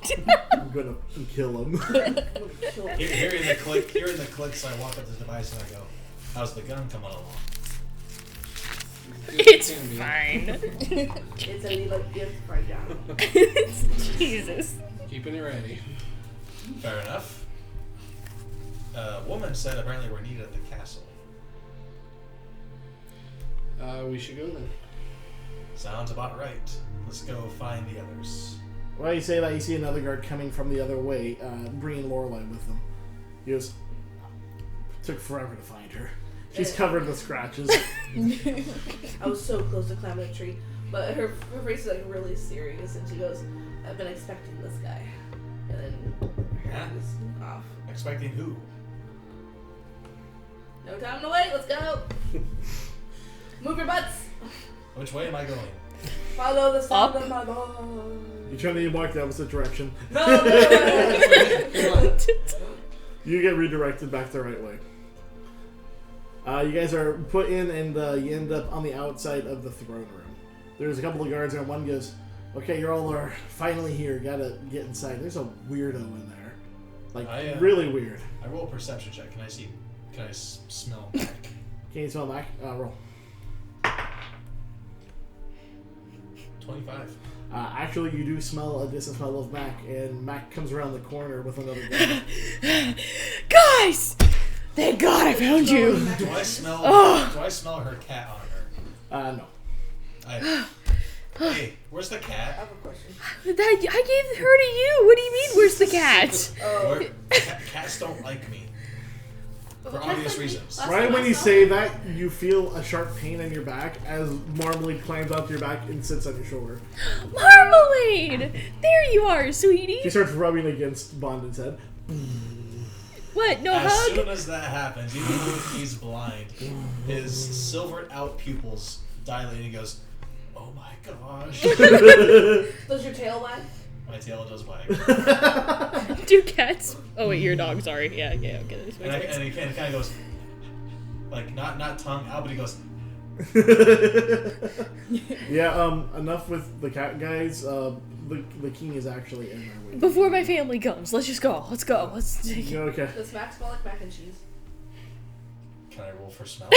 I'm gonna kill him. Hearing the clicks, I walk up to Tobias and I go, "How's the gun coming along?" It's fine. It's a little gift for John. Jesus. Keeping it ready. Fair enough. A woman said apparently we're needed at the castle. We should go then. Sounds about right. Let's go find the others. While you say that, you see another guard coming from the other way, bringing Lorelei with them. He goes, took forever to find her. She's covered with scratches. I was so close to climbing a tree, but her face is like really serious, and she goes, "I've been expecting this guy," and then her hand is off. Expecting who? No time to wait. Let's go. Move your butts. Which way am I going? Follow the sound Up. of my voice. You turn and you walk the opposite direction. No. You get redirected back the right way. You guys are put in, and you end up on the outside of the throne room. There's a couple of guards, and one goes, "Okay, you all are finally here. Gotta get inside." There's a weirdo in there, like really weird. I roll a perception check. Can I smell back? Can you smell Mac? Roll. 25. Actually, you do smell a distant smell of Mac, and Mac comes around the corner with another guy. Guys! Thank God I found you. Do I smell her cat on her? No. Hey, where's the I cat? have a question. I gave her to you. What do you mean, where's the cat? Oh. Cats don't like me. For obvious reasons. Right when you say that, you feel a sharp pain in your back as Marmalade climbs up your back and sits on your shoulder. Marmalade! There you are, sweetie. She starts rubbing against Bondin's head. What? No As hug? soon as that happens, even though he's blind, his silvered out pupils dilate and he goes, "Oh my gosh." Does your tail wag? My tail does wag. Do cats? Oh wait, your dog. Sorry. Yeah. Okay. This And, makes sense. and he kind of goes, like, not tongue out, but he goes, Yeah, enough with the cat guys. The king is actually in there waiting. Before my family comes, let's just go. Let's go. Let's. Okay. Does Max smell like mac and cheese? "Can I roll for smell?"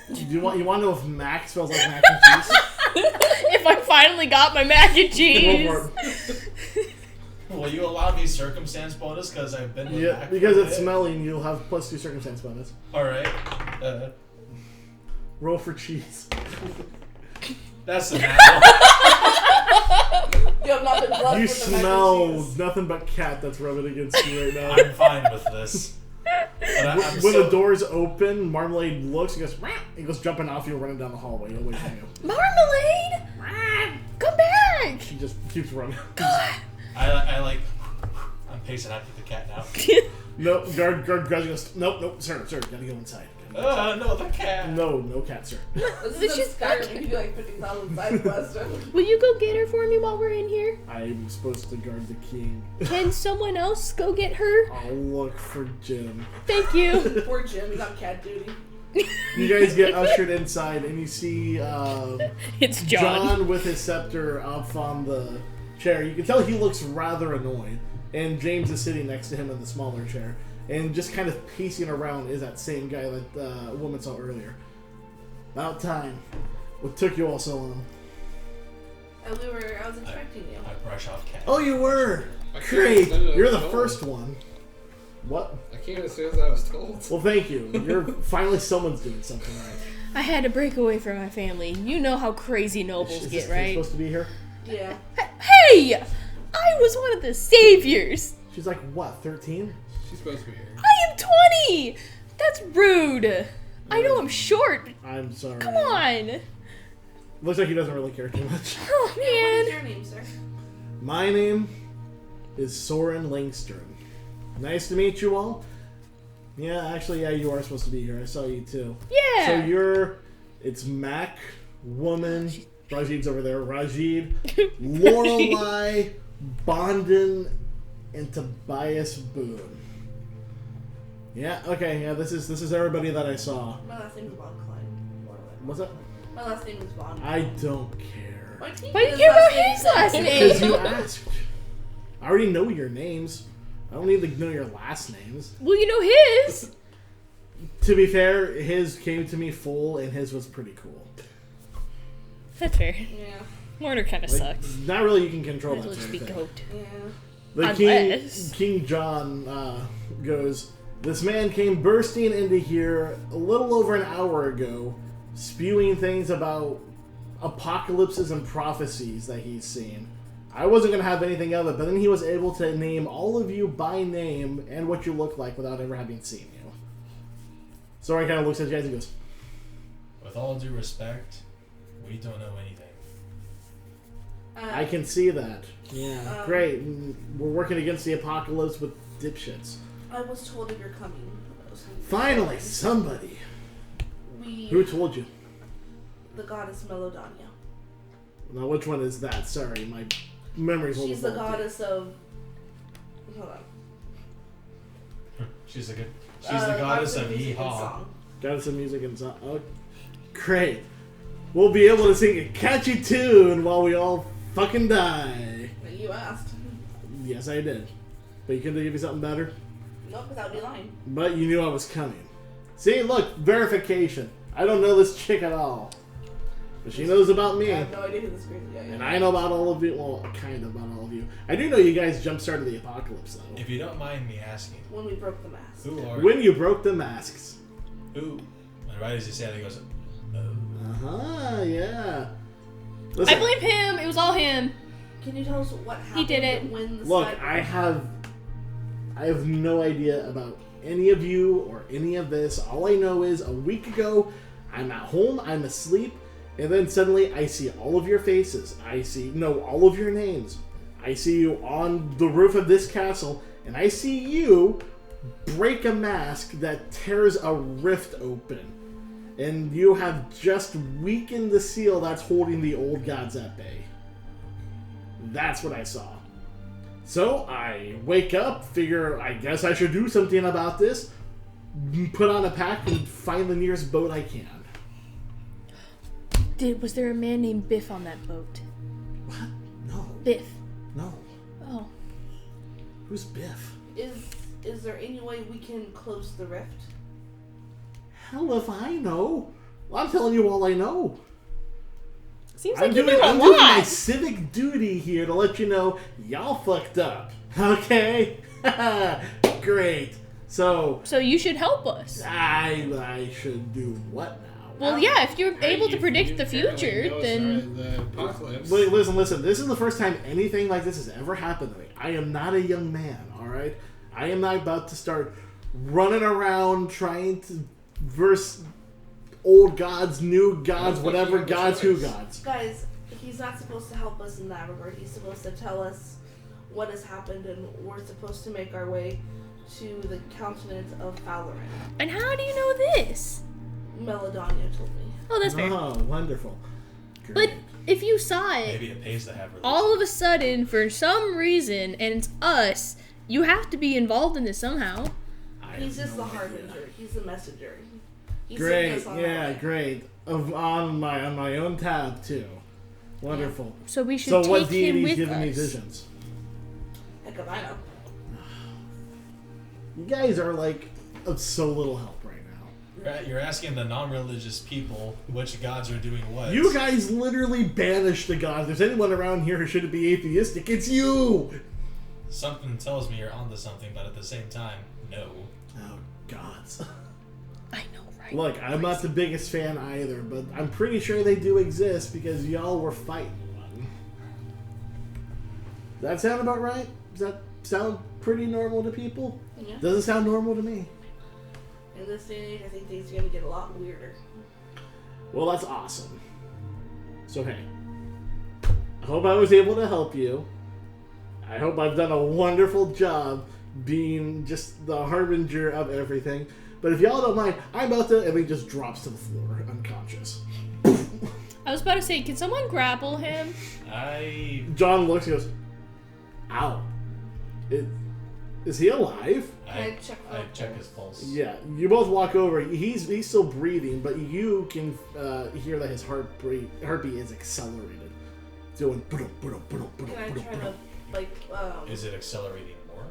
You want to know if Mac smells like mac and cheese? If I finally got my mac and cheese. Roll for it. Will you allow me circumstance bonus because I've been with Yeah, Mac because for a it's bit? smelling, you'll have +2 circumstance bonus. Alright. Roll for cheese. That's the natural. You have not been blessed You with the mac and smell cheese. nothing but cat that's rubbing against you right now. I'm fine with this. But I'm When so, the doors open, Marmalade looks, he goes, "Meow." He goes jumping off you, running down the hallway away from you. Marmalade! Come back! She just keeps running. God. I'm pacing after the cat now. No, guard goes, nope, sir, gotta go inside. No, the cat. No cat, sir. This is Skyrim. You do like 50,000 side quests. Will you go get her for me while we're in here? I'm supposed to guard the king. Can someone else go get her? I'll look for Jim. Thank you. Poor Jim, he's on cat duty. You guys get ushered inside, and you see It's John. with his scepter up on the chair. You can tell he looks rather annoyed, and James is sitting next to him in the smaller chair. And just kind of pacing around is that same guy that the woman saw earlier. About time. What took you all so long? I was expecting you. I brush off cat. Oh, you were! I can't Great! say that I You're was the told. first one. What? I came as soon as I was told. Well, thank you. You're finally someone's doing something right. I had to break away from my family. You know how crazy nobles Is get, this right? supposed to be here? Yeah. Hey! I was one of the saviors. She's like, what, 13? She's supposed to be here. I am 20. That's rude. I know I'm short. I'm sorry. Come on. Looks like he doesn't really care too much. Oh, What is man. your name, sir? My name is Soren Langstrom. Nice to meet you all. Yeah, actually, yeah, you are supposed to be here. I saw you too. Yeah. So it's Mac, Woman, Rajid's over there, Rajid, Lorelei, Bondin, and Tobias Boone. Yeah, okay, yeah, this is everybody that I saw. My last name is Bond Klein. What's that? My last name is Bond. I don't care. Why do you Why get do you care about name? his last Because name? you asked. I already know your names. I don't need to know your last names. Well, you know his. To be fair, his came to me full, and his was pretty cool. That's fair. Yeah. Mortar kind of Like, sucks. not really you can control Might as that well just sort be of thing. goat. Yeah. The Unless- King John goes, this man came bursting into here a little over an hour ago, spewing things about apocalypses and prophecies that he's seen. I wasn't going to have anything of it, but then he was able to name all of you by name and what you look like without ever having seen you. So he kind of looks at you guys and goes, With all due respect, we don't know anything. I can see that. Yeah, great. We're working against the apocalypse with dipshits. I was told of your coming. Finally, somebody. We. Who told you? The goddess Melodania. Now, which one is that? Sorry, my memory's a little She's the faulty. goddess of. Hold on. She's the goddess of music and Yeehaw. song. Goddess of music and song. Oh, great. We'll be able to sing a catchy tune while we all fucking die. You asked. Yes, I did. But you couldn't give me something better? No, because that would be lying. But you knew I was coming. See, look, verification. I don't know this chick at all. But she knows about me. I have no idea who this crazy guy is. And I know about all of you. Well, kind of about all of you. I do know you guys jump-started the apocalypse, though. If you don't mind me asking, When we broke the mask. who are When you broke the masks. who? And right as he said it, he goes, "Oh." Uh-huh, yeah. I Listen, blame him. It was all him. Can you tell us what happened? He did it. When the look, sniper- I have no idea about any of you or any of this. All I know is a week ago, I'm at home, I'm asleep, and then suddenly I see all of your faces. I know all of your names. I see you on the roof of this castle, and I see you break a mask that tears a rift open. And you have just weakened the seal that's holding the old gods at bay. That's what I saw. So I wake up, figure I guess I should do something about this, put on a pack, and find the nearest boat I can. Was there a man named Biff on that boat? What? No. Biff. No. Oh. Who's Biff? Is there any way we can close the rift? Hell if I know. Well, I'm telling you all I know. Seems I'm like you doing know a my lot. civic duty here to let you know y'all fucked up. Okay? Great. So So you should help us. I should do what now? Well, yeah, if you're able to If predict you the apparently future, know then the apocalypse. Wait, listen. This is the first time anything like this has ever happened to me. I am not a young man, alright? I am not about to start running around trying to verse old gods, new gods, That's whatever what you have a gods, who choice. gods. Guys, he's not supposed to help us in that regard. He's supposed to tell us what has happened, and we're supposed to make our way to the countenance of Valorant. And how do you know this? Melodania told me. Oh, that's fair. Oh, wonderful. But Great. if you saw it, Maybe it pays to have religion. all of a sudden, for some reason, and it's us, you have to be involved in this somehow. I He's have just no the idea. harbinger. He's the messenger. He's Great, sending us on our yeah, way. great. On my own tab too. Wonderful. So we should So take what him deity's with giving me us. visions? Heck if I know. You guys are like of so little help right now. You're asking the non-religious people which gods are doing what. You guys literally banished the gods. If there's anyone around here who shouldn't be atheistic, it's you! Something tells me you're onto something, but at the same time, no. Oh, gods. I know, right? Look, I'm not the biggest fan either, but I'm pretty sure they do exist because y'all were fighting one. Does that sound about right? Does that sound pretty normal to people? Yeah. Doesn't sound normal to me. In this day and age, I think things are gonna get a lot weirder. Well, that's awesome. So, hey, I hope I was able to help you. I hope I've done a wonderful job being just the harbinger of everything. But if y'all don't mind, I'm about to... And he just drops to the floor, unconscious. I was about to say, can someone grapple him? John looks and goes, ow. Is he alive? I check his pulse. Yeah, you both walk over. He's still breathing, but you can hear that his heartbeat is accelerated. It's going. Can I try to, like, Is it accelerating more?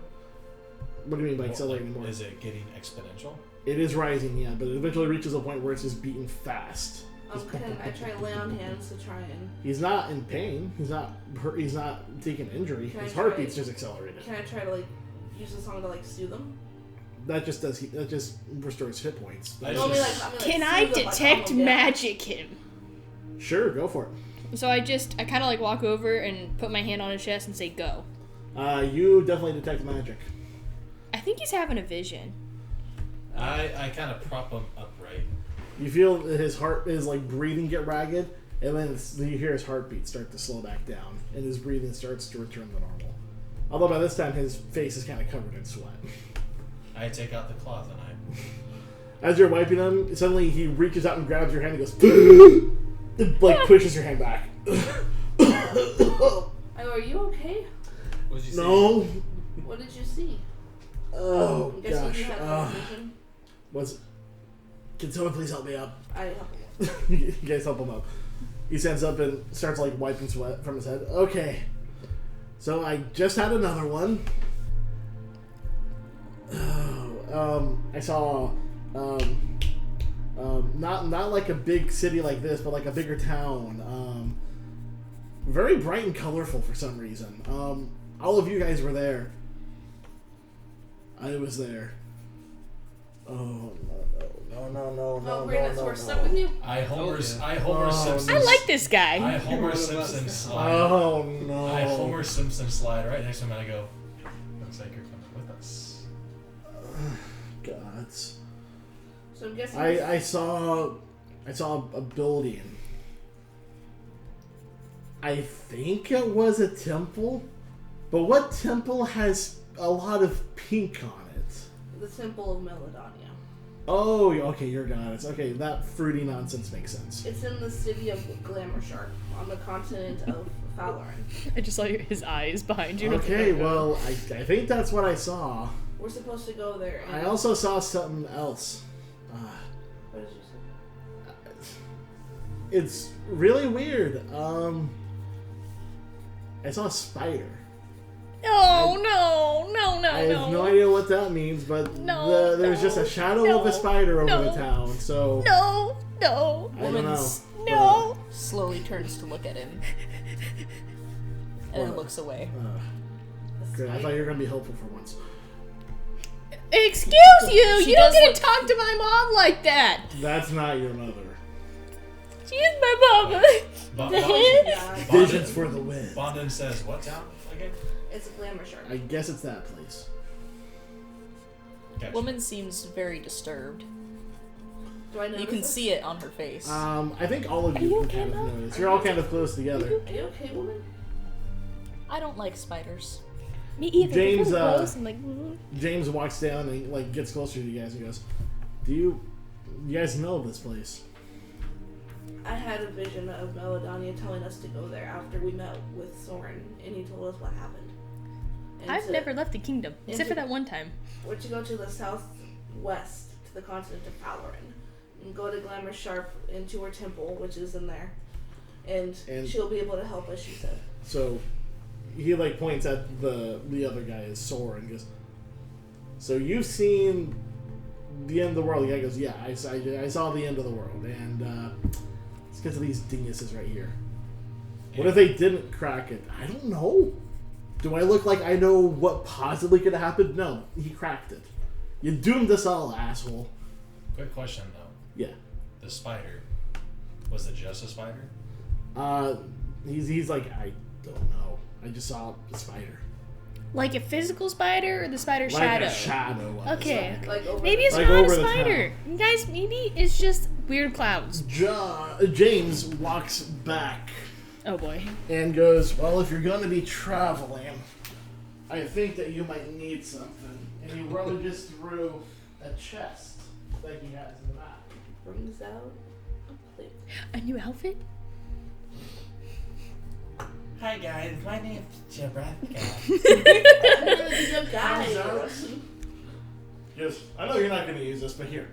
What do you mean by accelerating more? Is it getting exponential? It is rising, yeah, but it eventually reaches a point where it's just beating fast. can I try lay on hands to try and... He's not in pain. He's not hurt. He's not taking injury. Can I His try- heartbeat's just accelerated. Can I try to, like, use the song to, like, soothe them? That just restores hit points. I No, just- I mean, Can soothe I them, like, detect calm them down. magic him? Sure, go for it. So I kind of like walk over and put my hand on his chest and say, go. You definitely detect magic. I think he's having a vision. I kind of prop him upright. You feel that his heart is like breathing get ragged, and then you hear his heartbeat start to slow back down, and his breathing starts to return to normal. Although by this time his face is kind of covered in sweat. I take out the cloth and As you're wiping him, suddenly he reaches out and grabs your hand and goes, and, like pushes your hand back. Oh, are you okay? What did you say? No. What did you see? Oh I'm guessing gosh. you had a vision. Can someone please help me up? I You guys help him up. He stands up and starts like wiping sweat from his head. Okay. So I just had another one. I saw not like a big city like this, but like a bigger town. Very bright and colorful for some reason. All of you guys were there. I was there. Oh no! great, so we're stuck with you? I Homer Oh, Simpson. I like this I guy. Homer Simpson slide. Oh no! I Homer Simpson slide right next to him and I go, looks like you're coming with us. Gods. So I'm guessing... I saw a building. I think it was a temple, but what temple has a lot of pink on it? The Temple of Melodania. Oh, okay, you're goddess. Okay, that fruity nonsense makes sense. It's in the city of Glamour Shark, on the continent of Falaran. I just saw his eyes behind you. Okay, well, I think that's what I saw. We're supposed to go there. And I also saw something else. What did you say? It's really weird. I saw a spider. No, I have no idea what that means, but No, there's just a shadow no, of a spider over no. the town, so No. I don't know. Woman's No. slowly turns to look at him. And then looks away. The Great, I thought spider? you were going to be helpful for once. Excuse you! She You don't does get look- to talk to my mom like that! That's not your mother. She is my mama. Yeah, Visions for the win. Bondin says, what town again? it's a Glamour Shark. I guess it's that place. Gotcha. Woman seems very disturbed. Do I know You can see it on her face. I think all of you can kind of notice. You're all kind of close together. Are you okay, woman? I don't like spiders. Me either. James, They're really close. I'm like, James walks down and like gets closer to you guys and goes, "Do you guys know this place?" I had a vision of Melodania telling us to go there after we met with Soren, and he told us what happened. And I've never left the kingdom except for that one time. We're to go to the southwest to the continent of Faloran, and go to Glamour Sharp into her temple, which is in there, and she'll be able to help us. She said. So he like points at the other guy, is Soren, and goes, "So you've seen the end of the world?" The guy goes, "Yeah, I saw the end of the world, and it's because of these dinguses right here. What if they didn't crack it? I don't know. Do I look like I know what possibly could have happened? No, he cracked it. You doomed us all, asshole." Quick question though. Yeah. The spider. Was it just a spider? He's like, "I don't know. I just saw a spider." Like a physical spider or the spider Like shadow? a shadow. On Okay. the Like over Maybe it's Like not a over the spider. Guys, maybe it's just weird clouds. James walks back Oh boy. and goes, "Well, if you're going to be traveling, I think that you might need something." And he rummages through a chest that he has in the map. brings out a plate. A new outfit? Hi guys, my name's Jabratka. I'm gonna be your guy. Yes, I know you're not going to use this, but here.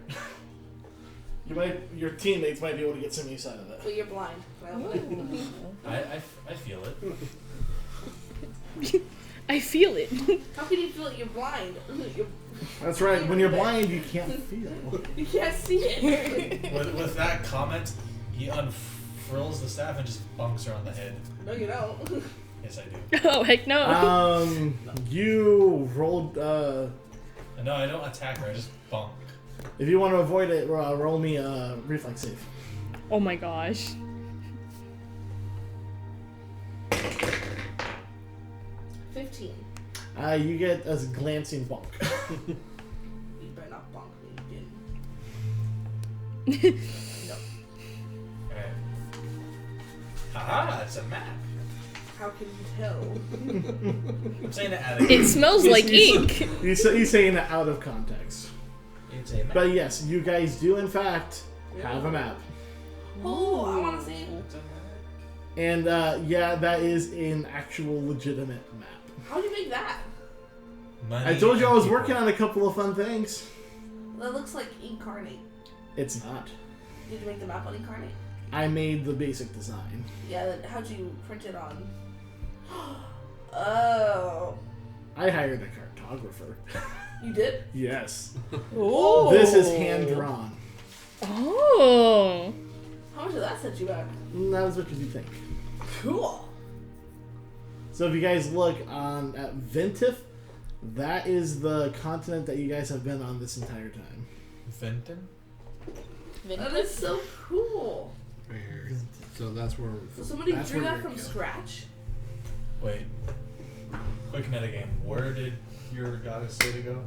Your teammates might be able to get some use out of it. But you're blind. I feel it. I feel it. How can you feel it? You're blind. That's right. When you're blind, you can't feel. You can't see it. With that comment, he unfurls the staff and just bunks her on the head. No, you don't. Yes, I do. Oh heck no. You rolled. No, I don't attack her. I just bunk. If you want to avoid it, roll me a reflex save. Oh my gosh. 15. You get a glancing bonk. You better not bonk me again. No. Alright. Haha, it's a map. How can you tell? I'm saying it out of It smells like ink. He's saying it out of context. It's a map. But yes, you guys do in fact have a map. Oh, I want to see. And yeah, that is an actual legitimate map. How'd you make that? Money I told you I was and working on a couple of fun things. That looks like Incarnate. It's not. Did you make the map on Incarnate? I made the basic design. Yeah, then how'd you print it on? Oh. I hired a cartographer. You did? Yes. Oh. This is hand drawn. Oh. How much did that set you back? Not as much as you think. Cool. So if you guys look on at Ventif, that is the continent that you guys have been on this entire time. Fenton? That is so cool. Right here. So that's where. So somebody that's drew where that you're from killed. scratch? Wait. Quick metagame. Where did your goddess say to go?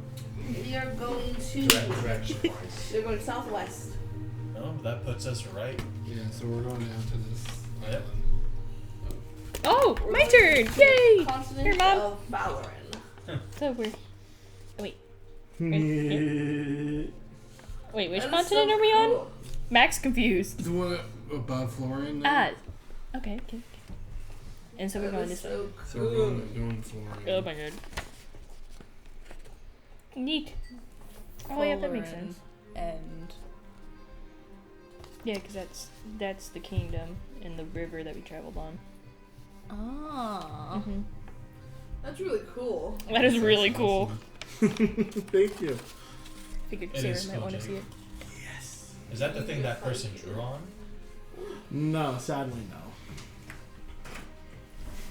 We are going to... Direction-wise. They're going southwest. No, that puts us right. Yeah, so we're going down to this Yep. island. Oh, We're my going turn! to Yay! the continent Here, Mom. of Valoran. So we're. Wait, Wait. wait, which That is continent so are we on? cool. Max confused. The one above Florian. Ah. Okay. And so we're That going is this way. so So we're cool. going Florian. Oh my god. Neat. Oh yeah, that makes Folarin sense. And Yeah, because that's the kingdom and the river that we traveled on. ah, Mm-hmm. That's really cool. That is really cool. Thank you. Figured It Sarah is might cool, want to see Jacob. it. Is that the thing that person drew on? No, sadly no.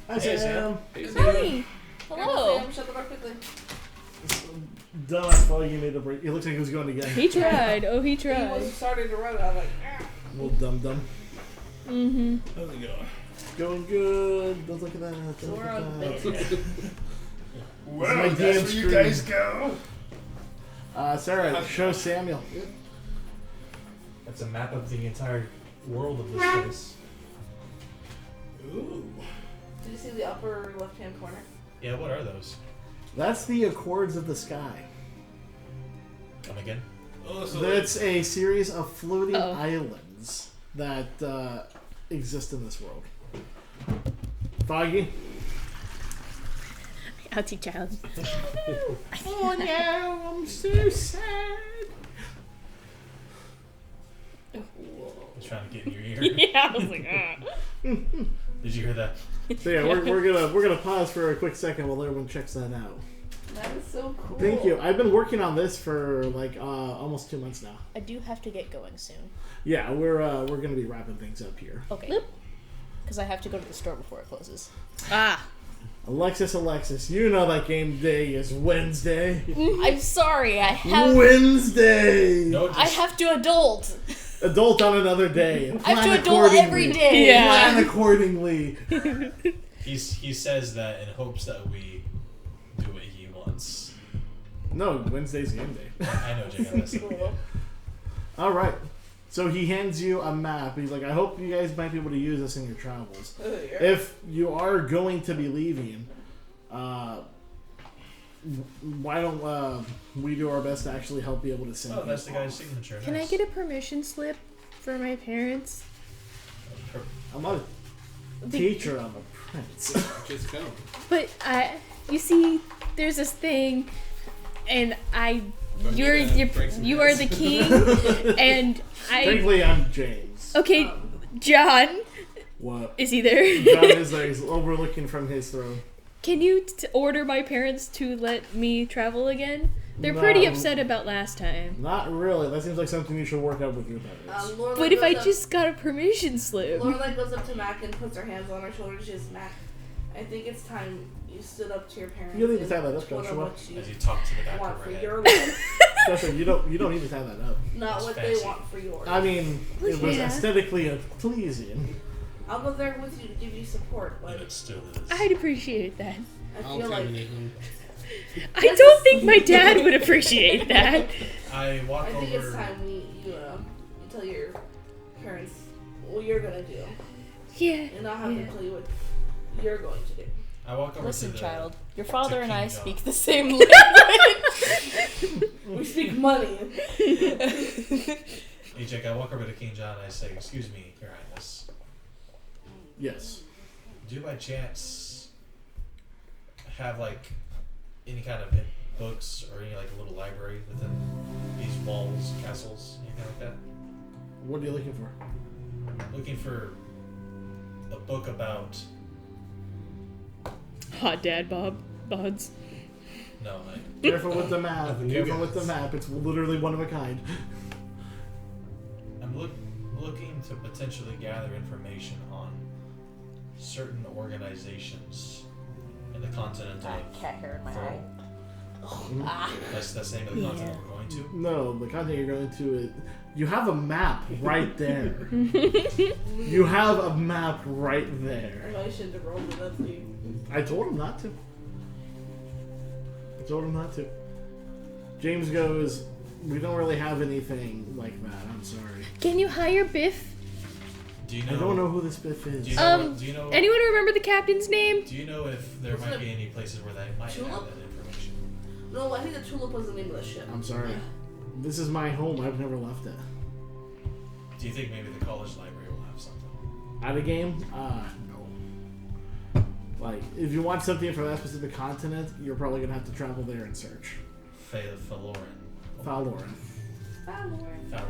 Hi, Hey, Sam. Hi. Hello. Sam, shut the door quickly. Dumbass fellow, you made a break. It looks like he was going again. He tried. Oh, he He tried. was starting to run. I was like, ah. Little dum. Mm-hmm. How's it going? Going good. Don't look at that. Don't So look we're at on that. base. Well, Well, that's where you guys go. Sarah, show Samuel. That's a map of the entire world of this place. Ooh. Did you see the upper left-hand corner? Yeah, what are those? That's the Accords of the Sky. Come again? Oh, so That's a series of floating islands that exist in this world. Foggy? Outie child. Oh no, I'm so sad. He's trying to get in your ear. Yeah, I was like, Did you hear that? So yeah, we're gonna pause for a quick second while everyone checks that out. That is so cool. Thank you. I've been working on this for like almost 2 months now. I do have to get going soon. Yeah, we're gonna be wrapping things up here. Okay. Because I have to go to the store before it closes. Alexis, you know that game day is Wednesday. I'm sorry, I have Wednesday. No, I have to adult. Adult on another day. And I have plan to adult every accordingly. day. Yeah. Plan accordingly. he says that in hopes that we do what he wants. No, Wednesday's game day. I know, Jacob. That's Cool. All right. So he hands you a map. He's like, I hope you guys might be able to use this in your travels. If you are going to be leaving, why don't we do our best to actually help be able to send you that's the guy's off? signature. can I get a permission slip for my parents? I'm not a teacher, I'm a prince. Just go. But you see, there's this thing, and you are the king, and Frankly, I'm James. Okay, John What? is he there? John is there. He's overlooking from his throne. Can you order my parents to let me travel again? They're pretty No. upset about last time. Not really. That seems like something you should work out with your parents. Lorelai But if I goes up- just got a permission slip. Lorelai goes up to Mac and puts her hands on her shoulders. She says, Mac, I think it's time you stood up to your parents. You don't need to and tie that up, told them Joshua. what you As you talk to the back want of for her head. your life, Joshua, you don't need to tie that up. not It's what fancy. they want for yours. I mean, it was Yeah. aesthetically pleasing. I'll go there with you to give you support, And but it still is. I'd appreciate that. I I'll feel like terminate him. I don't think my dad would appreciate that. I walk I think it's over. time you tell your parents what you're gonna do, Yeah. and not have them tell you what you're going to do. I walk over Listen, to the. child. Your father and I King John. speak the same language. We speak money. Hey, Jake, I walk over to King John and I say, "Excuse me, Your Highness. Yes. Do you by chance have like any kind of books or any like a little library within these walls, castles, anything like that? What are you looking for? I'm looking for a book about Hot dad bods. no, Careful with the map. Of the new Careful with the guys. map. It's literally one of a kind. I'm looking to potentially gather information on certain organizations in the continent of Cat hair in my Thor. eye. That's the name of the continent we're going to. No, the content you're going to is. You have a map right there. You have a map right there. I shouldn't have rolled it up for you. I told him not to. James goes, we don't really have anything like that. I'm sorry. Can you hire Biff? Do you I know? don't know who this Biff is. Do you know? Do you know? Anyone remember the captain's name? Do you know if there Wasn't might it be any places where they might have Tulip? that information? No, I think the tulip was the name of the ship. I'm sorry. This is my home. I've never left it. Do you think maybe the college library will have something? Out of game? No. Like, if you want something from that specific continent, you're probably gonna have to travel there and search. Faloran. Faloran. Faloran.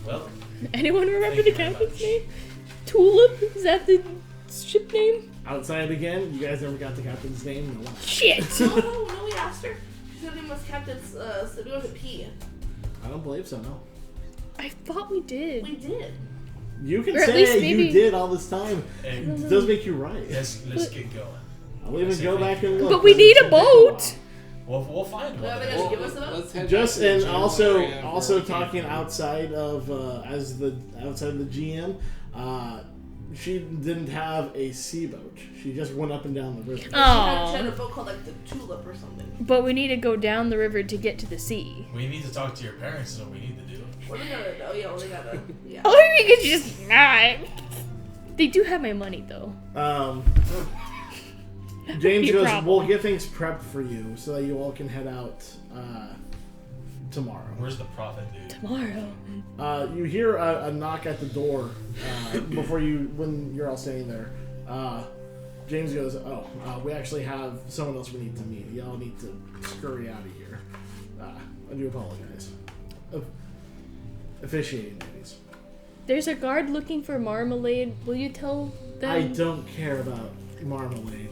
Well, Anyone remember Thank the you very captain's much. name? Tulip? Is that the ship name? Outside again, you guys never got the captain's name. No one. Shit! No, we asked her. She said her name was Captain. Said it was a P. I don't believe so. No. I thought we did. We did. You can Or at say least you maybe- did all this time. hey, It does make you right. let's get going. I'll even go back and look. But we need a boat! We'll find Well, one. they gotta give us enough? Let's head Just back to the and general also area also where we came talking from. outside of outside of the GM, she didn't have a sea boat. She just went up and down the river. She had Oh. a boat called like the Tulip or something. But we need to go down the river to get to the sea. We need to talk to your parents. Is what we need to do. What are they gonna? Oh yeah, well, they gotta. Yeah. Oh, we could just not. They do have my money though. James Be a goes, problem. we'll get things prepped for you so that you all can head out tomorrow. Where's the prophet dude? Tomorrow. You hear a knock at the door when you're all standing there. James goes, we actually have someone else we need to meet. Y'all need to scurry out of here. I do apologize. Officiating duties. There's a guard looking for marmalade. Will you tell them? I don't care about marmalade.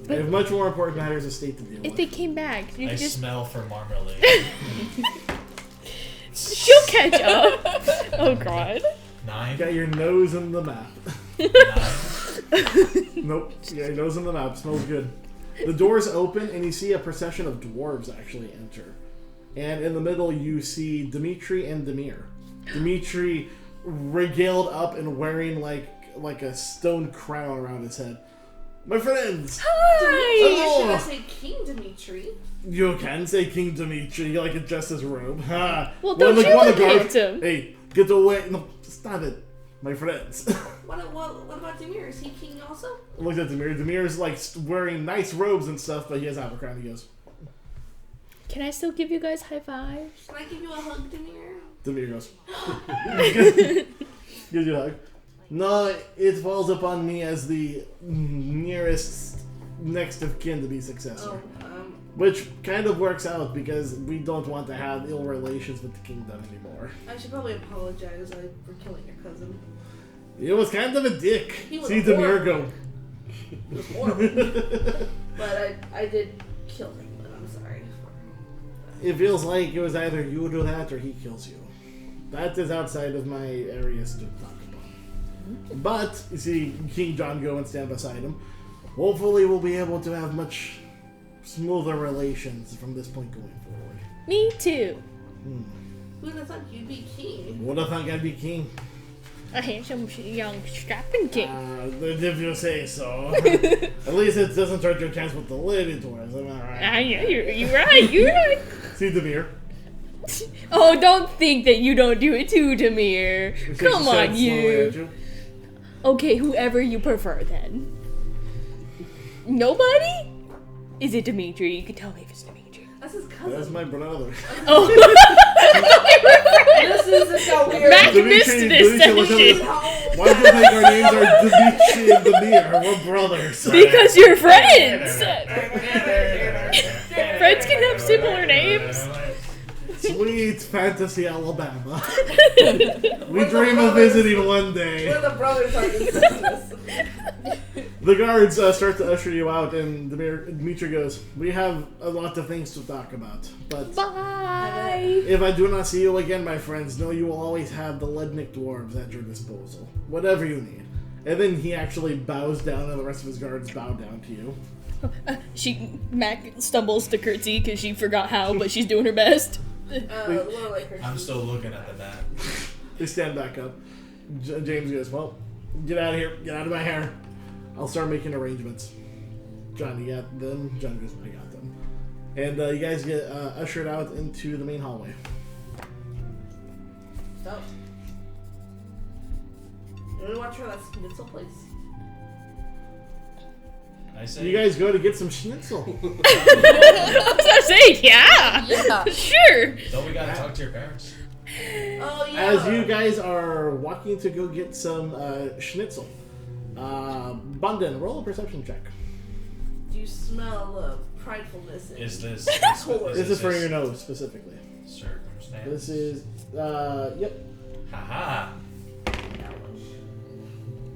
But- I have much more important matters of state to deal If with. they came back, you I just smell for marmalade. she'll catch up. Oh god. 9. Got your nose in the map. 9. Nope. Yeah, your nose in the map. Smells good. The doors open and you see a procession of dwarves actually enter. And in the middle you see Dimitri and Demir. Dimitri regaled up and wearing like a stone crown around his head. My friends! Hi. Should I say King Dimitri? You can say King Dimitri. You like adjust his robe. Ha! Well, don't you one of look the guards- handsome. Hey, get away! No, stop it, my friends. What about Demir? Is he king also? Looks at Demir. Demir's like wearing nice robes and stuff, but he has a crown. He goes. Can I still give you guys high fives? Can I give you a hug, Demir? Demir goes. Gives you a hug. No, it falls upon me as the next of kin to be successor. Which kind of works out because we don't want to have ill relations with the kingdom anymore. I should probably apologize for killing your cousin. It was kind of a dick. He was See Demir horrible. go. It was horrible. But I did kill him, and I'm sorry. It feels like it was either you do that or he kills you. That is outside of my areas to talk about. But, you see King John go and stand beside him. Hopefully we'll be able to have much smoother relations from this point going forward. Me too. Who would have thought you'd be king? Would have thought I'd be king. A handsome young strapping king. If you say so. At least it doesn't hurt your chance with the lady dwarves, am I right? Yeah, you're right. You're right. See Demir. Oh, don't think that you don't do it too, Demir. Come She on, said slowly at you. Okay, whoever you prefer then. Nobody? Is it Dimitri? You can tell me if it's Dimitri. That's his cousin. That's my brother. Oh. This is so weird. Mac missed this session. Why do you think our names are Dimitri and Demir? We're brothers. Because you're friends. Friends can have similar names. Sweet fantasy Alabama. We dream of visiting one day. We're the brothers on this business. The guards start to usher you out, and Dimitri goes, "We have a lot of things to talk about, but Bye. if I do not see you again, my friends, know you will always have the Lednick dwarves at your disposal. Whatever you need." And then he actually bows down, and the rest of his guards bow down to you. Mac stumbles to curtsy because she forgot how, but she's doing her best. I'm still looking at the map. They stand back up. James goes, "Well, get out of here. Get out of my hair. I'll start making arrangements." John, you got them? John goes, "I got them." And you guys get ushered out into the main hallway. So, you really want to try that schnitzel place? I say You guys go to get some schnitzel. I was saying, yeah. Sure. Don't we gotta talk to your parents? Oh, yeah. As you guys are walking to go get some schnitzel, Bundin, roll a perception check. Do you smell the pridefulness? Is this This is for your nose specifically. circumstance? This is, yep. Haha.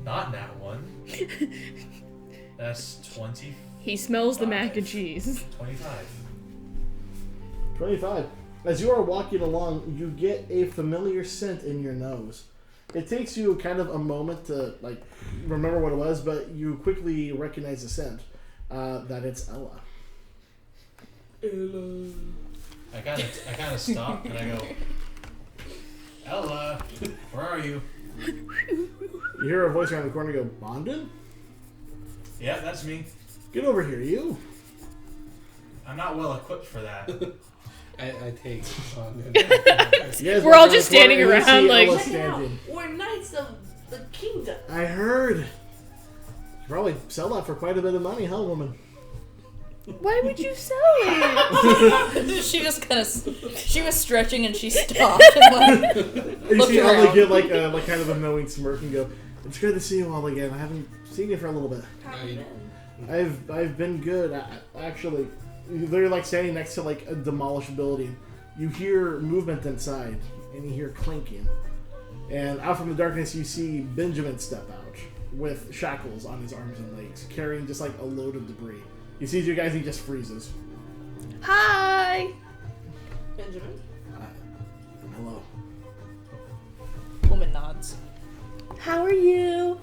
Not that one. That's 20. He smells the mac and cheese. 25. 25. As you are walking along, you get a familiar scent in your nose. It takes you kind of a moment to remember what it was, but you quickly recognize the scent. That it's Ella. I kind of stop and I go, Ella, where are you? You hear a voice around the corner go, "Bondin? Yeah, that's me. Get over here, you." I'm not well equipped for that. I take on You guys We're walk all around just the corner standing and you around see like- Ella Check it out. standing. We're knights of the kingdom. I heard. You probably sell that for quite a bit of money, huh, woman? Why would you sell it? She just kind of, she was stretching and she stopped and like, You looked see Ella around. get like kind of a knowing smirk and go, "It's good to see you all again. I haven't seen you for a little bit." How have you been? I've been good. Actually, they're like standing next to like a demolished building. You hear movement inside, and you hear clinking. And out from the darkness, you see Benjamin step out with shackles on his arms and legs, carrying just like a load of debris. He sees you guys, he just freezes. Hi. Benjamin. Hello. Woman nods. How are you?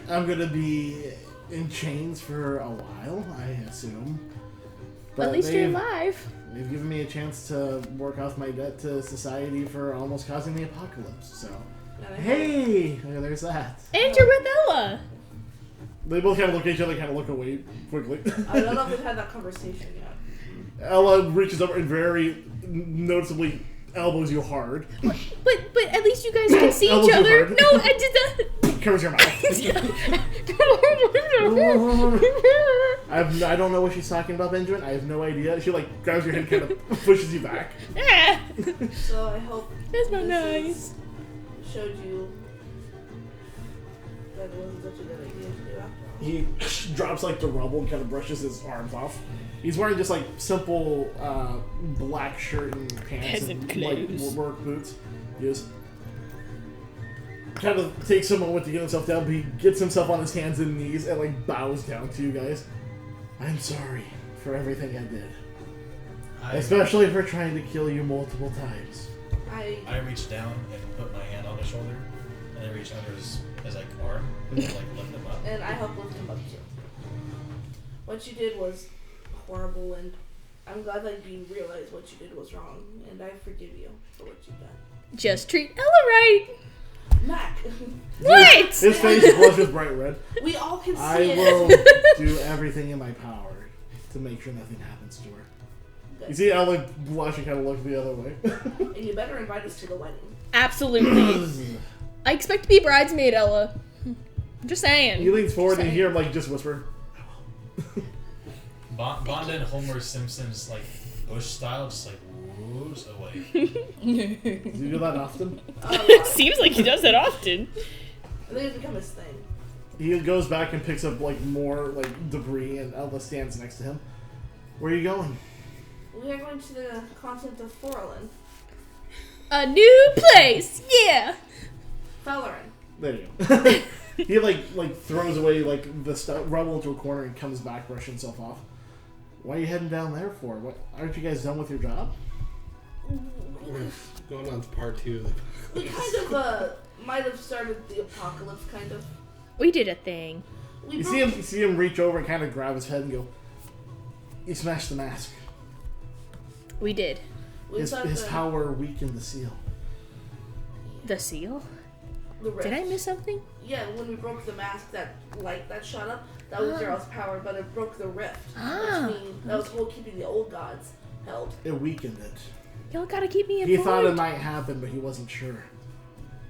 I'm gonna be in chains for a while, I assume. At least you're they've- alive. They've given me a chance to work off my debt to society for almost causing the apocalypse, so... And I Hey! There's that. And you're with Ella. They both kind of look at each other, kind of look away quickly. I don't know if we've had that conversation yet. Ella reaches over and very noticeably elbows you hard. But at least you guys can see Elbows each you other. hard. No, I did that. Covers your mouth. I don't know what she's talking about, Benjamin. I have no idea. She like grabs your head and kind of pushes you back. Ah, So I hope that's not this nice. showed you that it wasn't such a good idea to do after all. He drops like the rubble and kind of brushes his arms off. He's wearing just like simple black shirt and pants Peasant and like clothes. work boots. He just kind of takes a moment to get himself down, but he gets himself on his hands and knees and like bows down to you guys. I'm sorry for everything I did, especially for trying to kill you multiple times. I reached down and put my hand on his shoulder, and I reached under his like arm and like lift him up. And I helped lift him up too. What you did was horrible, and I'm glad that you realized what you did was wrong, and I forgive you for what you've done. Just treat Ella right. Mac, What? His face blushes bright red. we all can see I it. will do everything in my power to make sure nothing happens to her. You see Ella blush and kind of look the other way. And you better invite us to the wedding. Absolutely. I expect to be bridesmaid, Ella. I'm just saying. He leans forward and you hear him like just whisper. Bond and Homer Simpson's like Bush style, just like whoops away. Do you do that often? It seems like he does that often. I think it's become his thing. He goes back and picks up like more like debris, and Ella stands next to him. Where are you going? We are going to the continent of Forlin. A new place. Yeah. Fellerin. There you go. He like throws away like the rubble into a corner and comes back, brushing himself off. Why are you heading down there for? What? Aren't you guys done with your job? We're going on to part 2. We kind of might have started the apocalypse, kind of. We did a thing. We You broke- see him reach over and kind of grab his head and go. You smashed the mask. We did. we His thought the- power weakened the seal. The seal? the rift. Did I miss something? Yeah, when we broke the mask, that light that shot up, that was Daryl's power, but it broke the rift. Ah. Which means that was keeping the old gods held. It weakened it. Y'all gotta keep me He informed. thought it might happen, but he wasn't sure.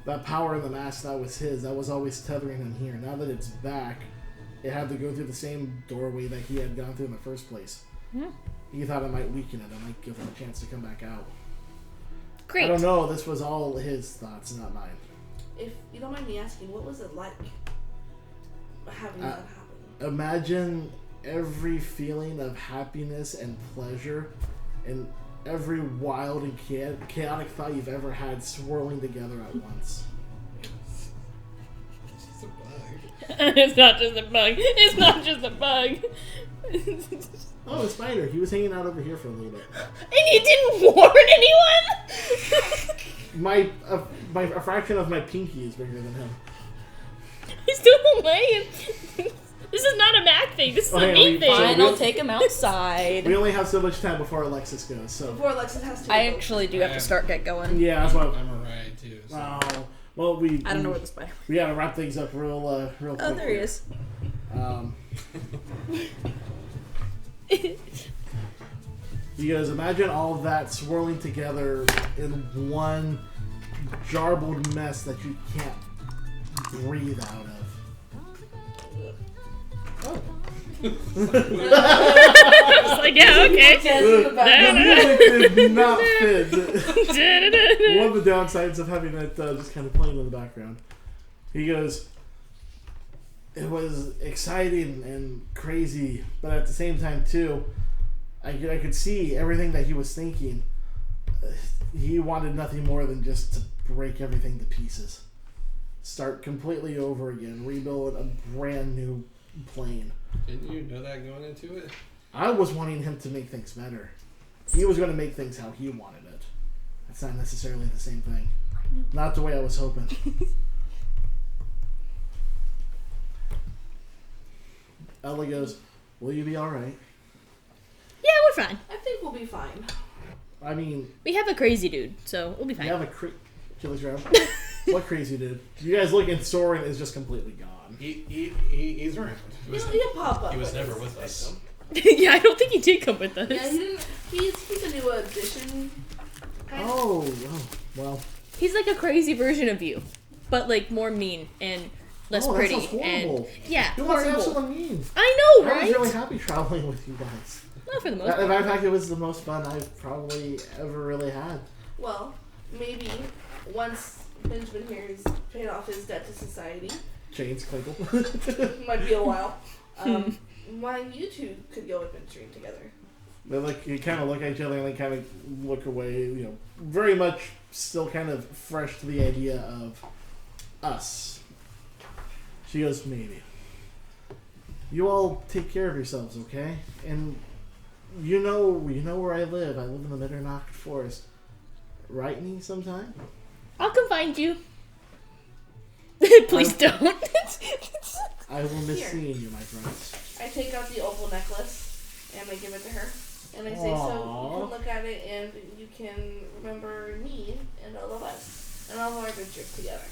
That power in the mask, that was his. That was always tethering him here. Now that it's back, it had to go through the same doorway that he had gone through in the first place. He thought it might weaken it. It might give him a chance to come back out. Great. I don't know. This was all his thoughts, not mine. If you don't mind me asking, what was it like having that happen? Imagine every feeling of happiness and pleasure and every wild and chaotic thought you've ever had swirling together at once. It's just a bug. It's not just a bug. It's not just a bug. Oh, the spider. He was hanging out over here for a little bit. And you didn't warn anyone? A fraction of my pinky is bigger than him. He's still away. This is not a Mac thing. This is Okay, a me we- thing. Fine, I'll take him outside. We only have so much time before Alexis goes, so... Before Alexis has to I go. actually do have to get going. Yeah, that's what... I'm a ride too. So. Oh, well, we... I don't know where the spider. We gotta wrap things up real quick. Oh, there he is. You guys imagine all of that swirling together in one jarbled mess that you can't breathe out of. It's like, yeah, okay. The music did not fit. One of the downsides of having it just kind of playing in the background. He goes, it was exciting and crazy, but at the same time too, I could see everything that he was thinking. He wanted nothing more than just to break everything to pieces. Start completely over again. Rebuild a brand new plane. Didn't you know that going into it? I was wanting him to make things better. He was going to make things how he wanted it. That's not necessarily the same thing. Not the way I was hoping. Ella goes, will you be alright? Yeah, we're fine. I think we'll be fine. I mean... We have a crazy dude, so we'll be fine. You have a she looks around. What crazy dude? You guys look and Soren is just completely gone. He's around. He'll pop up. He was never with us. Yeah, I don't think he did come with us. Yeah, he didn't. He's a new addition. Oh, well. He's like a crazy version of you, but like more mean and less That pretty. sounds horrible. And yeah, Who wants to have horrible. someone mean? I know, I right? was really happy traveling with you guys. Not for the most In part. fact, it was the most fun I've probably ever really had. Well, maybe once Benjamin here has paid off his debt to society, Chains Clinkle. might be a while. Why you two could go adventuring together? They you kind of look at each other and they kind of look away, very much still kind of fresh to the idea of us. She goes, maybe. You all take care of yourselves, okay? And you know where I live. I live in the Mitternacht Forest. Write me sometime? I'll come find you. Please don't. I will miss Here. seeing you, my friends. I take out the opal necklace and I give it to her. And I say, so you can look at it and you can remember me and all of us. And all of our adventures together.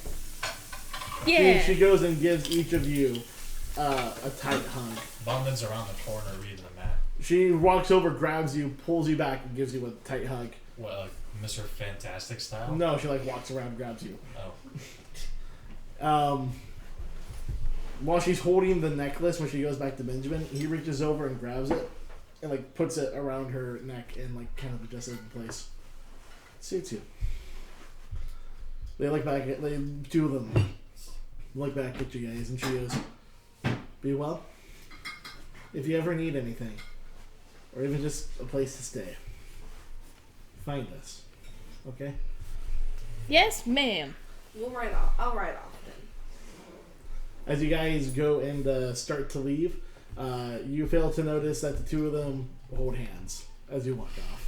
Yeah. She goes and gives each of you a tight hug. Bondman's around the corner reading the map. She walks over, grabs you, pulls you back, and gives you a tight hug. What, like Mr. Fantastic style? No, she walks around, grabs you. Oh. While she's holding the necklace, when she goes back to Benjamin, he reaches over and grabs it and puts it around her neck and kind of adjusts it in place. Suits you. They look back at two of them look back at you guys, and she goes, "Be well. If you ever need anything, or even just a place to stay, find us. Okay?" Yes, ma'am. We'll ride off. I'll ride off then. As you guys go and start to leave, you fail to notice that the two of them hold hands as you walk off.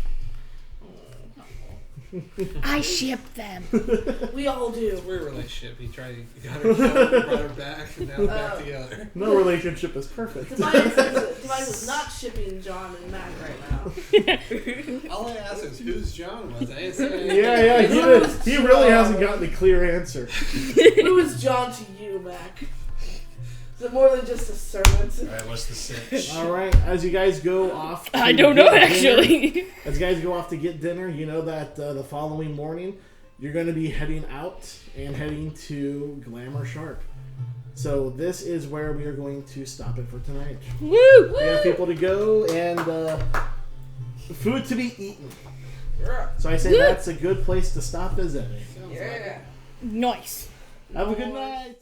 I ship them. We all do. It's a weird relationship. He got her killed, brought her back, and now they're back together. No relationship is perfect. Tobias is not shipping John and Mac right now. All I asked is whose John was. I didn't say anything. He really hasn't gotten a clear answer. Who is John to you, Mac? Is it more than just a servant? Alright, what's the sitch? Alright, as you guys go off to I don't know, get actually. dinner, as you guys go off to get dinner, you know that the following morning, you're going to be heading out and heading to Glamour Sharp. So this is where we are going to stop it for tonight. Woo! We have people to go and food to be eaten. So I say that's a good place to stop visiting. Yeah. Nice. Have a good night.